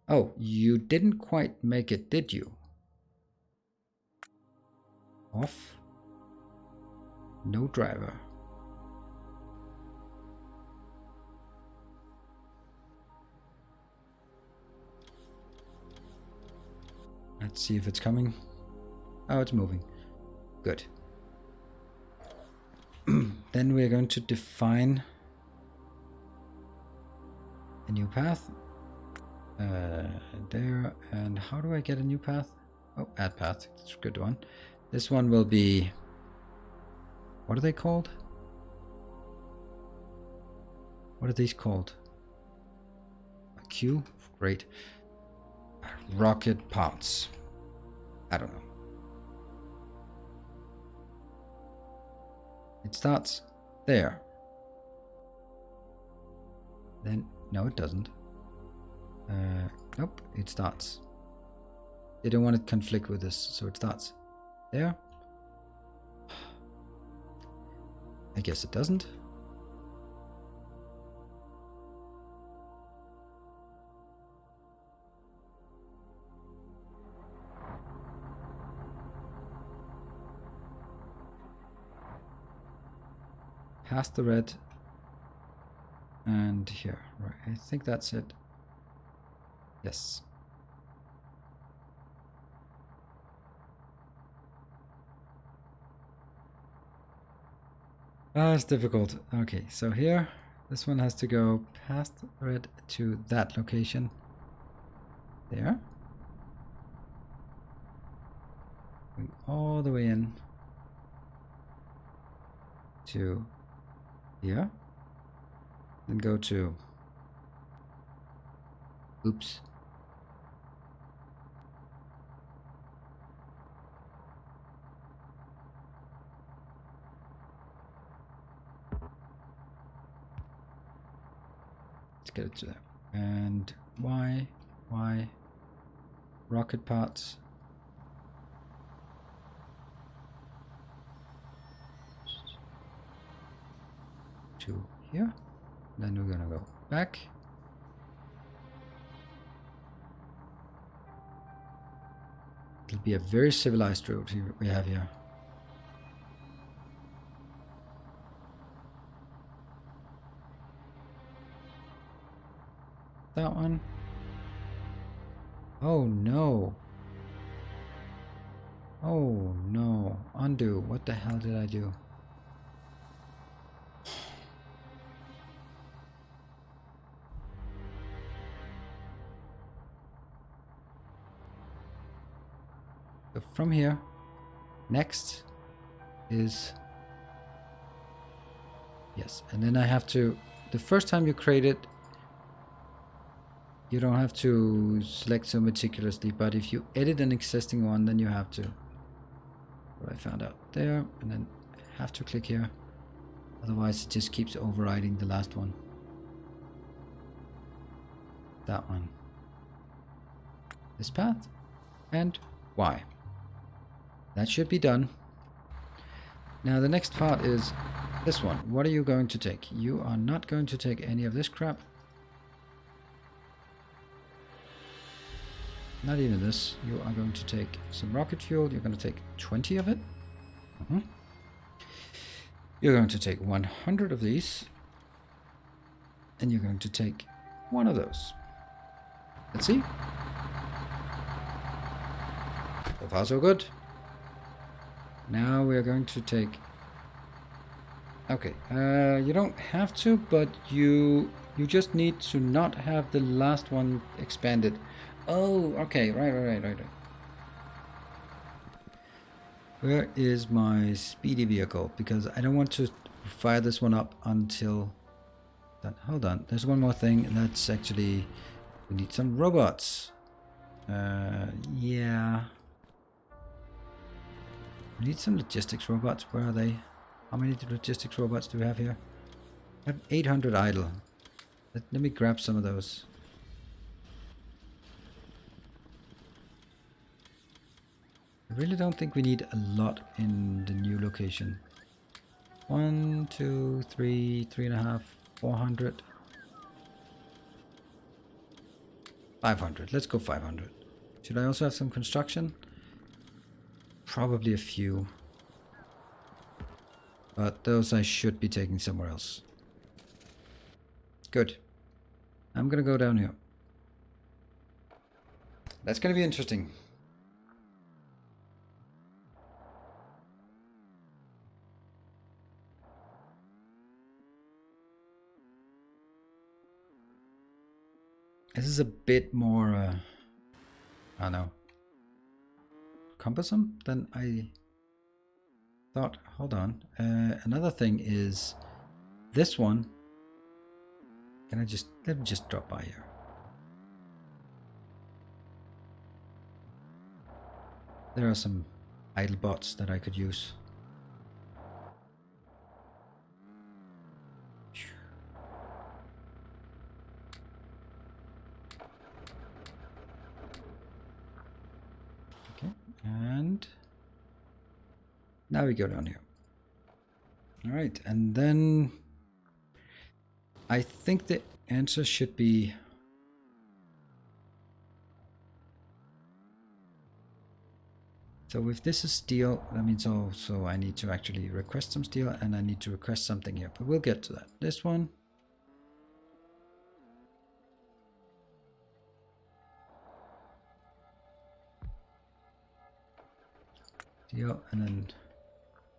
S1: Oh, you didn't quite make it, did you? Off. No driver. Let's see if it's coming. Oh, it's moving. Good. Then we're going to define a new path. There. And how do I get a new path? Oh, add path. That's a good one. This one will be... what are they called? What are these called? A queue? Great. Rocket parts. I don't know. It starts there. Then, no, it doesn't. Nope, it starts. They don't want to conflict with this, so it starts there. I guess it doesn't. Past the red. And here, right, I think that's it. Yes. Ah, it's difficult. Okay, so here, this one has to go past red to that location. There. Going all the way in to here. Then go to... Oops. Let's get it to there. And Y, rocket parts. To here. Then we're gonna go back. It'll be a very civilized road we have here. That one. Oh no. Oh no. Undo. What the hell did I do? So from here, next is... Yes, and then I have to... The first time you create it, you don't have to select so meticulously, but if you edit an existing one, then you have to. What I found out there, and then have to click here. Otherwise it just keeps overriding the last one. That one. This path. And Y. That should be done. Now the next part is this one. What are you going to take? You are not going to take any of this crap. Not even this. You are going to take some rocket fuel. You're going to take 20 of it. You're going to take 100 of these. And you're going to take one of those. Let's see. So far so good. Now we are going to take... Okay, you don't have to, but you just need to not have the last one expanded. Oh, okay, right. Where is my speedy vehicle? Because I don't want to fire this one up until... Hold on, there's one more thing. That's actually... We need some robots. Yeah. We need some logistics robots. Where are they? How many logistics robots do we have here? I have 800 idle. Let me grab some of those. I really don't think we need a lot in the new location. 1, 2, 3, 3.5, 400. 500. Let's go 500. Should I also have some construction? Probably a few. But those I should be taking somewhere else. Good. I'm gonna go down here. That's gonna be interesting. This is a bit more, I don't know, cumbersome than I thought. Hold on. Another thing is this one. Can I just, let me just drop by here. There are some idle bots that I could use. Okay, and now we go down here. All right, and then I think the answer should be so if this is steel, that means also I need to actually request some steel and I need to request something here, but we'll get to that. This one. Steel and then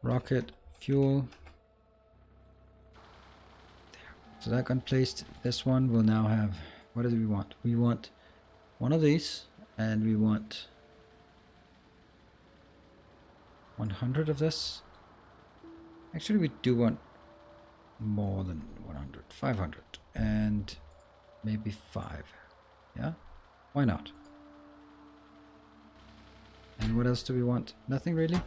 S1: rocket fuel. So that got placed. This one will now have, what do we want? We want one of these, and we want 100 of this. Actually, we do want more than 100, 500, and maybe 5. Yeah, why not? And what else do we want? Nothing really.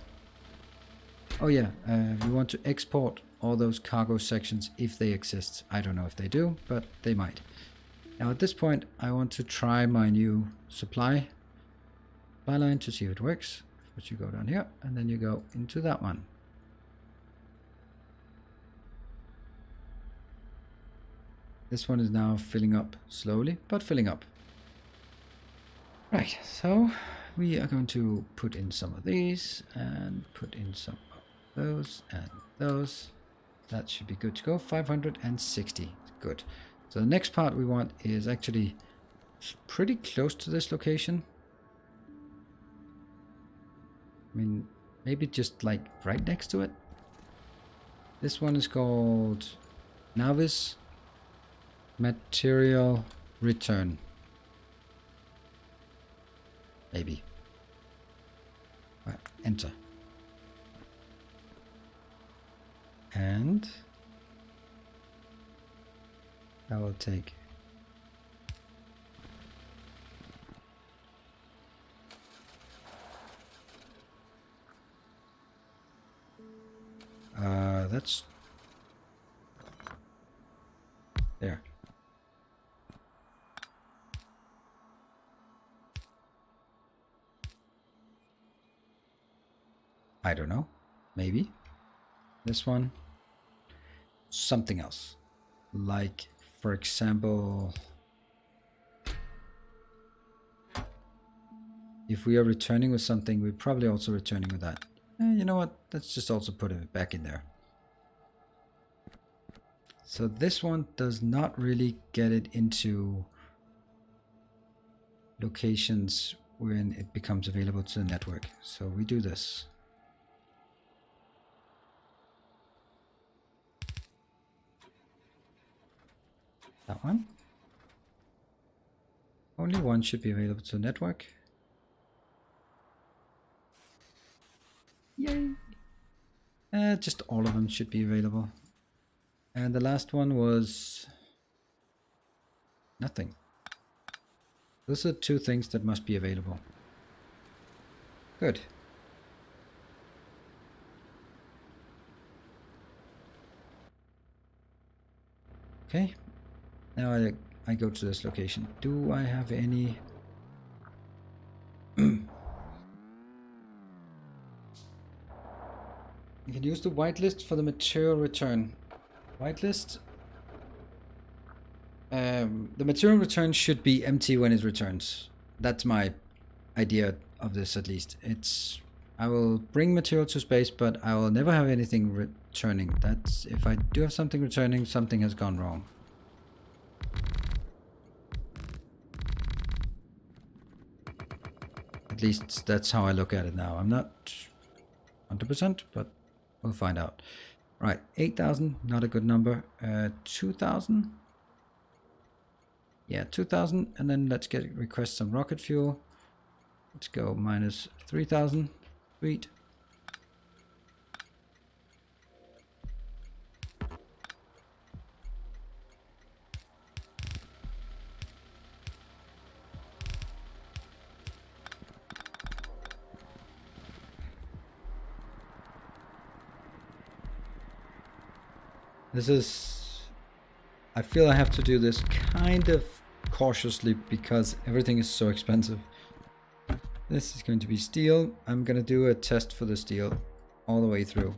S1: Oh yeah, we want to export all those cargo sections if they exist. I don't know if they do, but they might. Now at this point, I want to try my new supply line to see if it works. But you go down here, and then you go into that one. This one is now filling up slowly, but filling up. Right, so we are going to put in some of these and put in some of those and those. That should be good to go. 560. Good. So the next part we want is actually pretty close to this location. I mean, maybe just like right next to it. This one is called Navis Material Return. Maybe. Right, enter. And I will take that's there. I don't know. Maybe this one. Something else. Like, for example, if we are returning with something, we're probably also returning with that. You know what? Let's just also put it back in there. So this one does not really get it into locations when it becomes available to the network. So we do this. That one. Only one should be available to the network. Yay! Just all of them should be available. And the last one was nothing. Those are 2 things that must be available. Good. Okay. Now I go to this location. Do I have any... You can use the whitelist for the material return. Whitelist. The material return should be empty when it returns. That's my idea of this, at least. I will bring material to space, but I will never have anything returning. That's if I do have something returning, something has gone wrong. At least that's how I look at it now. I'm not 100%, but we'll find out. Right, 8,000, not a good number. 2,000. Yeah, 2,000, and then let's request some rocket fuel. Let's go minus 3,000. Sweet. This is... I feel I have to do this kind of cautiously because everything is so expensive. This is going to be steel. I'm going to do a test for the steel all the way through.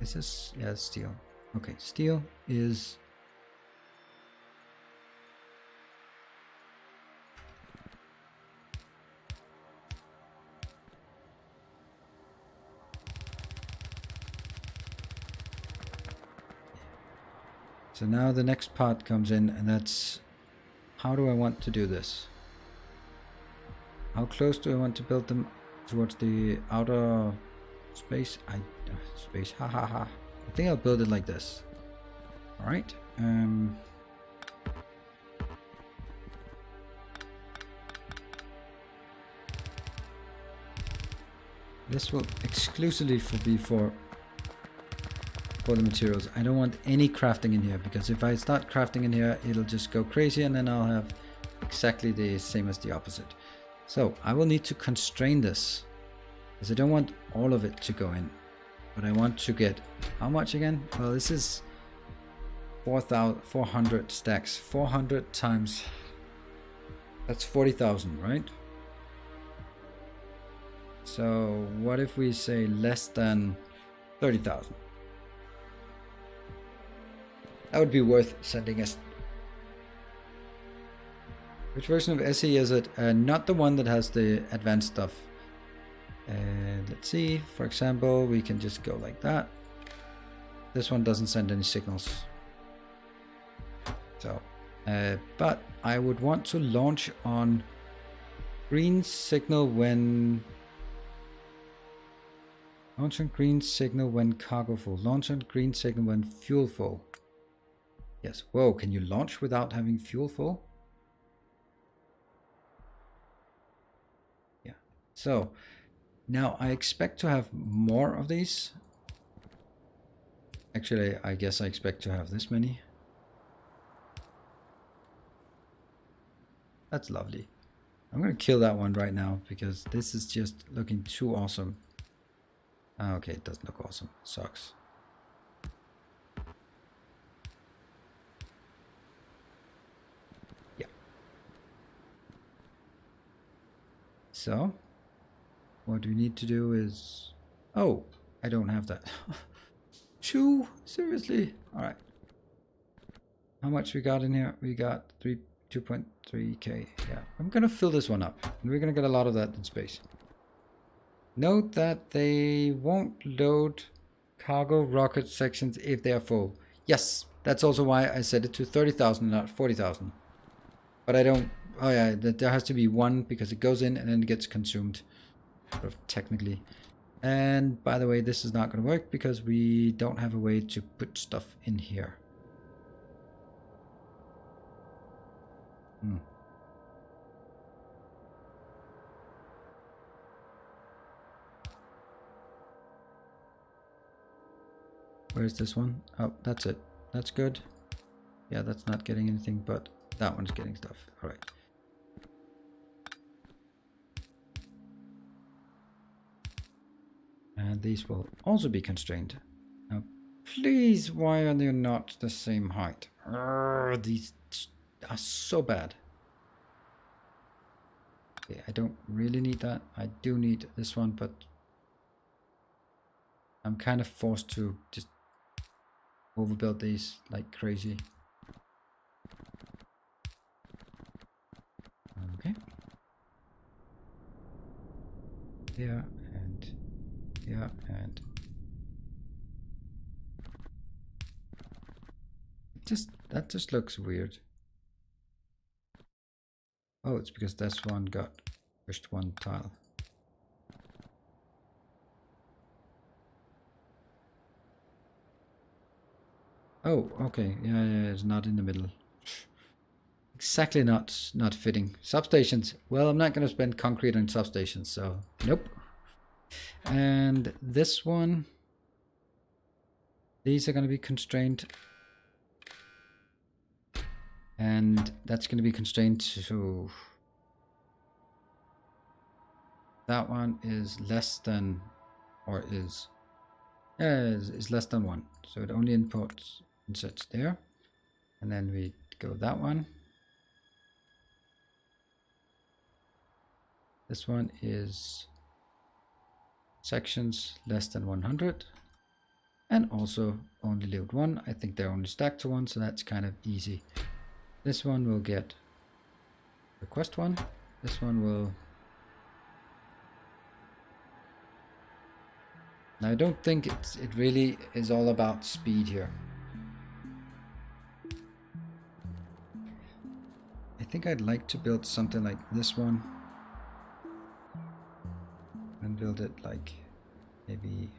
S1: This is... yeah, it's steel. Okay, steel is... So now the next part comes in, and that's how do I want to do this? How close do I want to build them? towards the outer space. Space, ha ha ha. I think I'll build it like this. All right. This will exclusively be for the materials. I don't want any crafting in here, because if I start crafting in here, it'll just go crazy, and then I'll have exactly the same as the opposite. So I will need to constrain this, because I don't want all of it to go in, but I want to get how much again? Well, this is 400 stacks. 400 times, that's 40,000, right? So what if we say less than 30,000? That would be worth sending us. Which version of SE is it? Not the one that has the advanced stuff. Let's see. For example, we can just go like that. This one doesn't send any signals. So, but I would want to launch on green signal when... Launch on green signal when cargo full. Launch on green signal when fuel full. Yes. Whoa, can you launch without having fuel full? Yeah. So now I expect to have more of these. Actually, I guess I expect to have this many. That's lovely. I'm going to kill that one right now, because this is just looking too awesome. Okay, it doesn't look awesome. It sucks. So, what we need to do is... Oh, I don't have that. 2? Seriously? Alright. How much we got in here? We got 2.3k. Yeah, I'm gonna fill this one up. And we're gonna get a lot of that in space. Note that they won't load cargo rocket sections if they are full. Yes, that's also why I set it to 30,000, not 40,000. But I don't... Oh yeah, there has to be one, because it goes in and then it gets consumed, sort of technically. And by the way, this is not going to work because we don't have a way to put stuff in here. Where's this one? Oh, that's it. That's good. Yeah, that's not getting anything, but that one's getting stuff. All right. And these will also be constrained. Now, please, why are they not the same height? These are so bad. Okay, I don't really need that. I do need this one, but I'm kind of forced to just overbuild these like crazy. Okay. Yeah, and yeah, and that just looks weird. Oh, it's because this one got pushed one tile. Oh, okay. Yeah, it's not in the middle. Exactly not fitting. Substations. Well, I'm not going to spend concrete on substations, so nope. And this one, these are going to be constrained. And that's going to be constrained to... That one is less than, or is... Yeah, is less than 1. So it only inserts there. And then we go that one. This one is sections less than 100. And also only load 1. I think they're only stacked to 1, so that's kind of easy. This one will get request 1. This one will... Now I don't think it really is all about speed here. I think I'd like to build something like this one. build it like maybe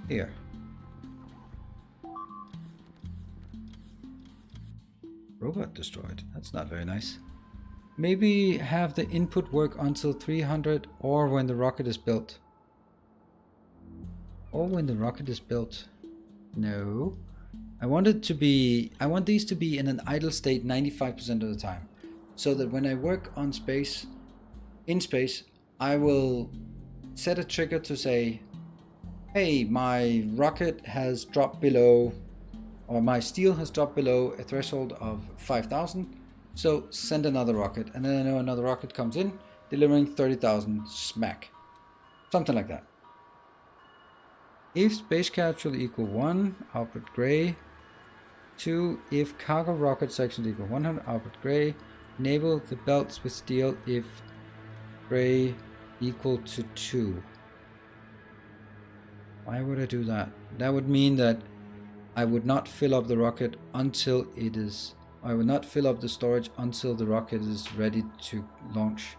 S1: here. Robot destroyed. That's not very nice. Maybe have the input work until 300 or when the rocket is built. Or when the rocket is built. No. I want these to be in an idle state 95% of the time. So that when I work on space, in space, I will set a trigger to say, hey, my rocket has dropped below, or my steel has dropped below a threshold of 5,000. So send another rocket, and then I know another rocket comes in, delivering 30,000 smack. Something like that. If space capsule equal 1, output gray. 2, if cargo rocket section equal 100, output gray. Enable the belts with steel if gray equal to 2. Why would I do that? That would mean that I would not fill up the rocket until it is... I will not fill up the storage until the rocket is ready to launch.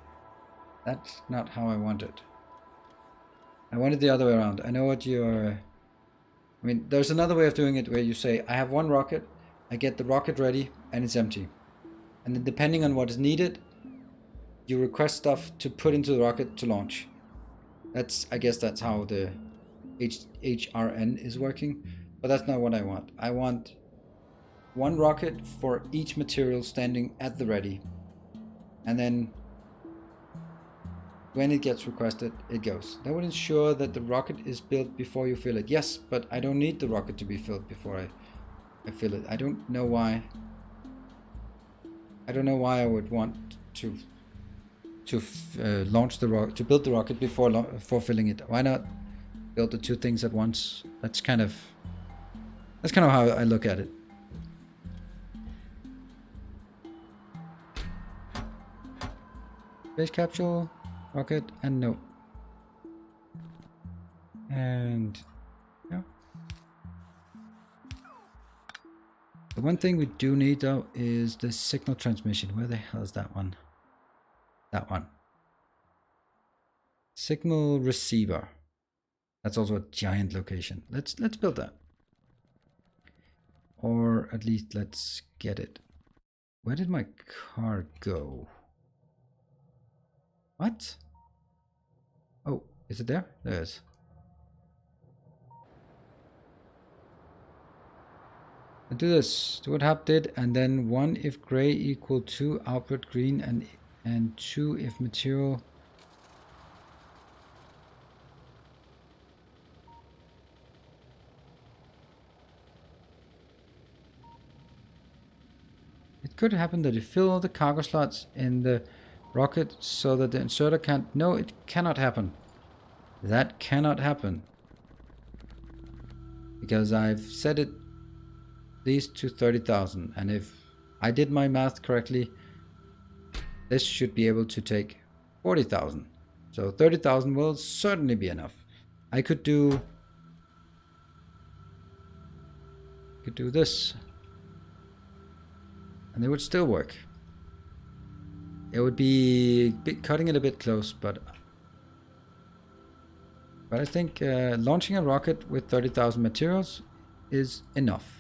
S1: That's not how I want it. I want it the other way around. I know what you're... I mean, there's another way of doing it where you say, I have one rocket, I get the rocket ready, and it's empty. And then depending on what is needed, you request stuff to put into the rocket to launch. I guess that's how the HRN is working. But that's not what I want. I want one rocket for each material standing at the ready. And then when it gets requested, it goes. That would ensure that the rocket is built before you fill it. Yes, but I don't need the rocket to be filled before I fill it. I don't know why. I don't know why I would want to launch the rocket, to build the rocket before filling it. Why not build the two things at once? That's kind of how I look at it. Space capsule, rocket, and no. And yeah. The one thing we do need though is the signal transmission. Where the hell is that one? That one. Signal receiver. That's also a giant location. Let's build that. Or at least let's get it. Where did my car go? What? Oh, is it there? There it is. I'll do this. Do what Hap did, and then 1 if gray equal 2, output green, and 2 if material. It could happen that you fill all the cargo slots in the rocket so that the inserter can't... No, it cannot happen. That cannot happen. Because I've set it these to 30,000, and if I did my math correctly, this should be able to take 40,000. So 30,000 will certainly be enough. I could do this, and it would still work. It would be cutting it a bit close, but I think launching a rocket with 30,000 materials is enough.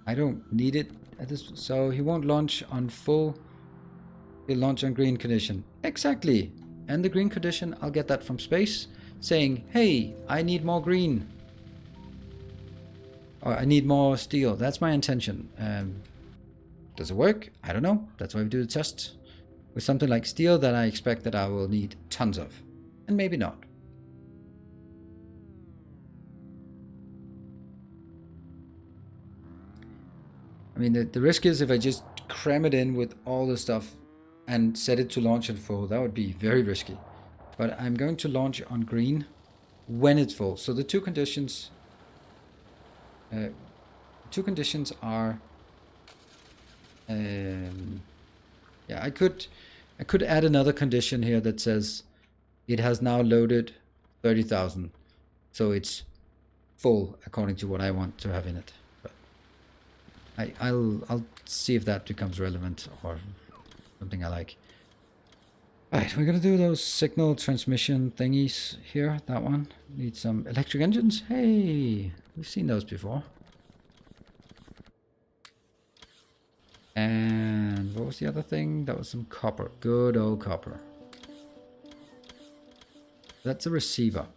S1: I don't need it at this, so he won't launch on full. He'll launch on green condition. Exactly. And the green condition, I'll get that from space, saying, hey, I need more green. Or I need more steel. That's my intention. Does it work? I don't know. That's why we do the test. With something like steel that I expect that I will need tons of. And maybe not. I mean, the risk is if I just cram it in with all the stuff and set it to launch at full, that would be very risky. But I'm going to launch on green when it's full. So the two conditions are... yeah, I could add another condition here that says it has now loaded 30,000. So it's full according to what I want to have in it. I'll see if that becomes relevant or something I like. Right, we're gonna do those signal transmission thingies here. That one needs some electric engines. Hey, we've seen those before. And what was the other thing? That was some copper. Good old copper. That's a receiver.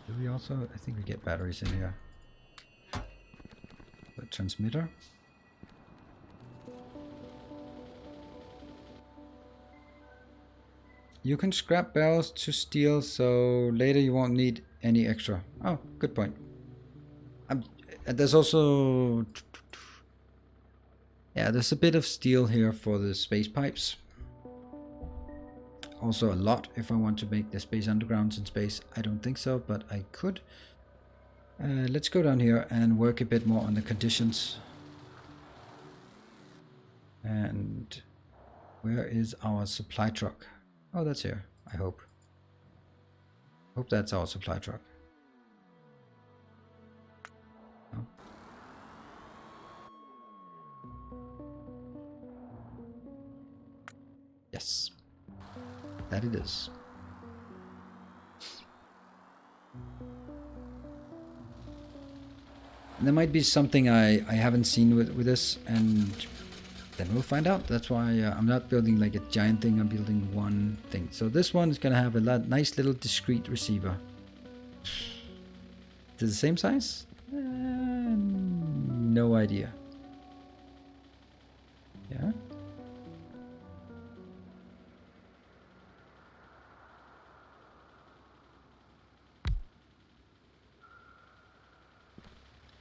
S1: Do we also? I think we get batteries in here. The transmitter. You can scrap barrels to steel, so later you won't need any extra. Oh, good point. There's also... Yeah, there's a bit of steel here for the space pipes. Also a lot if I want to make the space undergrounds in space. I don't think so, but I could. Let's go down here and work a bit more on the conditions. And where is our supply truck? Oh, that's here, I hope. Hope that's our supply truck. No. Yes, that it is. And there might be something I haven't seen with this, and then we'll find out. That's why I'm not building like a giant thing, I'm building one thing. So this one is going to have a nice little discrete receiver. Is it the same size? No idea. Yeah.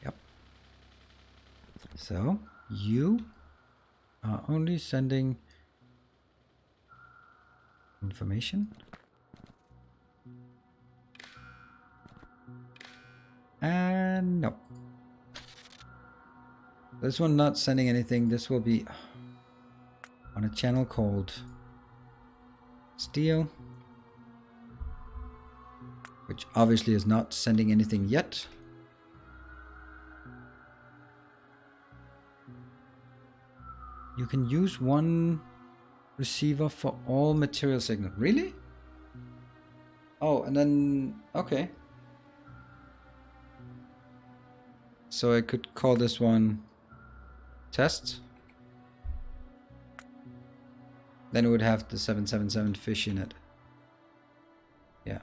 S1: Yep. So you are only sending information. And no. This one not sending anything. This will be on a channel called Steel, which obviously is not sending anything yet. You can use one receiver for all material signal. Really? Oh, and then, okay. So I could call this one test. Then it would have the 777 fish in it. Yeah.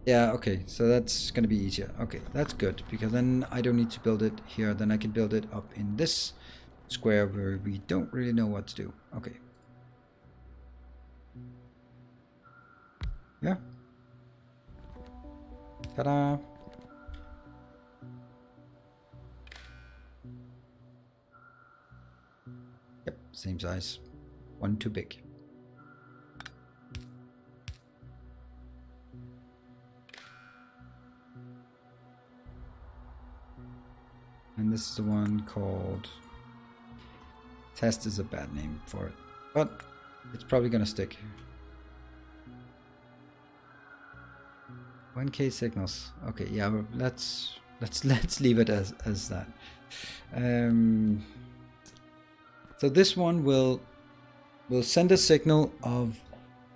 S1: Yeah, okay. So that's going to be easier. Okay, that's good. Because then I don't need to build it here. Then I can build it up in this square where we don't really know what to do. Okay. Yeah. Ta-da. Yep, same size. One too big. And this is the one called... Test is a bad name for it, but it's probably gonna stick. 1K signals. Okay, yeah, let's leave it as that. So this one will send a signal of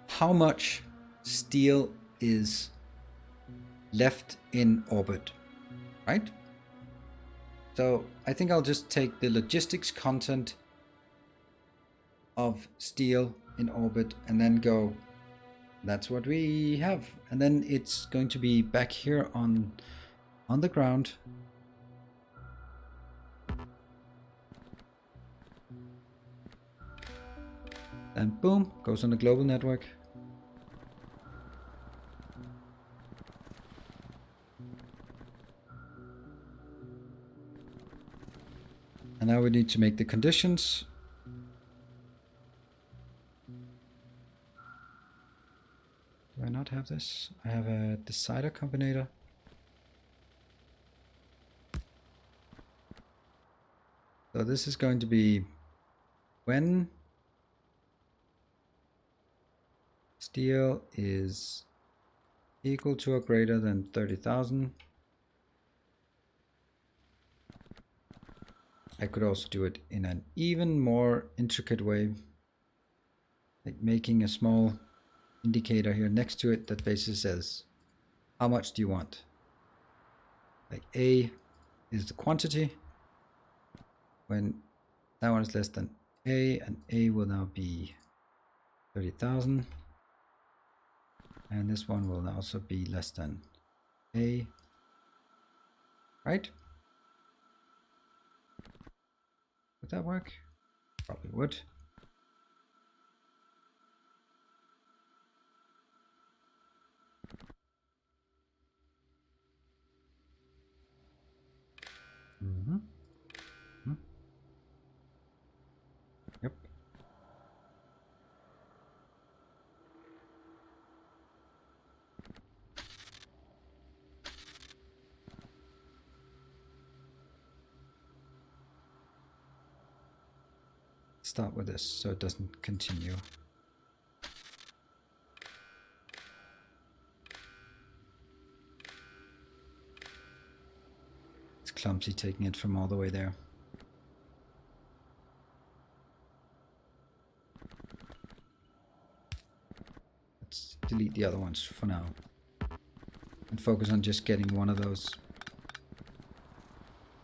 S1: how much steel is left in orbit, right? So I think I'll just take the logistics content of steel in orbit and then go, that's what we have. And then it's going to be back here on the ground. And boom, goes on the global network. And now we need to make the conditions. Do I not have this? I have a decider combinator. So this is going to be when steel is equal to or greater than 30,000. I could also do it in an even more intricate way, like making a small indicator here next to it that basically says, how much do you want? Like A is the quantity. When that one is less than A, and A will now be 30,000. And this one will also be less than A, right? Would that work? Probably would. Mm-hmm. Mm-hmm. Yep. Start with this so it doesn't continue. It's clumsy taking it from all the way there. Let's delete the other ones for now and focus on just getting one of those.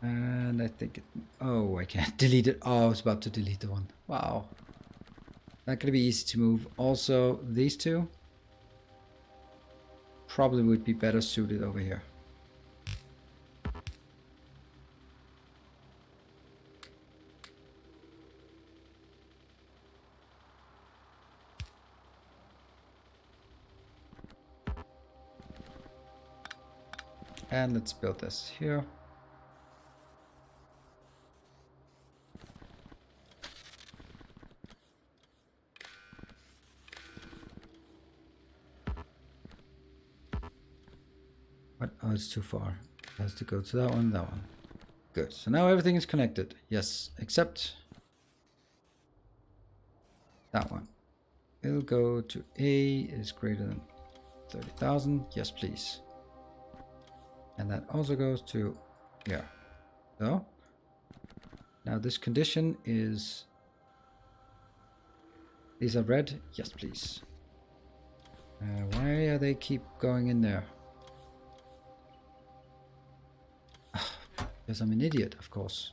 S1: And I think it, oh, I can't delete it. Oh, I was about to delete the one. Wow. Not gonna be easy to move. Also, these two probably would be better suited over here. And let's build this here. What? Oh, it's too far. It has to go to that one, that one. Good. So now everything is connected. Yes, except that one. It'll go to A is greater than 30,000. Yes, please. And that also goes to here. So now this condition is, these are red. Yes, please. Why are they keep going in there? Because I'm an idiot, of course.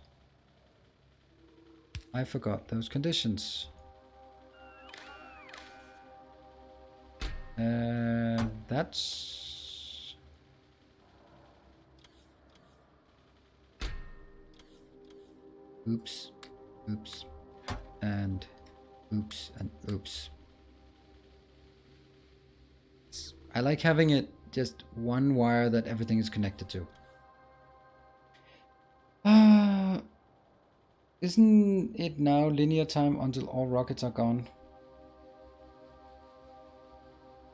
S1: I forgot those conditions. That's... Oops. Oops. And oops and oops. I like having it just one wire that everything is connected to. Isn't it now linear time until all rockets are gone?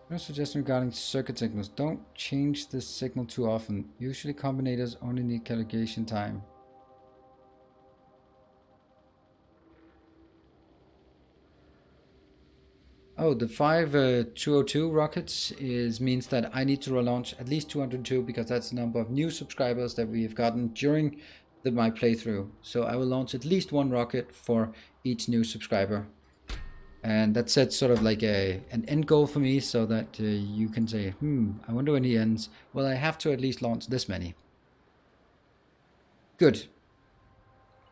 S1: No suggestion regarding circuit signals. Don't change the signal too often. Usually combinators only need calculation time. Oh, the 5202 rockets means that I need to launch at least 202 because that's the number of new subscribers that we have gotten during my playthrough. So I will launch at least one rocket for each new subscriber. And that sets sort of like an end goal for me so that you can say, I wonder when he ends. Well, I have to at least launch this many. Good.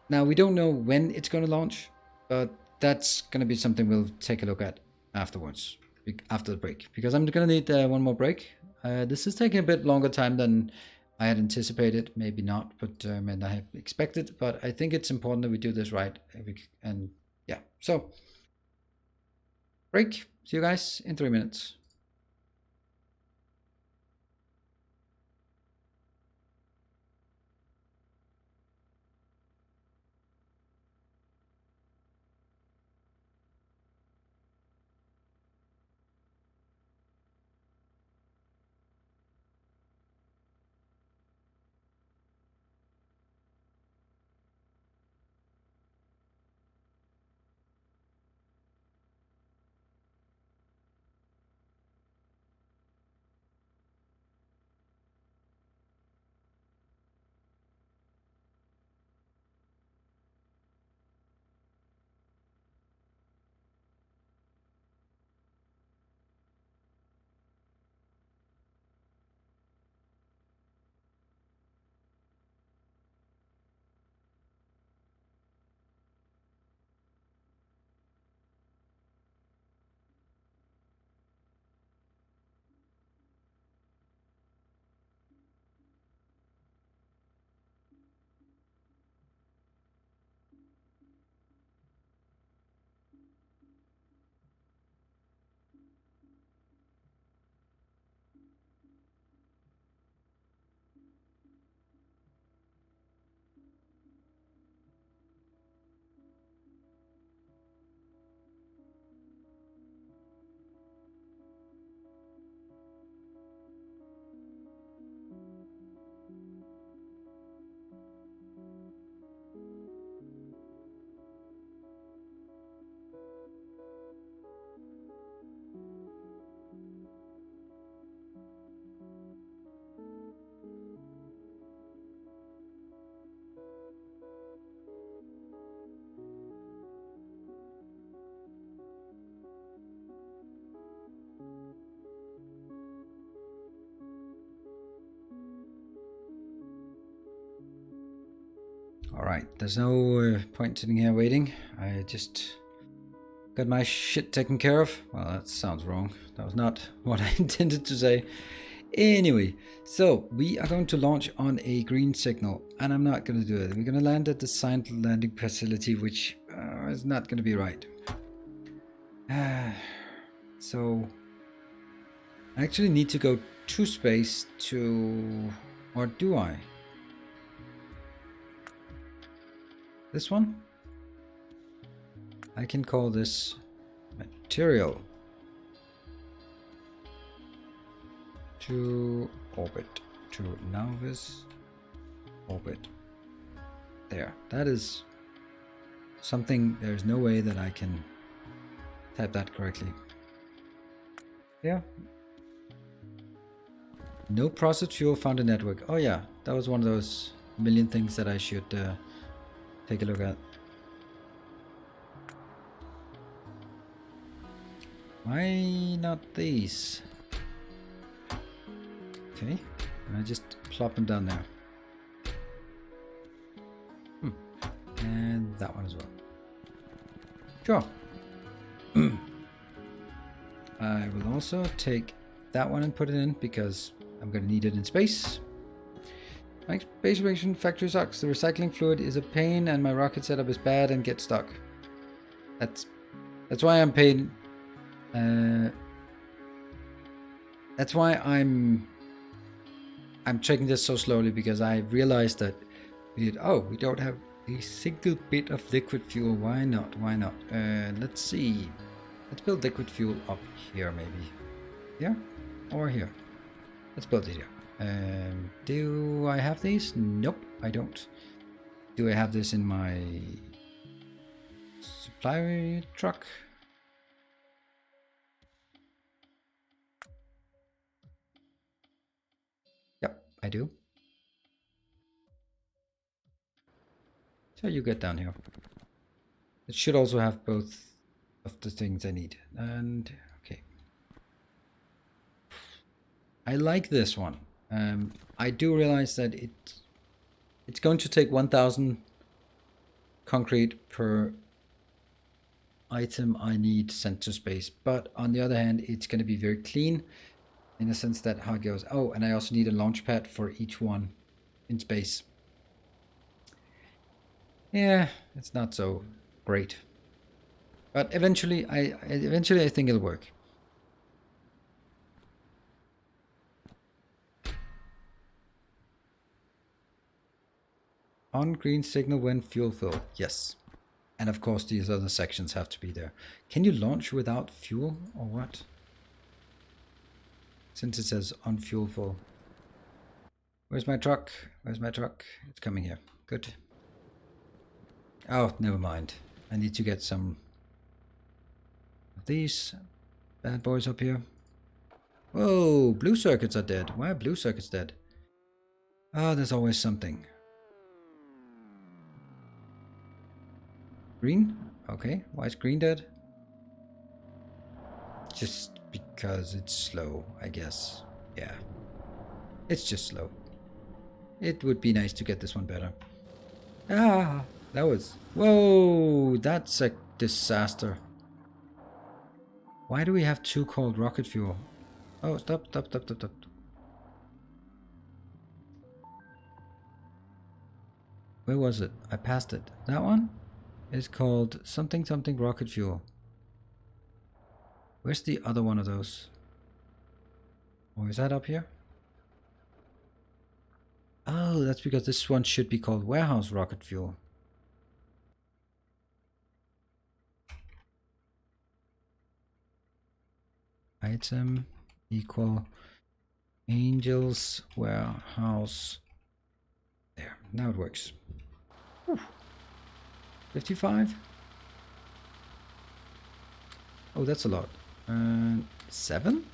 S1: Now, we don't know when it's going to launch, but that's going to be something we'll take a look at afterwards, after the break, because I'm going to need one more break. This is taking a bit longer time than I had anticipated. Maybe not, but and I have expected, but I think it's important that we do this right. And yeah, so break. See you guys in 3 minutes. Alright, there's no point sitting here waiting. I just got my shit taken care of. Well, that sounds wrong. That was not what I intended to say. Anyway, so we are going to launch on a green signal, and I'm not going to do it. We're going to land at the signed landing facility, which is not going to be right. So I actually need to go to space to... Or do I? This one? I can call this material. To orbit. To novice. Orbit. There. That is something... There's no way that I can type that correctly. Yeah. No processed fuel found in network. Oh yeah, that was one of those million things that I should take a look at. Why not these? Okay, and I just plop them down there. And that one as well. Sure. I will also take that one and put it in because I'm going to need it in space. My space station factory sucks. The recycling fluid is a pain and my rocket setup is bad and gets stuck. That's why I'm paid. That's why I'm checking this so slowly, because I realized that we don't have a single bit of liquid fuel. Why not? Why not? Let's see. Let's build liquid fuel up here, maybe. Here or here. Let's build it here. Do I have these? Nope, I don't. Do I have this in my supply truck? Yep, I do. So you get down here. It should also have both of the things I need. And okay. I like this one. I do realize that it's going to take 1,000 concrete per item I need sent to space, but on the other hand, it's going to be very clean in the sense that how it goes. Oh, and I also need a launch pad for each one in space. Yeah, it's not so great, but eventually I think it'll work. On green signal when fuel fill. Yes. And of course these other sections have to be there. Can you launch without fuel or what? Since it says on fuel fill. Where's my truck? Where's my truck? It's coming here. Good. Oh, never mind. I need to get some of these bad boys up here. Whoa, blue circuits are dead. Why are blue circuits dead? Oh, there's always something. Green? Okay, why is green dead? Just because it's slow, I guess. Yeah. It's just slow. It would be nice to get this one better. Ah, that was... Whoa, that's a disaster. Why do we have two called rocket fuel? Oh, stop. Where was it? I passed it. That one is called something rocket fuel. Where's the other one of those? Or is that up here? Oh, that's because this one should be called warehouse rocket fuel. Item equal Angels warehouse. There, now it works. Whew. 55? Oh, that's a lot. 7?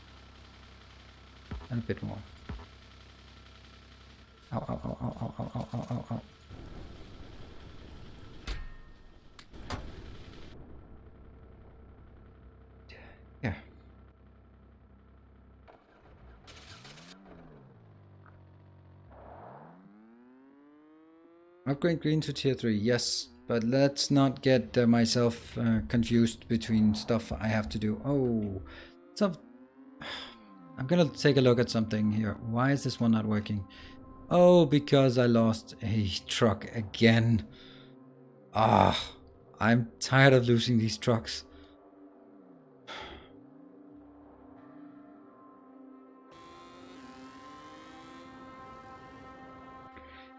S1: And a bit more. Ow. Yeah. Upgrade green to tier 3, yes. But let's not get myself confused between stuff I have to do. Oh, so I'm gonna take a look at something here. Why is this one not working? Oh, because I lost a truck again. Ah, I'm tired of losing these trucks.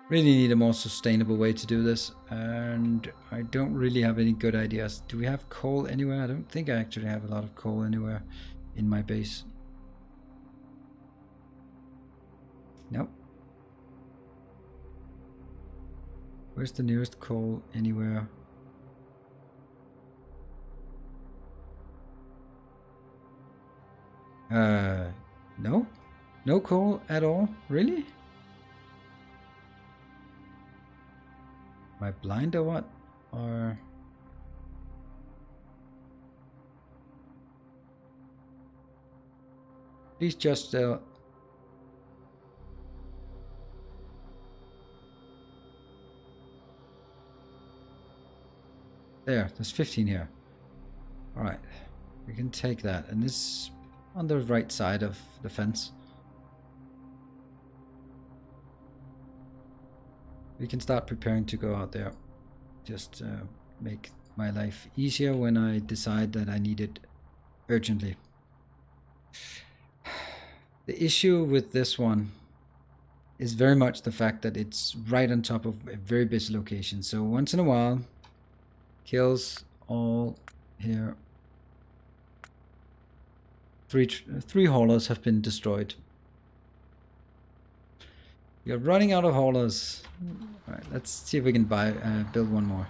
S1: Really need a more sustainable way to do this, and I don't really have any good ideas. Do we have coal anywhere? I don't think I actually have a lot of coal anywhere in my base. Nope. Where's the nearest coal anywhere? No? No coal at all? Really? Am I blind or what? Or... Please just... There, there's 15 here. Alright, we can take that. And this on the right side of the fence. We can start preparing to go out there. Just make my life easier when I decide that I need it urgently. The issue with this one is very much the fact that it's right on top of a very busy location. So once in a while, kills all here. Three haulers have been destroyed. We are running out of haulers. Alright, let's see if we can build one more.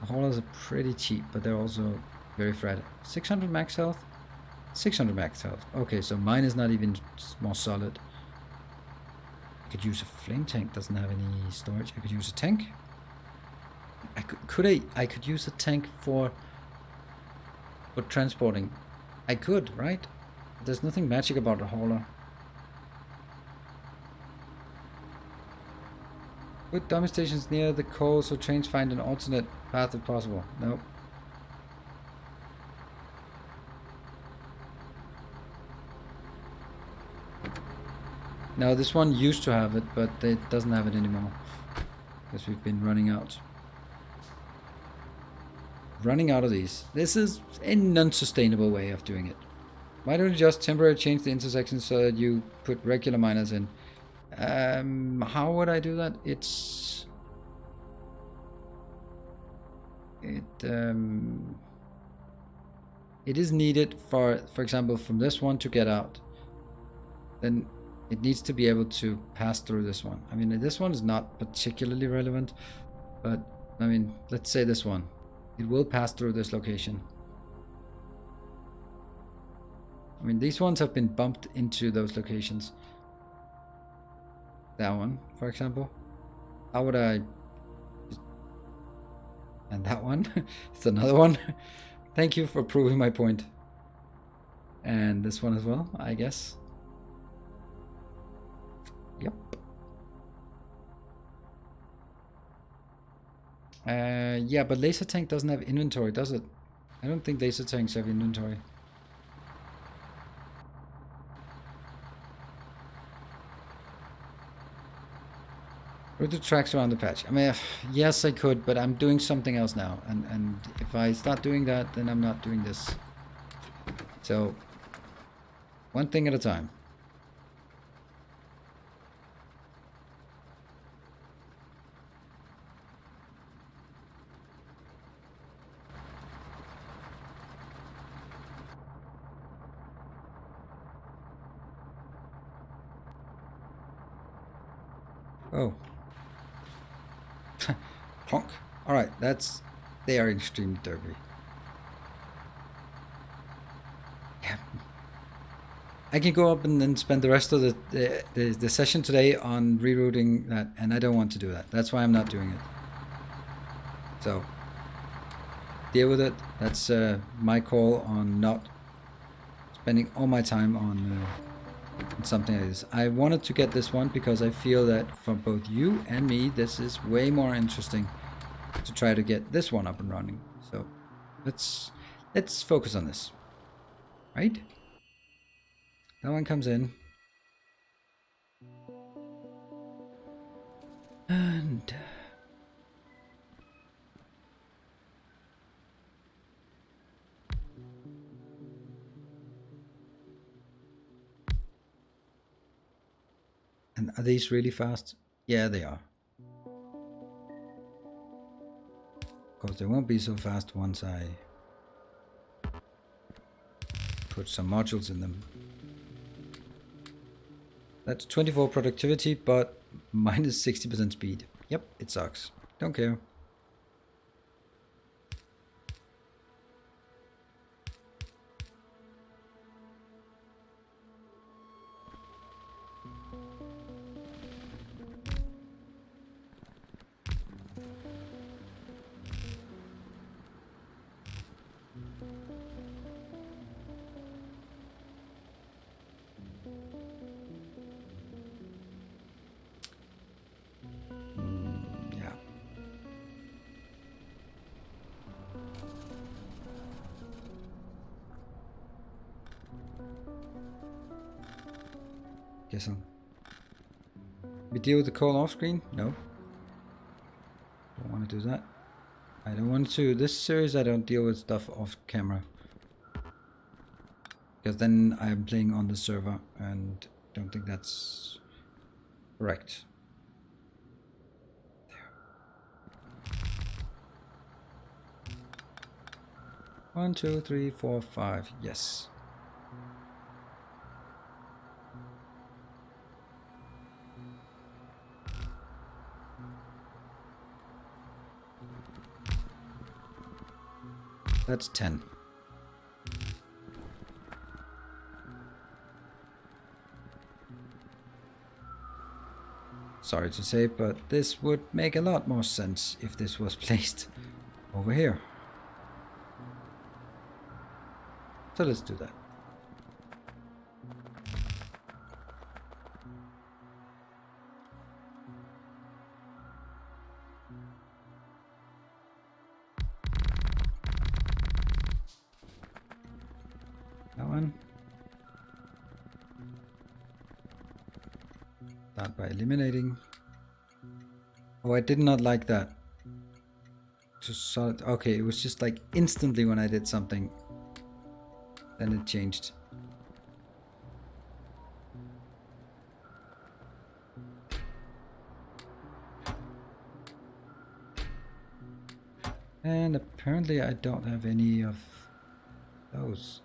S1: The haulers are pretty cheap, but they're also very fragile. 600 max health? 600 max health. Okay, so mine is not even more solid. I could use a flame tank, doesn't have any storage. I could use a tank. I could use a tank for transporting. I could, right? There's nothing magic about a hauler. Put dummy stations near the coal so trains find an alternate path if possible. Nope. No, this one used to have it, but it doesn't have it anymore. Because we've been running out. Running out of these. This is a non-sustainable way of doing it. Why don't you just temporarily change the intersection so that you put regular miners in? How would I do that? It is needed for example, from this one to get out. Then it needs to be able to pass through this one. I mean, this one is not particularly relevant, but I mean, let's say this one. It will pass through this location. I mean, these ones have been bumped into those locations. That one, for example. How would I... And that one. It's another one. Thank you for proving my point. And this one as well, I guess. Yep. Yeah, but laser tank doesn't have inventory, does it? I don't think laser tanks have inventory. Route the tracks around the patch. I mean, yes, I could, but I'm doing something else now. And if I start doing that, then I'm not doing this. So, one thing at a time. Oh. Honk. Alright, they are extremely derpy. Yeah. I can go up and then spend the rest of the session today on rerouting that, and I don't want to do that. That's why I'm not doing it. So, deal with it. That's my call on not spending all my time on and something like this. I wanted to get this one because I feel that for both you and me, this is way more interesting to try to get this one up and running. So let's focus on this. Right? That one comes in. And are these really fast? Yeah, they are. Of course, they won't be so fast once I put some modules in them. That's 24 productivity, but minus 60% speed. Yep, it sucks. Don't care. Yeah. Guess we deal with the call off screen? No. Don't want to do that. I don't want to. This series I don't deal with stuff off camera. Because then I'm playing on the server and don't think that's correct. There. 1, 2, 3, 4, 5. Yes. That's 10. Sorry to say, but this would make a lot more sense if this was placed over here. So let's do that. That one. Start by eliminating. Oh, I did not like that. Just solid. Okay, it was just like instantly when I did something, then it changed. And apparently I don't have any of those.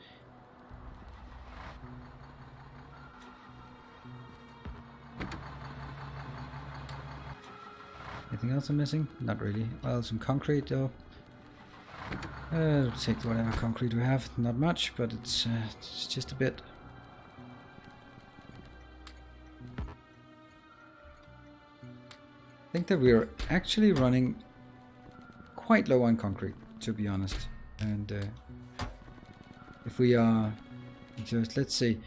S1: Anything else I'm missing? Not really. Well, some concrete though. Take whatever concrete we have. Not much, but it's just a bit. I think that we are actually running quite low on concrete, to be honest. And if we are just, let's see.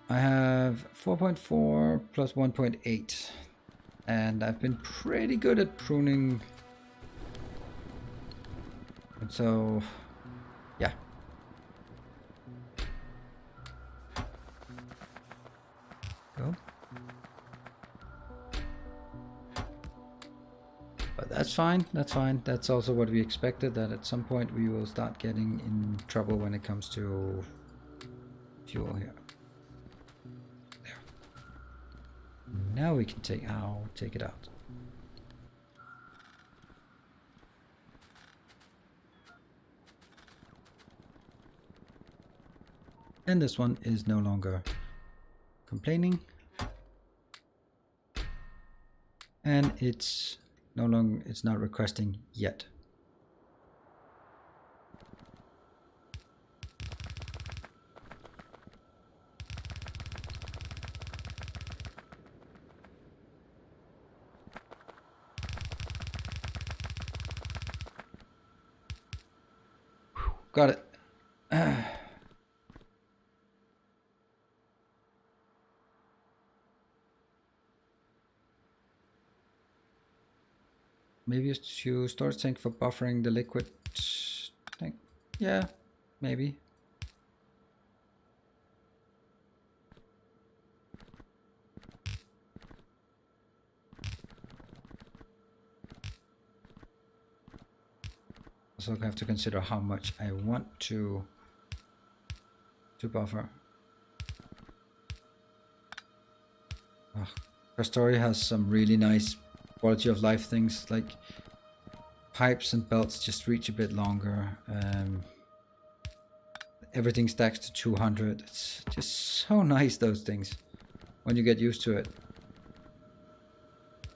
S1: I have 4.4 plus 1.8. And I've been pretty good at pruning. And so, yeah. Go. But that's fine, that's fine. That's also what we expected, that at some point we will start getting in trouble when it comes to fuel here. There. Now we can take it out. And this one is no longer complaining. And it's not requesting yet. Got it. maybe to storage tank for buffering the liquid tank. Yeah, maybe. Also have to consider how much I want to buffer. Factorio has some really nice quality of life things, like pipes and belts just reach a bit longer. Everything stacks to 200. It's just so nice, those things, when you get used to it.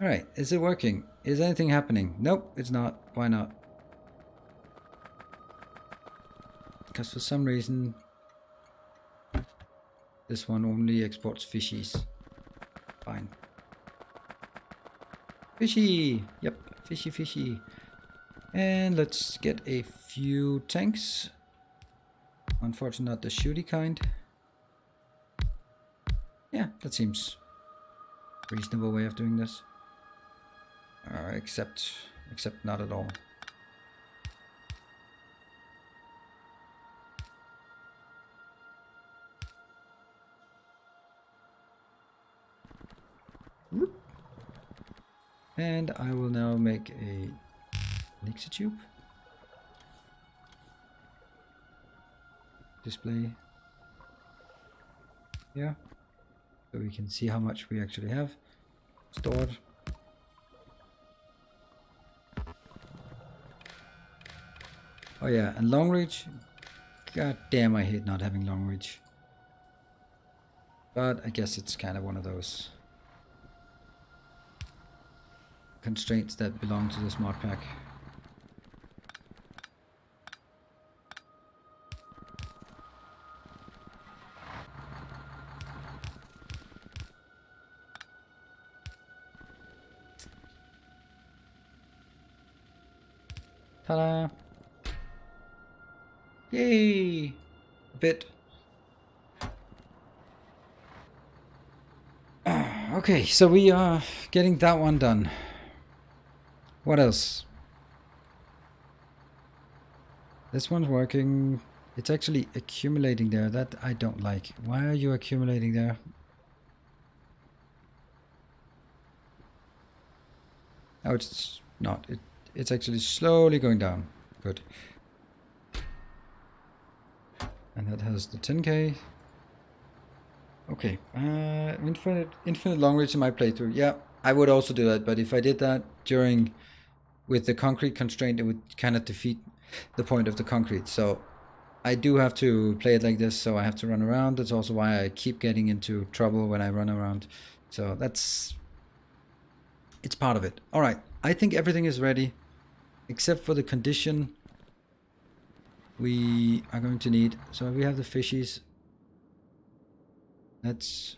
S1: Alright, is it working? Is anything happening? Nope, it's not. Why not? Because for some reason this one only exports fishies. Fine. Fishy! Yep, fishy. And let's get a few tanks. Unfortunately not the shooty kind. Yeah, that seems reasonable way of doing this. Except not at all. And I will now make a Nixie tube. Display here, so we can see how much we actually have stored. Oh yeah, and long reach. God damn, I hate not having long reach. But I guess it's kind of one of those constraints that belong to the smart pack. Ta-da! Yay! A bit. Okay, so we are getting that one done. What else? This one's working. It's actually accumulating there. That I don't like. Why are you accumulating there? Oh, it's not. It's actually slowly going down. Good. And that has the 10k. Okay. Infinite long reach in my playthrough. Yeah, I would also do that. But if I did that with the concrete constraint, it would kind of defeat the point of the concrete. So I do have to play it like this. So I have to run around. That's also why I keep getting into trouble when I run around. So it's part of it. All right. I think everything is ready, except for the condition we are going to need. So we have the fishies. Let's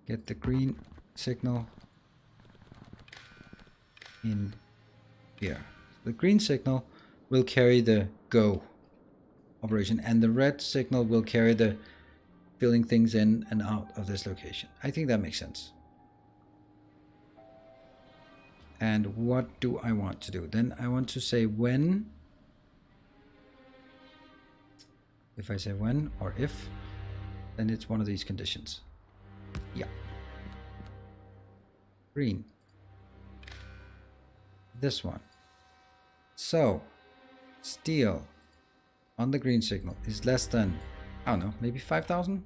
S1: get the green signal in here. The green signal will carry the go operation, and the red signal will carry the filling things in and out of this location. I think that makes sense. And what do I want to do? Then I want to say when. If I say when or if, then it's one of these conditions. Yeah. Green. This one. So, steel on the green signal is less than, I don't know, maybe 5,000?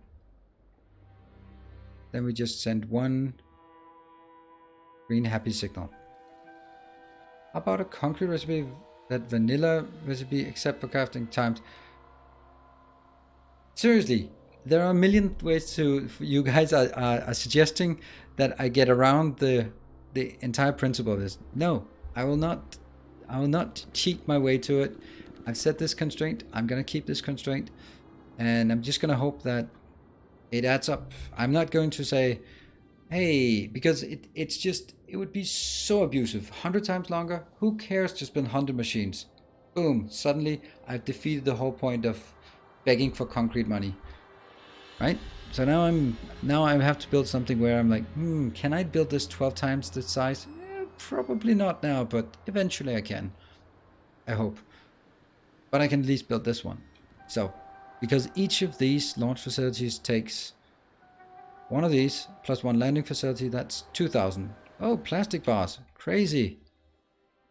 S1: Then we just send one green happy signal. How about a concrete recipe, that vanilla recipe, except for crafting times? Seriously, there are a million ways to, you guys are suggesting that I get around the entire principle of this. No, I will not cheat my way to it. I've set this constraint. I'm going to keep this constraint. And I'm just going to hope that it adds up. I'm not going to say, hey, because it would be so abusive. 100 times longer? Who cares? Just build 100 machines. Boom. Suddenly, I've defeated the whole point of begging for concrete money. Right? So now I have to build something where I'm like, can I build this 12 times the size? Probably not now, but eventually I can. I hope. But I can at least build this one. So, because each of these launch facilities takes one of these, plus one landing facility, that's 2,000. Oh, plastic bars. Crazy.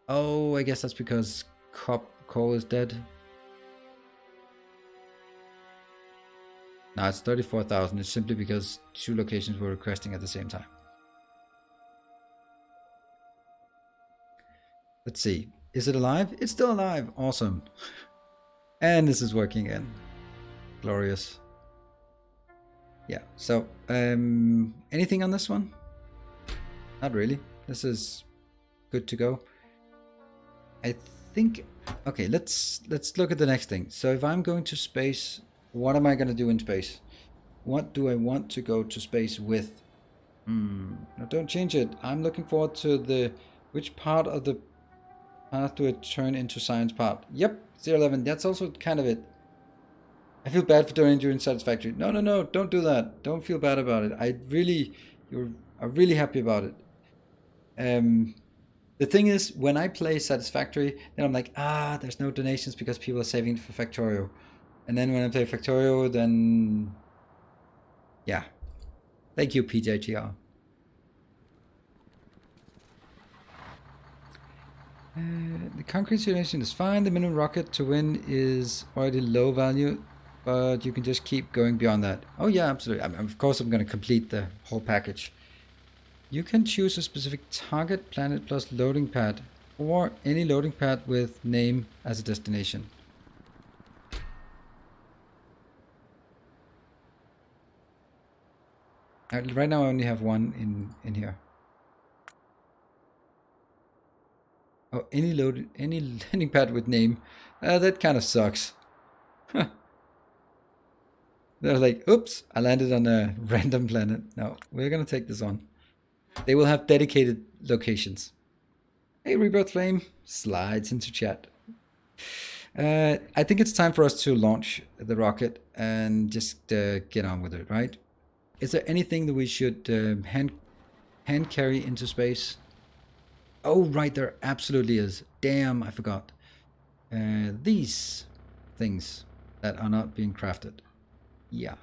S1: Oh, I guess that's because coal is dead. No, it's 34,000. It's simply because 2 locations were requesting at the same time. Let's see. Is it alive? It's still alive. Awesome. And this is working again. Glorious. Yeah, so anything on this one? Not really. This is good to go. I think, okay, let's look at the next thing. So if I'm going to space, what am I going to do in space? What do I want to go to space with? No, don't change it. I'm looking forward to which part of the path do I turn into science part? Yep, 011. That's also kind of it. I feel bad for doing during Satisfactory. No, don't do that. Don't feel bad about it. I'm really happy about it. The thing is, when I play Satisfactory, then I'm like, there's no donations because people are saving for Factorio. And then when I play Factorio, then yeah. Thank you, PJGR. The concrete situation is fine. The minimum rocket to win is already low value, but you can just keep going beyond that. Oh yeah, absolutely. Of course, I'm going to complete the whole package. You can choose a specific target, planet plus loading pad, or any loading pad with name as a destination. Right now I only have one in here. Oh, any landing pad with name. That kind of sucks. They're like, oops, I landed on a random planet. No, we're gonna take this on. They will have dedicated locations. Hey, Rebirth Flame slides into chat. I think it's time for us to launch the rocket and just get on with it, right? Is there anything that we should hand carry into space? Oh, right, there absolutely is. Damn, I forgot. These things that are not being crafted. Yeah.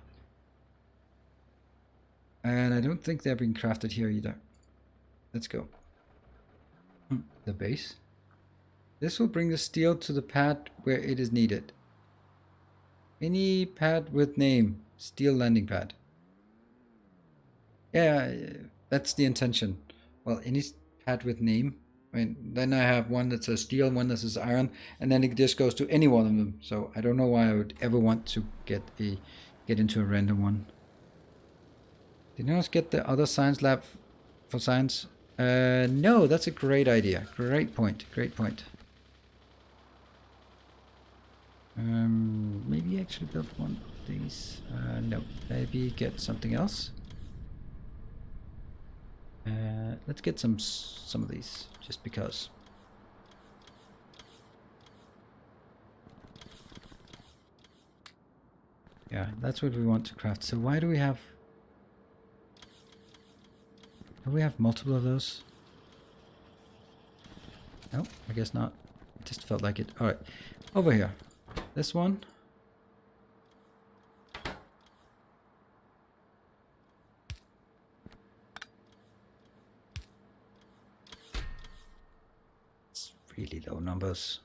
S1: And I don't think they're being crafted here either. Let's go. The base. This will bring the steel to the pad where it is needed. Any pad with name. Steel landing pad. Yeah, that's the intention. Well, any pad with name. I mean, then I have one that says steel, one that says iron, and then it just goes to any one of them. So I don't know why I would ever want to get into a random one. Did you guys get the other science lab for science? No, that's a great idea. Great point. Great point. Maybe actually build one of these. No, maybe get something else. Let's get some of these, just because. Yeah, that's what we want to craft. So why do we have... Do we have multiple of those? No, I guess not. It just felt like it. Alright, over here. This one. It's really low numbers.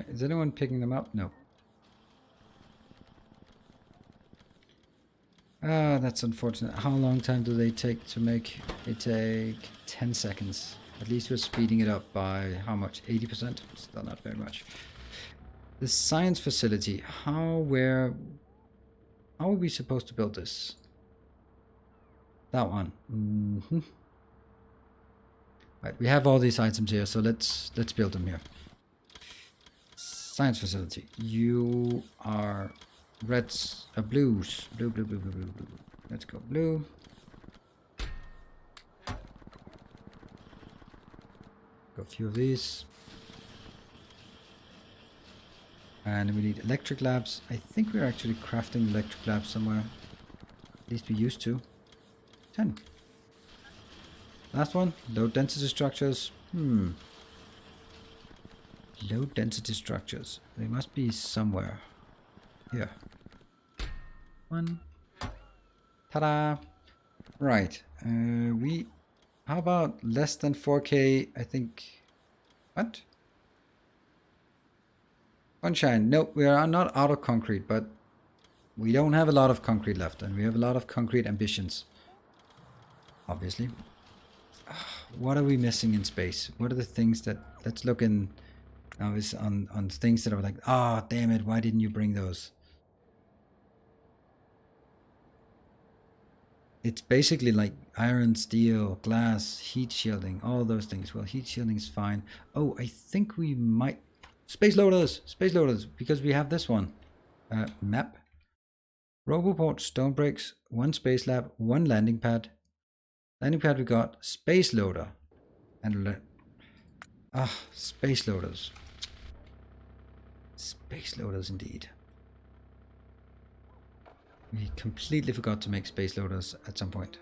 S1: Is anyone picking them up? No. Ah, that's unfortunate. How long time do they take to make? They take 10 seconds. At least we're speeding it up by how much? 80%? Still not very much. The science facility. How are we supposed to build this? That one. Right, we have all these items here, so let's build them here. Science facility. You are reds, blues. Blue, blue, blue, blue, blue, blue. Let's go blue. Go a few of these. And we need electric labs. I think we're actually crafting electric labs somewhere. At least we used to. 10. Last one. Low density structures. Low density structures. They must be somewhere. Here. 1. Ta-da! Right. How about less than 4K? I think... What? Sunshine. No, we are not out of concrete, but we don't have a lot of concrete left, and we have a lot of concrete ambitions. Obviously. What are we missing in space? What are the things that... Let's look in... Now is on things that are like, ah, oh, damn it, why didn't you bring those? It's basically like iron, steel, glass, heat shielding, all those things. Well, heat shielding is fine. Oh, I think we might... Space loaders, because we have this one. Map. Roboport, stone bricks, 1 space lab, 1 landing pad. Landing pad we got, space loader. And space loaders. Space loaders indeed. We completely forgot to make space loaders at some point.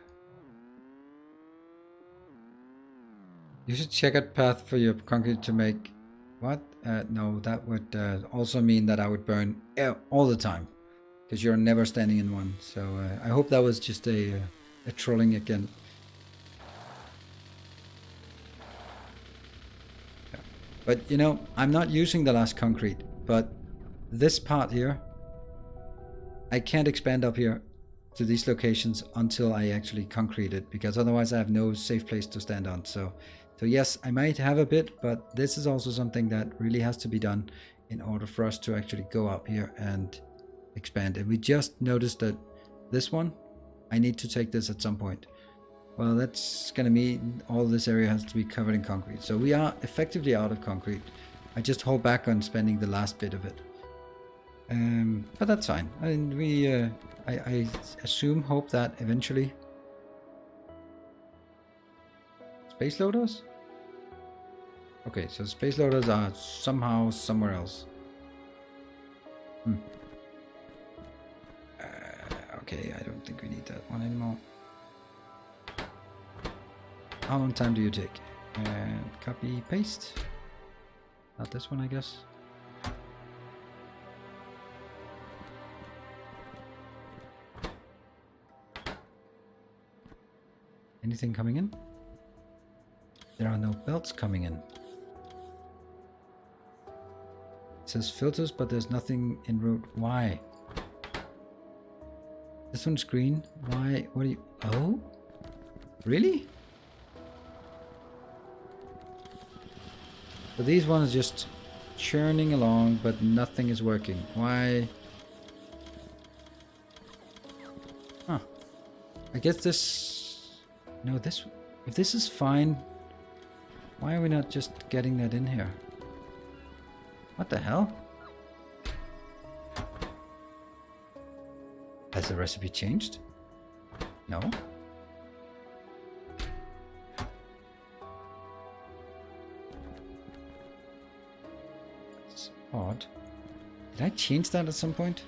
S1: You should check out path for your concrete to make... What? No, that would also mean that I would burn all the time. Because you're never standing in one. So I hope that was just a trolling again. Yeah. But you know, I'm not using the last concrete. But this part here, I can't expand up here to these locations until I actually concrete it. Because otherwise I have no safe place to stand on. So yes, I might have a bit, but this is also something that really has to be done in order for us to actually go up here and expand. And we just noticed that this one, I need to take this at some point. Well, that's gonna mean all this area has to be covered in concrete. So we are effectively out of concrete. I just hold back on spending the last bit of it. But that's fine. I mean, I hope that eventually... Space loaders? Okay, so space loaders are somehow somewhere else. Okay, I don't think we need that one anymore. How long time do you take? And copy, paste. Not this one, I guess. Anything coming in? There are no belts coming in. It says filters, but there's nothing en route. Why? This one's green. Why? What are you... Oh? Really? So these ones are just churning along, but nothing is working. Why? Huh. I guess this... No, this... If this is fine, why are we not just getting that in here? What the hell? Has the recipe changed? No. It's odd. Did I change that at some point?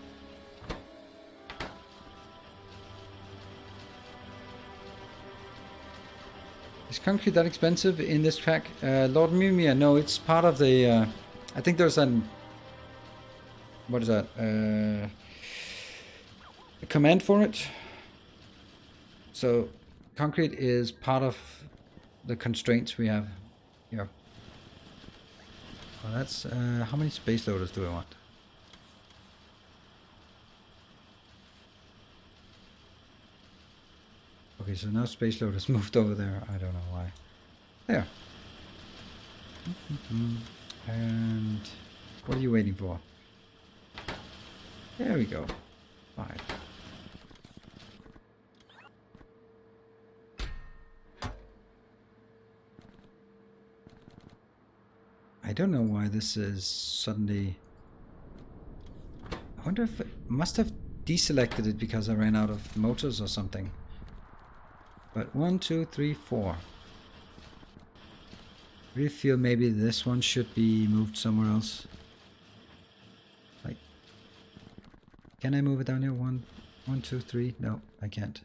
S1: Is concrete that expensive in this pack? Lord Mumia, no, it's part of the... I think there's an... What is that? A command for it. So, concrete is part of the constraints we have here. Well, that's... how many space loaders do I want? Okay, so now space loaders moved over there. I don't know why. There. And what are you waiting for? There we go. 5. don't know why this is suddenly... I wonder if it must have deselected it because I ran out of motors or something. But 1, 2, 3, 4. I really feel maybe this one should be moved somewhere else. Like, can I move it down here? 1, 2, 3. No, I can't.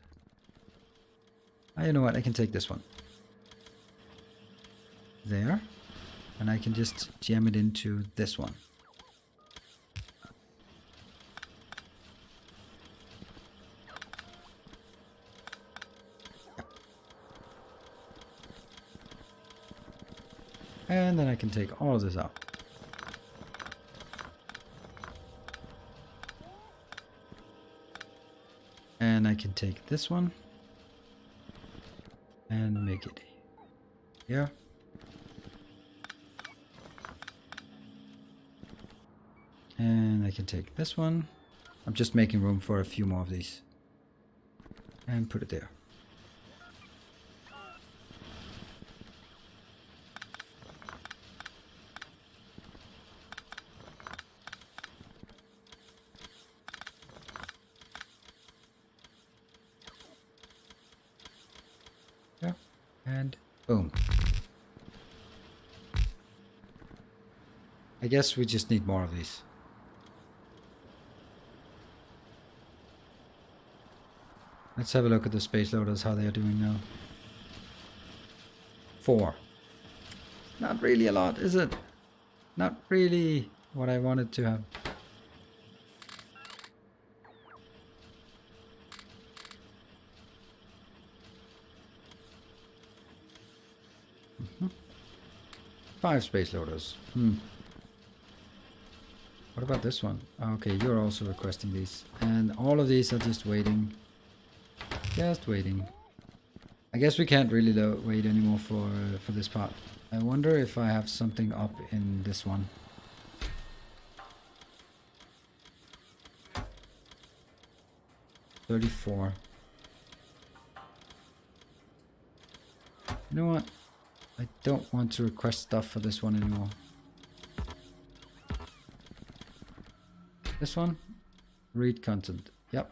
S1: You know what? I can take this one. There. And I can just jam it into this one. And then I can take all of this out. And I can take this one and make it here. And I can take this one. I'm just making room for a few more of these. And put it there. Yeah. And boom. I guess we just need more of these. Let's have a look at the space loaders, how they are doing now. 4. Not really a lot, is it? Not really what I wanted to have. Mm-hmm. 5 space loaders. What about this one? Okay, you're also requesting these. And all of these are just waiting. Just waiting. I guess we can't really wait anymore for this part. I wonder if I have something up in this one. $34. You know what? I don't want to request stuff for this one anymore. This one? Read content. Yep.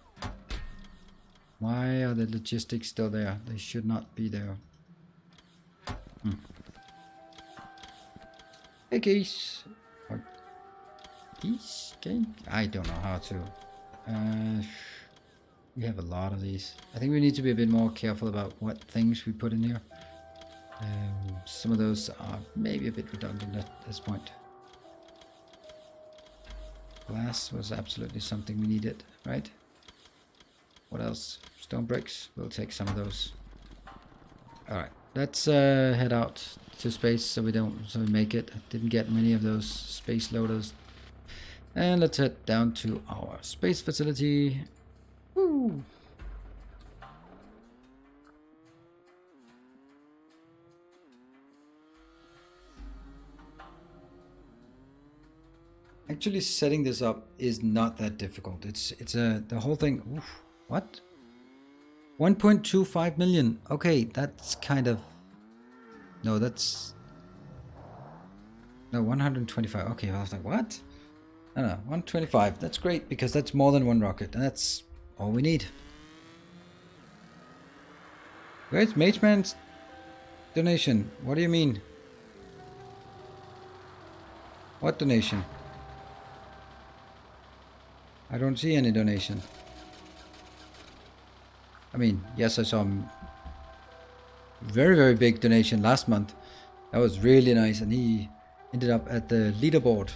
S1: Why are the logistics still there? They should not be there. Hey geese. Or geese? Game? I don't know how to. We have a lot of these. I think we need to be a bit more careful about what things we put in here. Some of those are maybe a bit redundant at this point. Glass was absolutely something we needed, right? What else? Stone bricks. We'll take some of those. Alright, let's head out to space so we make it. I didn't get many of those space loaders. And let's head down to our space facility. Woo! Actually, setting this up is not that difficult. It's the whole thing. Oof, what? 1.25 million. Okay, that's kind of... No, that's... No, 125. Okay, I was like, what? I don't know, 125. That's great because that's more than one rocket, and that's all we need. Where's Mageman's donation? What do you mean? What donation? I don't see any donation. I mean, yes, I saw a very, very big donation last month. That was really nice, and he ended up at the leaderboard.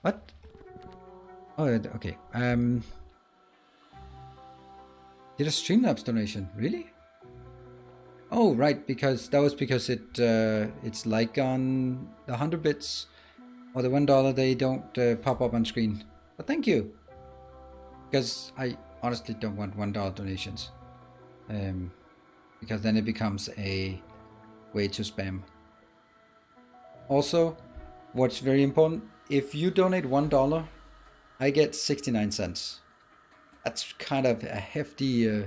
S1: What? Oh, okay. Did a Streamlabs donation? Really? Oh, right, because that was because it's like on the 100 bits or the $1 they don't pop up on screen. But thank you, because I honestly don't want $1 donations, because then it becomes a way to spam. Also, what's very important, if you donate $1, I get 69 cents. That's kind of a hefty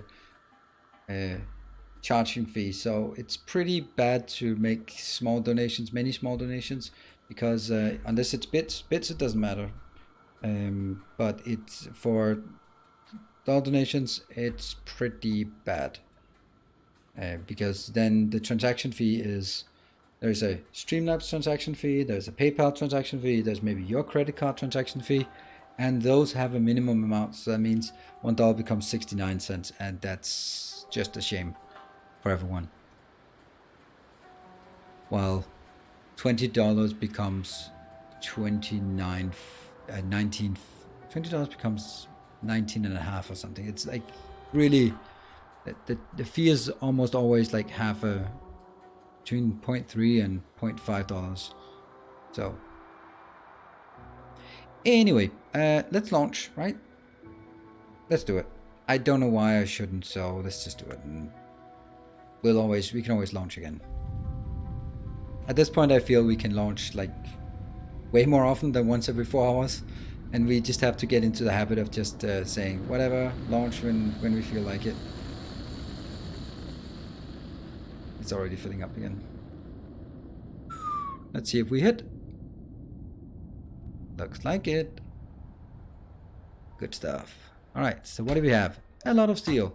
S1: charging fee, so it's pretty bad to make small donations, many small donations, because unless it's bits it doesn't matter. But it's for dollar donations, it's pretty bad. Because then the transaction fee is, there's a Streamlabs transaction fee, there's a PayPal transaction fee, there's maybe your credit card transaction fee, and those have a minimum amount. So that means $1 becomes 69 cents, and that's just a shame for everyone. While $20 becomes 19, $20 becomes 19 and a half or something. It's like really, the fee is almost always like half between 0.3 and $0.5. So anyway, let's launch, right? Let's do it. I don't know why I shouldn't, so let's just do it. And we can always launch again. At this point, I feel we can launch like way more often than once every 4 hours. And we just have to get into the habit of just saying, whatever, launch when we feel like it. It's already filling up again. Let's see if we hit. Looks like it. Good stuff. Alright, so what do we have? A lot of steel.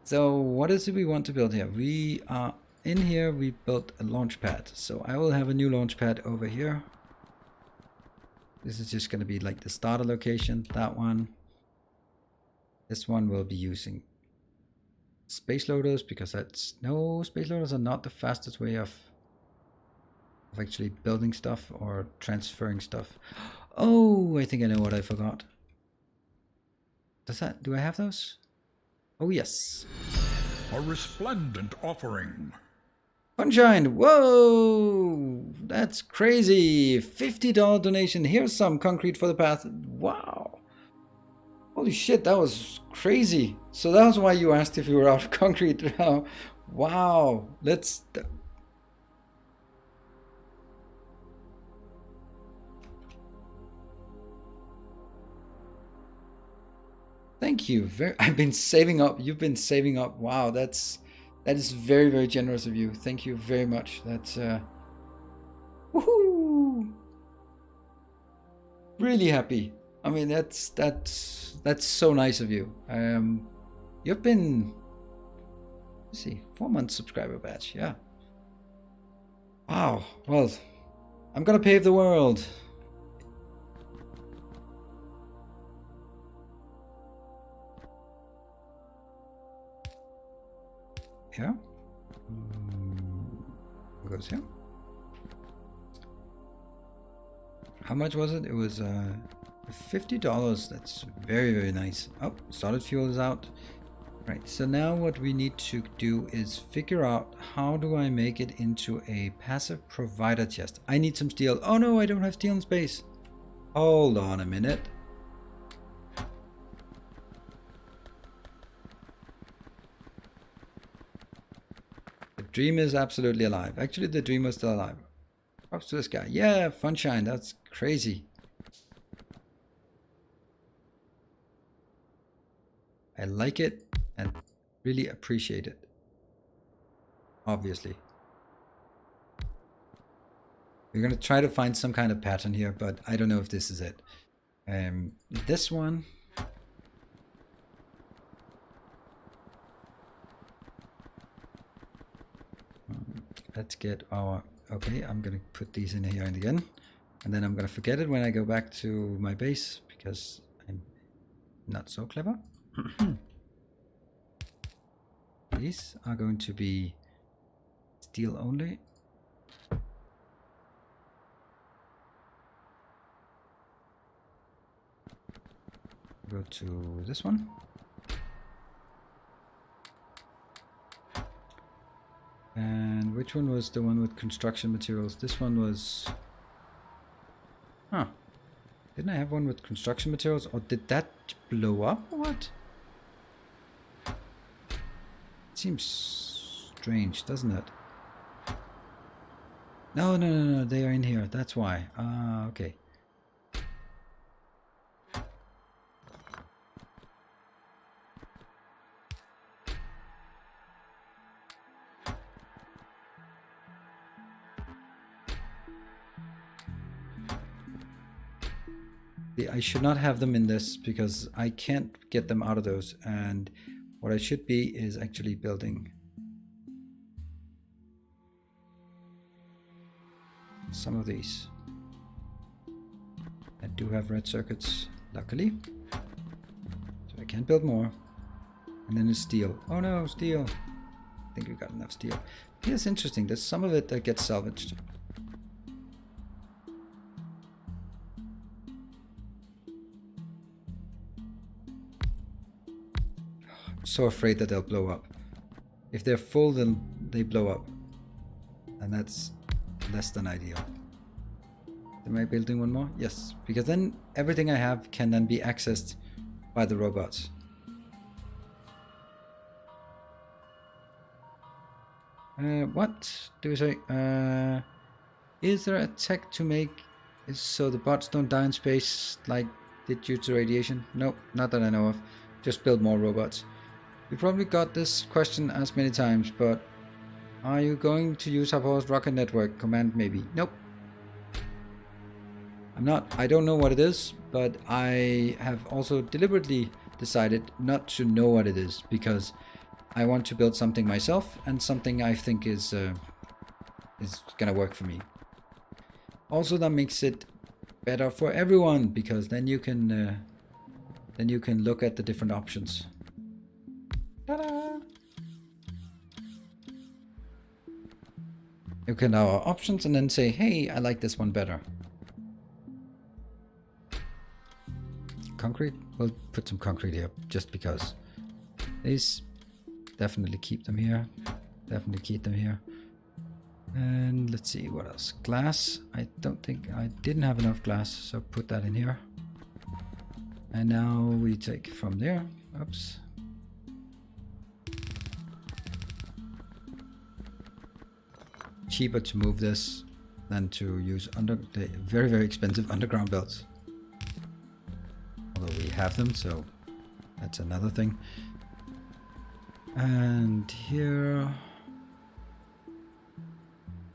S1: So what is it we want to build here? We are in here, we built a launch pad. So I will have a new launch pad over here. This is just going to be like the starter location, that one. This one will be using space loaders, because space loaders are not the fastest way of actually building stuff or transferring stuff. Oh, I think I know what I forgot. Do I have those? Oh yes.
S2: A resplendent offering.
S1: Sunshine, whoa, that's crazy. $50 donation. Here's some concrete for the path. Wow. Holy shit, that was crazy. So that was why you asked if you were out of concrete. Wow. Thank you. I've been saving up. You've been saving up. Wow, that is very, very generous of you. Thank you very much. That's woohoo. Really happy. I mean, that's so nice of you. You've been, let's see, 4-month subscriber badge. Yeah. Wow. Well, I'm gonna pave the world. Yeah. What goes here? How much was it? It was $50. That's very, very nice. Oh, solid fuel is out. Right, so now what we need to do is figure out how do I make it into a passive provider chest. I need some steel. Oh no, I don't have steel in space. Hold on a minute. The dream is absolutely alive. Actually, the dream was still alive. Props to this guy. Yeah, Funshine, that's crazy. I like it and really appreciate it. Obviously. We're going to try to find some kind of pattern here, but I don't know if this is it. This one. Let's get our... Okay, I'm going to put these in here again. And then I'm going to forget it when I go back to my base, because I'm not so clever. These are going to be steel only. Go to this one. And which one was the one with construction materials? This one was... Huh. Didn't I have one with construction materials? Or did that blow up or what? It seems strange, doesn't it? No, no, no, no. They are in here. That's why. Ah, okay. I should not have them in this because I can't get them out of those. And what I should be is actually building some of these. I do have red circuits, luckily. So I can build more. And then it's steel. Oh no, steel. I think we got enough steel. Yeah, it's interesting. There's some of it that gets salvaged. So afraid that they'll blow up. If they're full, then they blow up. And that's less than ideal. Am I building one more? Yes, because then everything I have can then be accessed by the robots. What do we say? Is there a tech to make so the bots don't die in space like did due to radiation? Nope, not that I know of. Just build more robots. We probably got this question asked many times, but are you going to use Apollo's rocket network command maybe? Nope. I'm not. I don't know what it is, but I have also deliberately decided not to know what it is because I want to build something myself and something I think is gonna work for me. Also, that makes it better for everyone because then you can look at the different options. Ta-da! You can have our options and then say, hey, I like this one better. Concrete? We'll put some concrete here just because. These, definitely keep them here. Definitely keep them here. And let's see what else. Glass. I don't think I didn't have enough glass, so put that in here. And now we take from there. Oops. Cheaper to move this than to use the very, very expensive underground belts. Although we have them, so that's another thing. And here,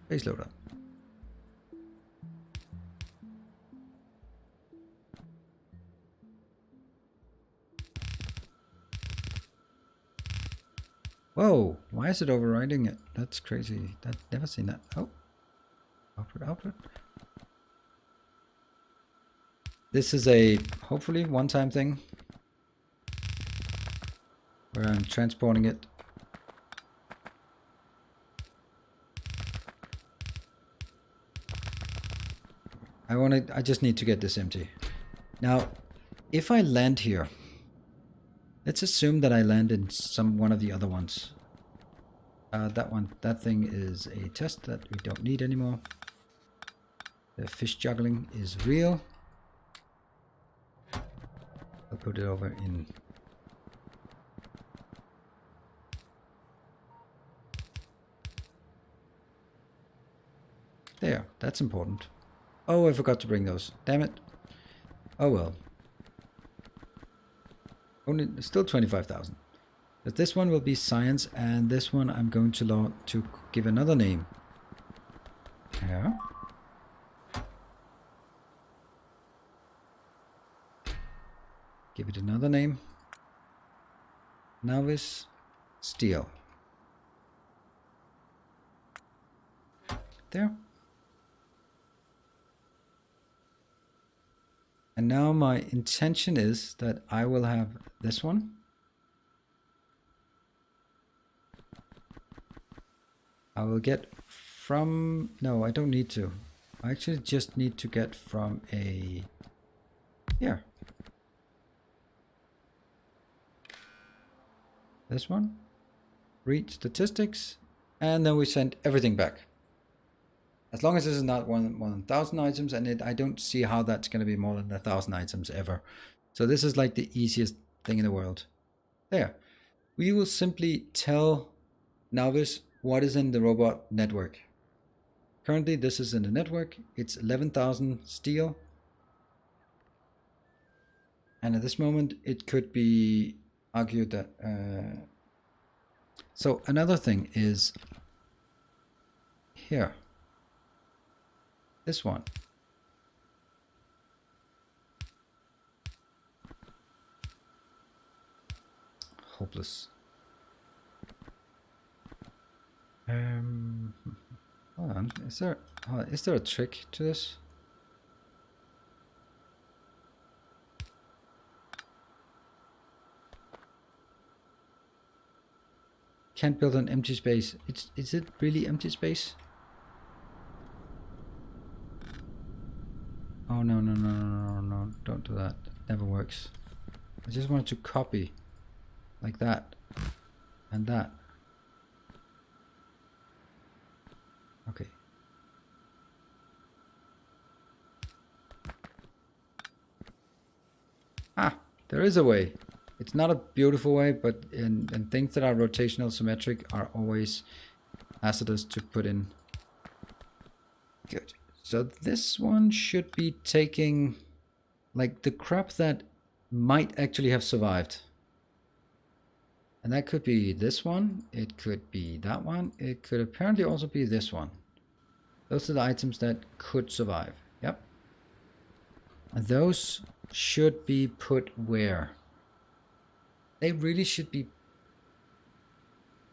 S1: base loader. Whoa, why is it overriding it? That's crazy. I've never seen that. Oh, output, output. This is a hopefully one-time thing where I'm transporting it. I just need to get this empty. Now, if I land here, let's assume that I land in one of the other ones. That thing is a test that we don't need anymore. The fish juggling is real. I'll put it over in. There, that's important. Oh, I forgot to bring those. Damn it. Oh well. Only still 25,000. But this one will be science, and this one I'm going to give another name. Yeah. Give it another name. Novice Steel. There. And now my intention is that I will have this one. I will get from, no, I don't need to. I actually just need to get from a, here. This one. Read statistics. And then we send everything back. As long as this is not more than 1,000 items, and I don't see how that's going to be more than 1,000 items ever. So this is like the easiest thing in the world. There. We will simply tell Novice what is in the robot network. Currently, this is in the network. It's 11,000 steel. And at this moment, it could be argued that... So another thing is here. This one. hopeless. Hold on. Is there a trick to this? Can't build an empty space. Is it really empty space? Oh no, no, no, no, no, no, don't do that. Never works. I just wanted to copy like that and that. Okay. Ah, there is a way. It's not a beautiful way, but in things that are rotational symmetric are always hazardous to put in. Good. So this one should be taking like the crap that might actually have survived. And that could be this one, it could be that one, it could apparently also be this one. Those are the items that could survive. Yep. And those should be put where? They really should be...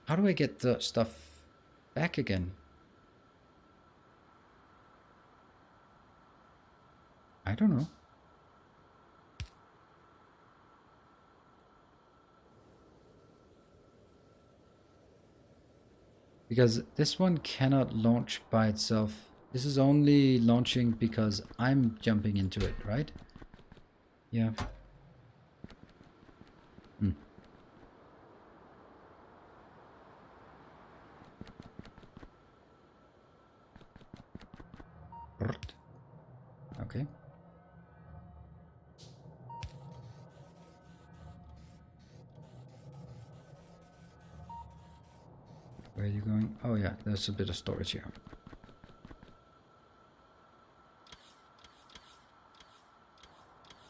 S1: How do I get the stuff back again? I don't know. Because this one cannot launch by itself. This is only launching because I'm jumping into it, right? Yeah. Okay. Where are you going? Oh yeah, there's a bit of storage here.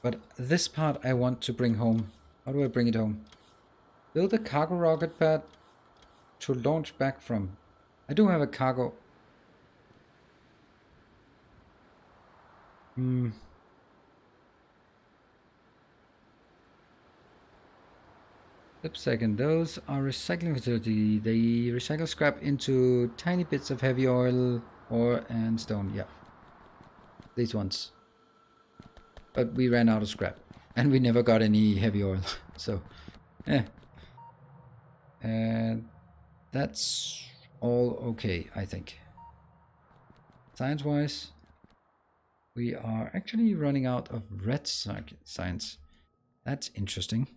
S1: But this part I want to bring home. How do I bring it home? Build a cargo rocket pad to launch back from. I do have a cargo. Flip second, those are recycling facility. They recycle scrap into tiny bits of heavy oil, ore and stone. Yeah. These ones. But we ran out of scrap. And we never got any heavy oil. So, and that's all okay, I think. Science-wise, we are actually running out of red science. That's interesting.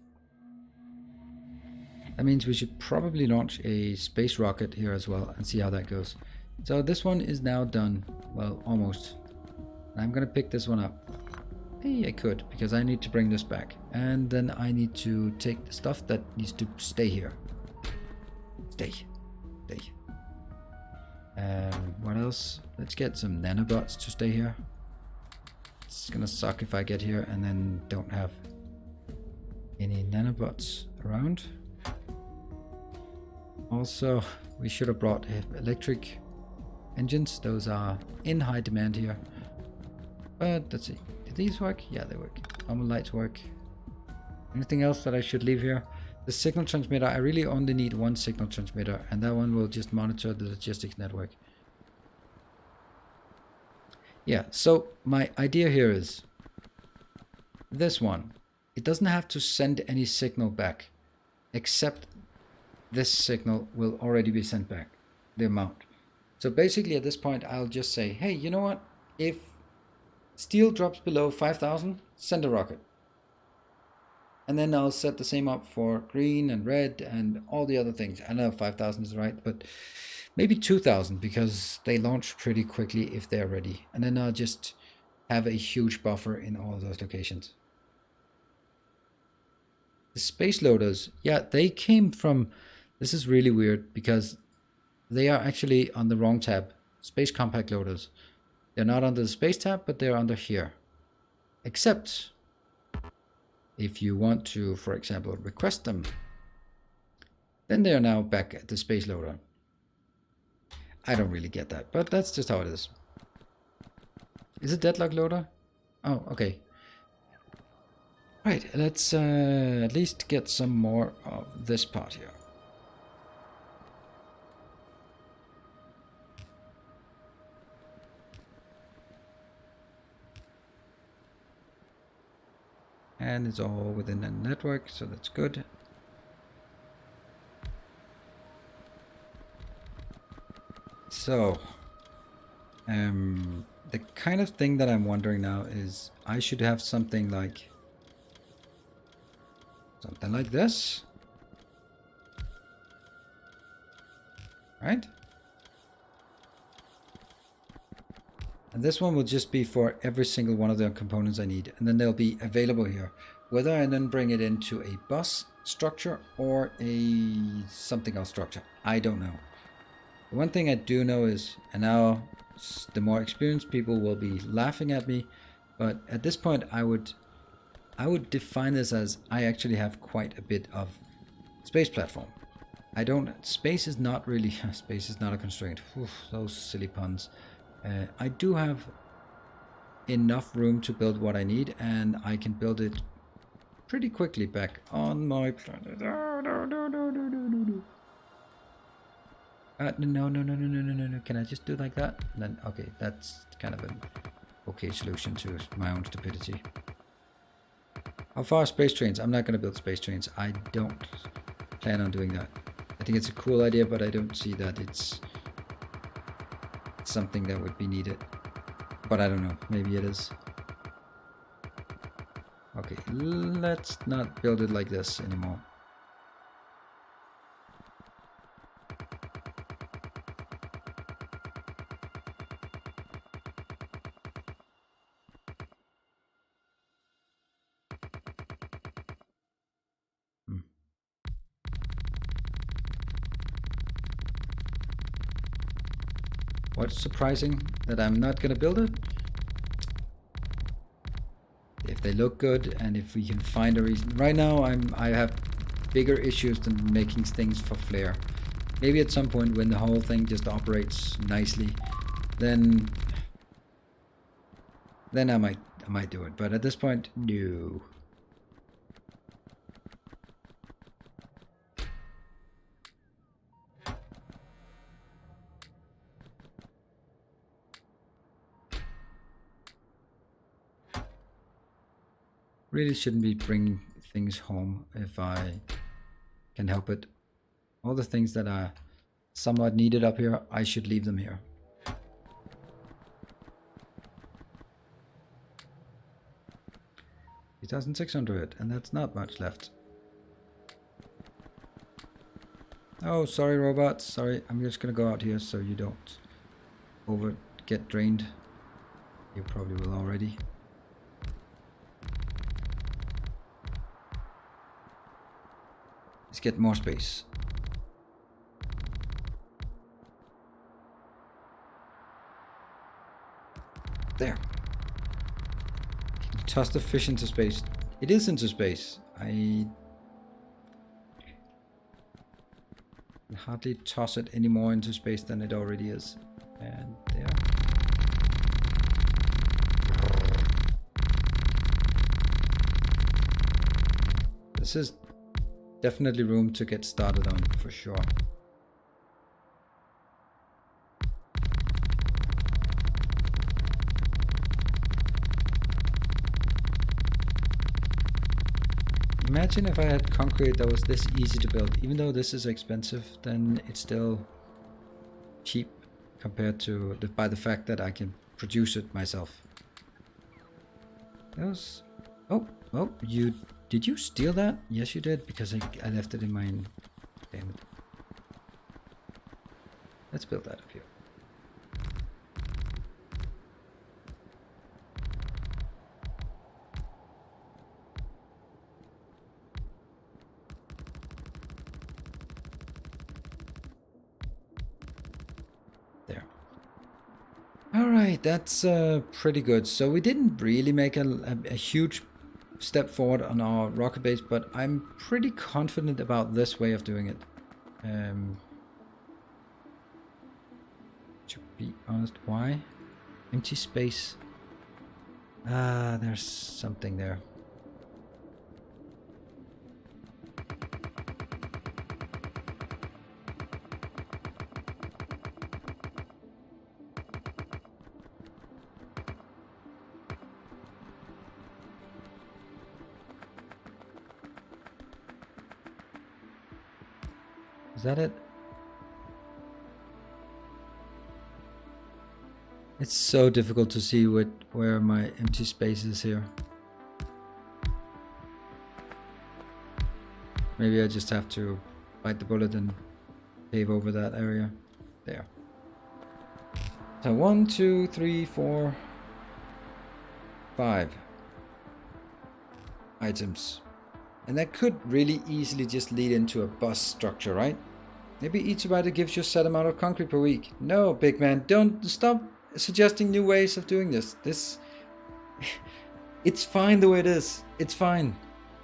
S1: That means we should probably launch a space rocket here as well and see how that goes. So this one is now done. Well, almost. I'm gonna pick this one up. Hey, I could, because I need to bring this back. And then I need to take the stuff that needs to stay here. Stay. What else? Let's get some nanobots to stay here. It's gonna suck if I get here and then don't have any nanobots around. Also, we should have brought electric engines. Those are in high demand here. But let's see. Did these work? Yeah, they work. Normal lights work. Anything else that I should leave here? The signal transmitter. I really only need one signal transmitter, and that one will just monitor the logistics network. Yeah, so my idea here is this one. It doesn't have to send any signal back, except this signal will already be sent back, the amount. So basically at this point, I'll just say, hey, you know what? If steel drops below 5,000, send a rocket. And then I'll set the same up for green and red and all the other things. I know 5,000 is right, but maybe 2,000 because they launch pretty quickly if they're ready. And then I'll just have a huge buffer in all of those locations. The space loaders, yeah, they came from... This is really weird because they are actually on the wrong tab. Space compact loaders. They're not under the space tab, but they're under here. Except if you want to, for example, request them, then they are now back at the space loader. I don't really get that, but that's just how it is. Is it deadlock loader? Oh, okay. Right, let's at least get some more of this part here. And it's all within a network, so that's good. So, the kind of thing that I'm wondering now is I should have something like this, right? And this one will just be for every single one of the components I need, and then they'll be available here. Whether I then bring it into a bus structure or a something else structure, I don't know. The one thing I do know is, and now the more experienced people will be laughing at me, but at this point I would define this as I actually have quite a bit of space platform. Space is not really, space is not a constraint. Oof, those silly puns. I do have enough room to build what I need, and I can build it pretty quickly back on my planet. Oh, no. No. Can I just do like that? And then, okay, that's kind of an okay solution to my own stupidity. How far space trains? I'm not going to build space trains. I don't plan on doing that. I think it's a cool idea, but I don't see that it's something that would be needed. But I don't know. Maybe it is. Okay, let's not build it like this anymore. What's surprising? That I'm not gonna build it? If they look good and if we can find a reason. Right now I have bigger issues than making things for flair. Maybe at some point when the whole thing just operates nicely, then I might do it. But at this point, no. Really shouldn't be bringing things home if I can help it. All the things that are somewhat needed up here, I should leave them here. $3,600, and that's not much left. Oh, sorry robots, sorry, I'm just gonna go out here so you don't get drained. You probably will already. Let's get more space. There. Toss the fish into space. It is into space. I can hardly toss it any more into space than it already is. And there. This is definitely room to get started on, for sure. Imagine if I had concrete that was this easy to build. Even though this is expensive, then it's still cheap compared to by the fact that I can produce it myself. Those. Oh, did you steal that? Yes, you did, because I left it in mine. Damn it. Let's build that up here. There. Alright, that's pretty good. So we didn't really make a huge step forward on our rocket base, but I'm pretty confident about this way of doing it. To be honest, why? Empty space. Ah, there's something there. Is that it? It's so difficult to see where my empty space is here. Maybe I just have to bite the bullet and pave over that area. There. So 1, 2, 3, 4, 5 items. And that could really easily just lead into a bus structure, right? Maybe each rider gives you a set amount of concrete per week. No, big man, don't stop suggesting new ways of doing this. It's fine the way it is. It's fine.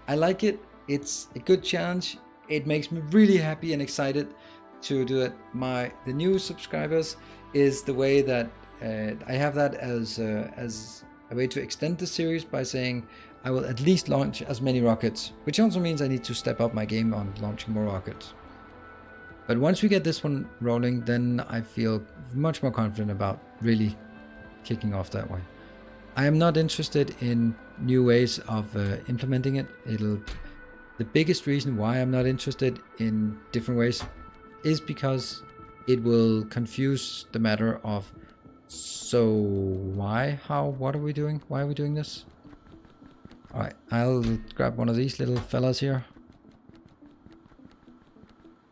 S1: I like it. It's a good challenge. It makes me really happy and excited to do it. The new subscribers is the way that I have that as a way to extend the series by saying I will at least launch as many rockets, which also means I need to step up my game on launching more rockets. But once we get this one rolling, then I feel much more confident about really kicking off that way. I am not interested in new ways of implementing it. The biggest reason why I'm not interested in different ways is because it will confuse the matter of, so why, how, what are we doing? Why are we doing this? Alright, I'll grab one of these little fellas here.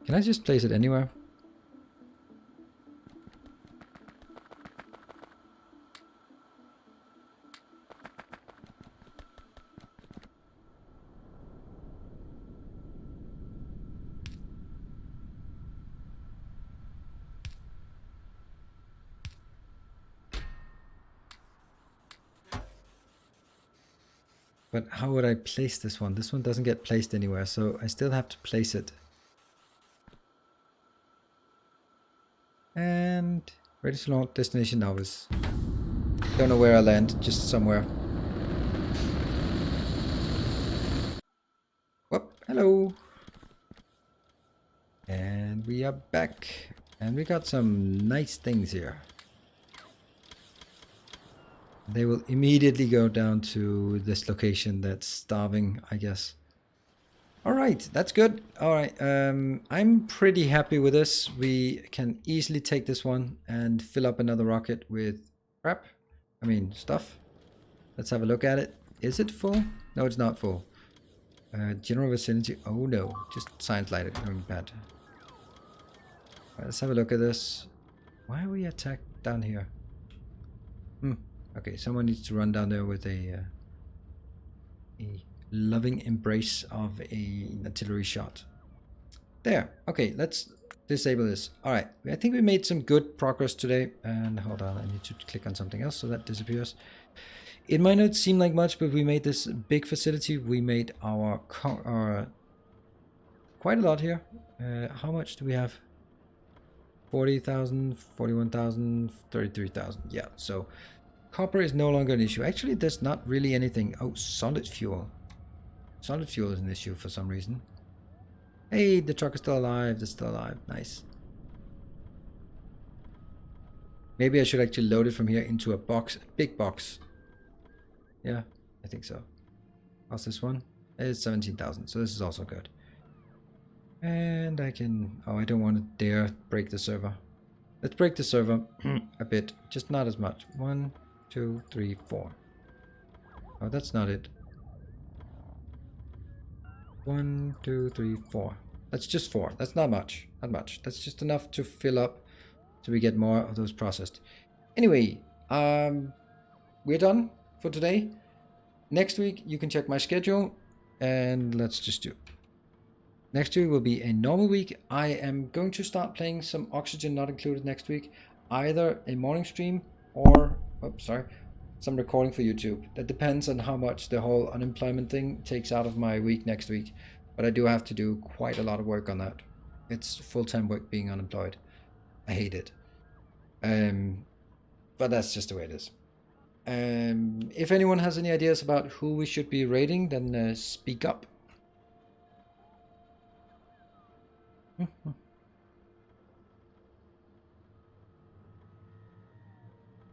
S1: Can I just place it anywhere? But how would I place this one? This one doesn't get placed anywhere, so I still have to place it. And ready to launch, destination novice. Don't know where I land, just somewhere. Whoop, hello. And we are back. And we got some nice things here. They will immediately go down to this location that's starving, I guess. Alright, that's good. Alright, I'm pretty happy with this. We can easily take this one and fill up another rocket with crap. I mean, stuff. Let's have a look at it. Is it full? No, it's not full. General vicinity. Oh no, just science light going bad. Alright, let's have a look at this. Why are we attacked down here? Okay, someone needs to run down there with a loving embrace of an artillery shot. There. Okay, let's disable this. Alright, I think we made some good progress today. And hold on, I need to click on something else so that disappears. It might not seem like much, but we made this big facility. We made our quite a lot here. How much do we have? 40,000, 41,000, 33,000. Yeah, so copper is no longer an issue. Actually, there's not really anything. Oh, solid fuel. Solid fuel is an issue for some reason. Hey, the truck is still alive. It's still alive. Nice. Maybe I should actually load it from here into a box, a big box. Yeah, I think so. How's this one? It's 17,000, so this is also good. And I can... Oh, I don't want to dare break the server. Let's break the server a bit, just not as much. 1, 2, 3, 4. Oh, that's not it. 1, 2, 3, 4. That's just 4. That's not much. Not much. That's just enough to fill up so we get more of those processed. Anyway, we're done for today. Next week, you can check my schedule. And let's just do... Next week will be a normal week. I am going to start playing some Oxygen Not Included next week. Either a morning stream or... Oops, sorry. Some recording for YouTube. That depends on how much the whole unemployment thing takes out of my week next week. But I do have to do quite a lot of work on that. It's full-time work being unemployed. I hate it. But that's just the way it is. If anyone has any ideas about who we should be rating, then speak up.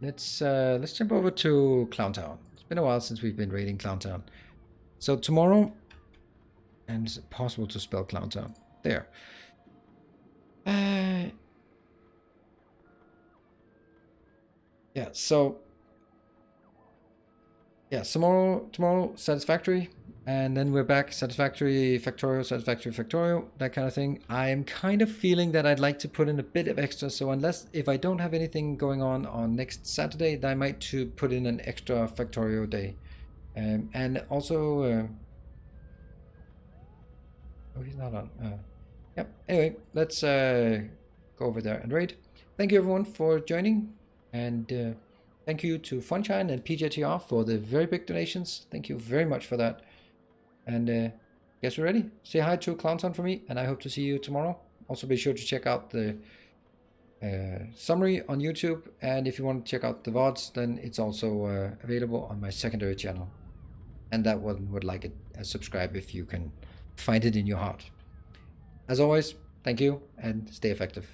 S1: Let's jump over to Clowntown. It's been a while since we've been raiding Clowntown. So tomorrow, and it's possible to spell Clowntown. There. Yeah, so yeah, tomorrow Satisfactory, and then we're back Satisfactory, Factorio, Satisfactory, Factorio, that kind of thing. I am kind of feeling that I'd like to put in a bit of extra, so unless if I don't have anything going on next Saturday, then I might to put in an extra Factorio day, and also. Oh, he's not on. Yep. Anyway, let's go over there and raid. Thank you everyone for joining, and thank you to Funshine and PJTR for the very big donations. Thank you very much for that. And guess we're ready. Say hi to Clowntown for me, and I hope to see you tomorrow. Also, be sure to check out the summary on YouTube, and if you want to check out the VODs, then it's also available on my secondary channel. And that one would like it subscribe if you can find it in your heart. As always, thank you and stay effective.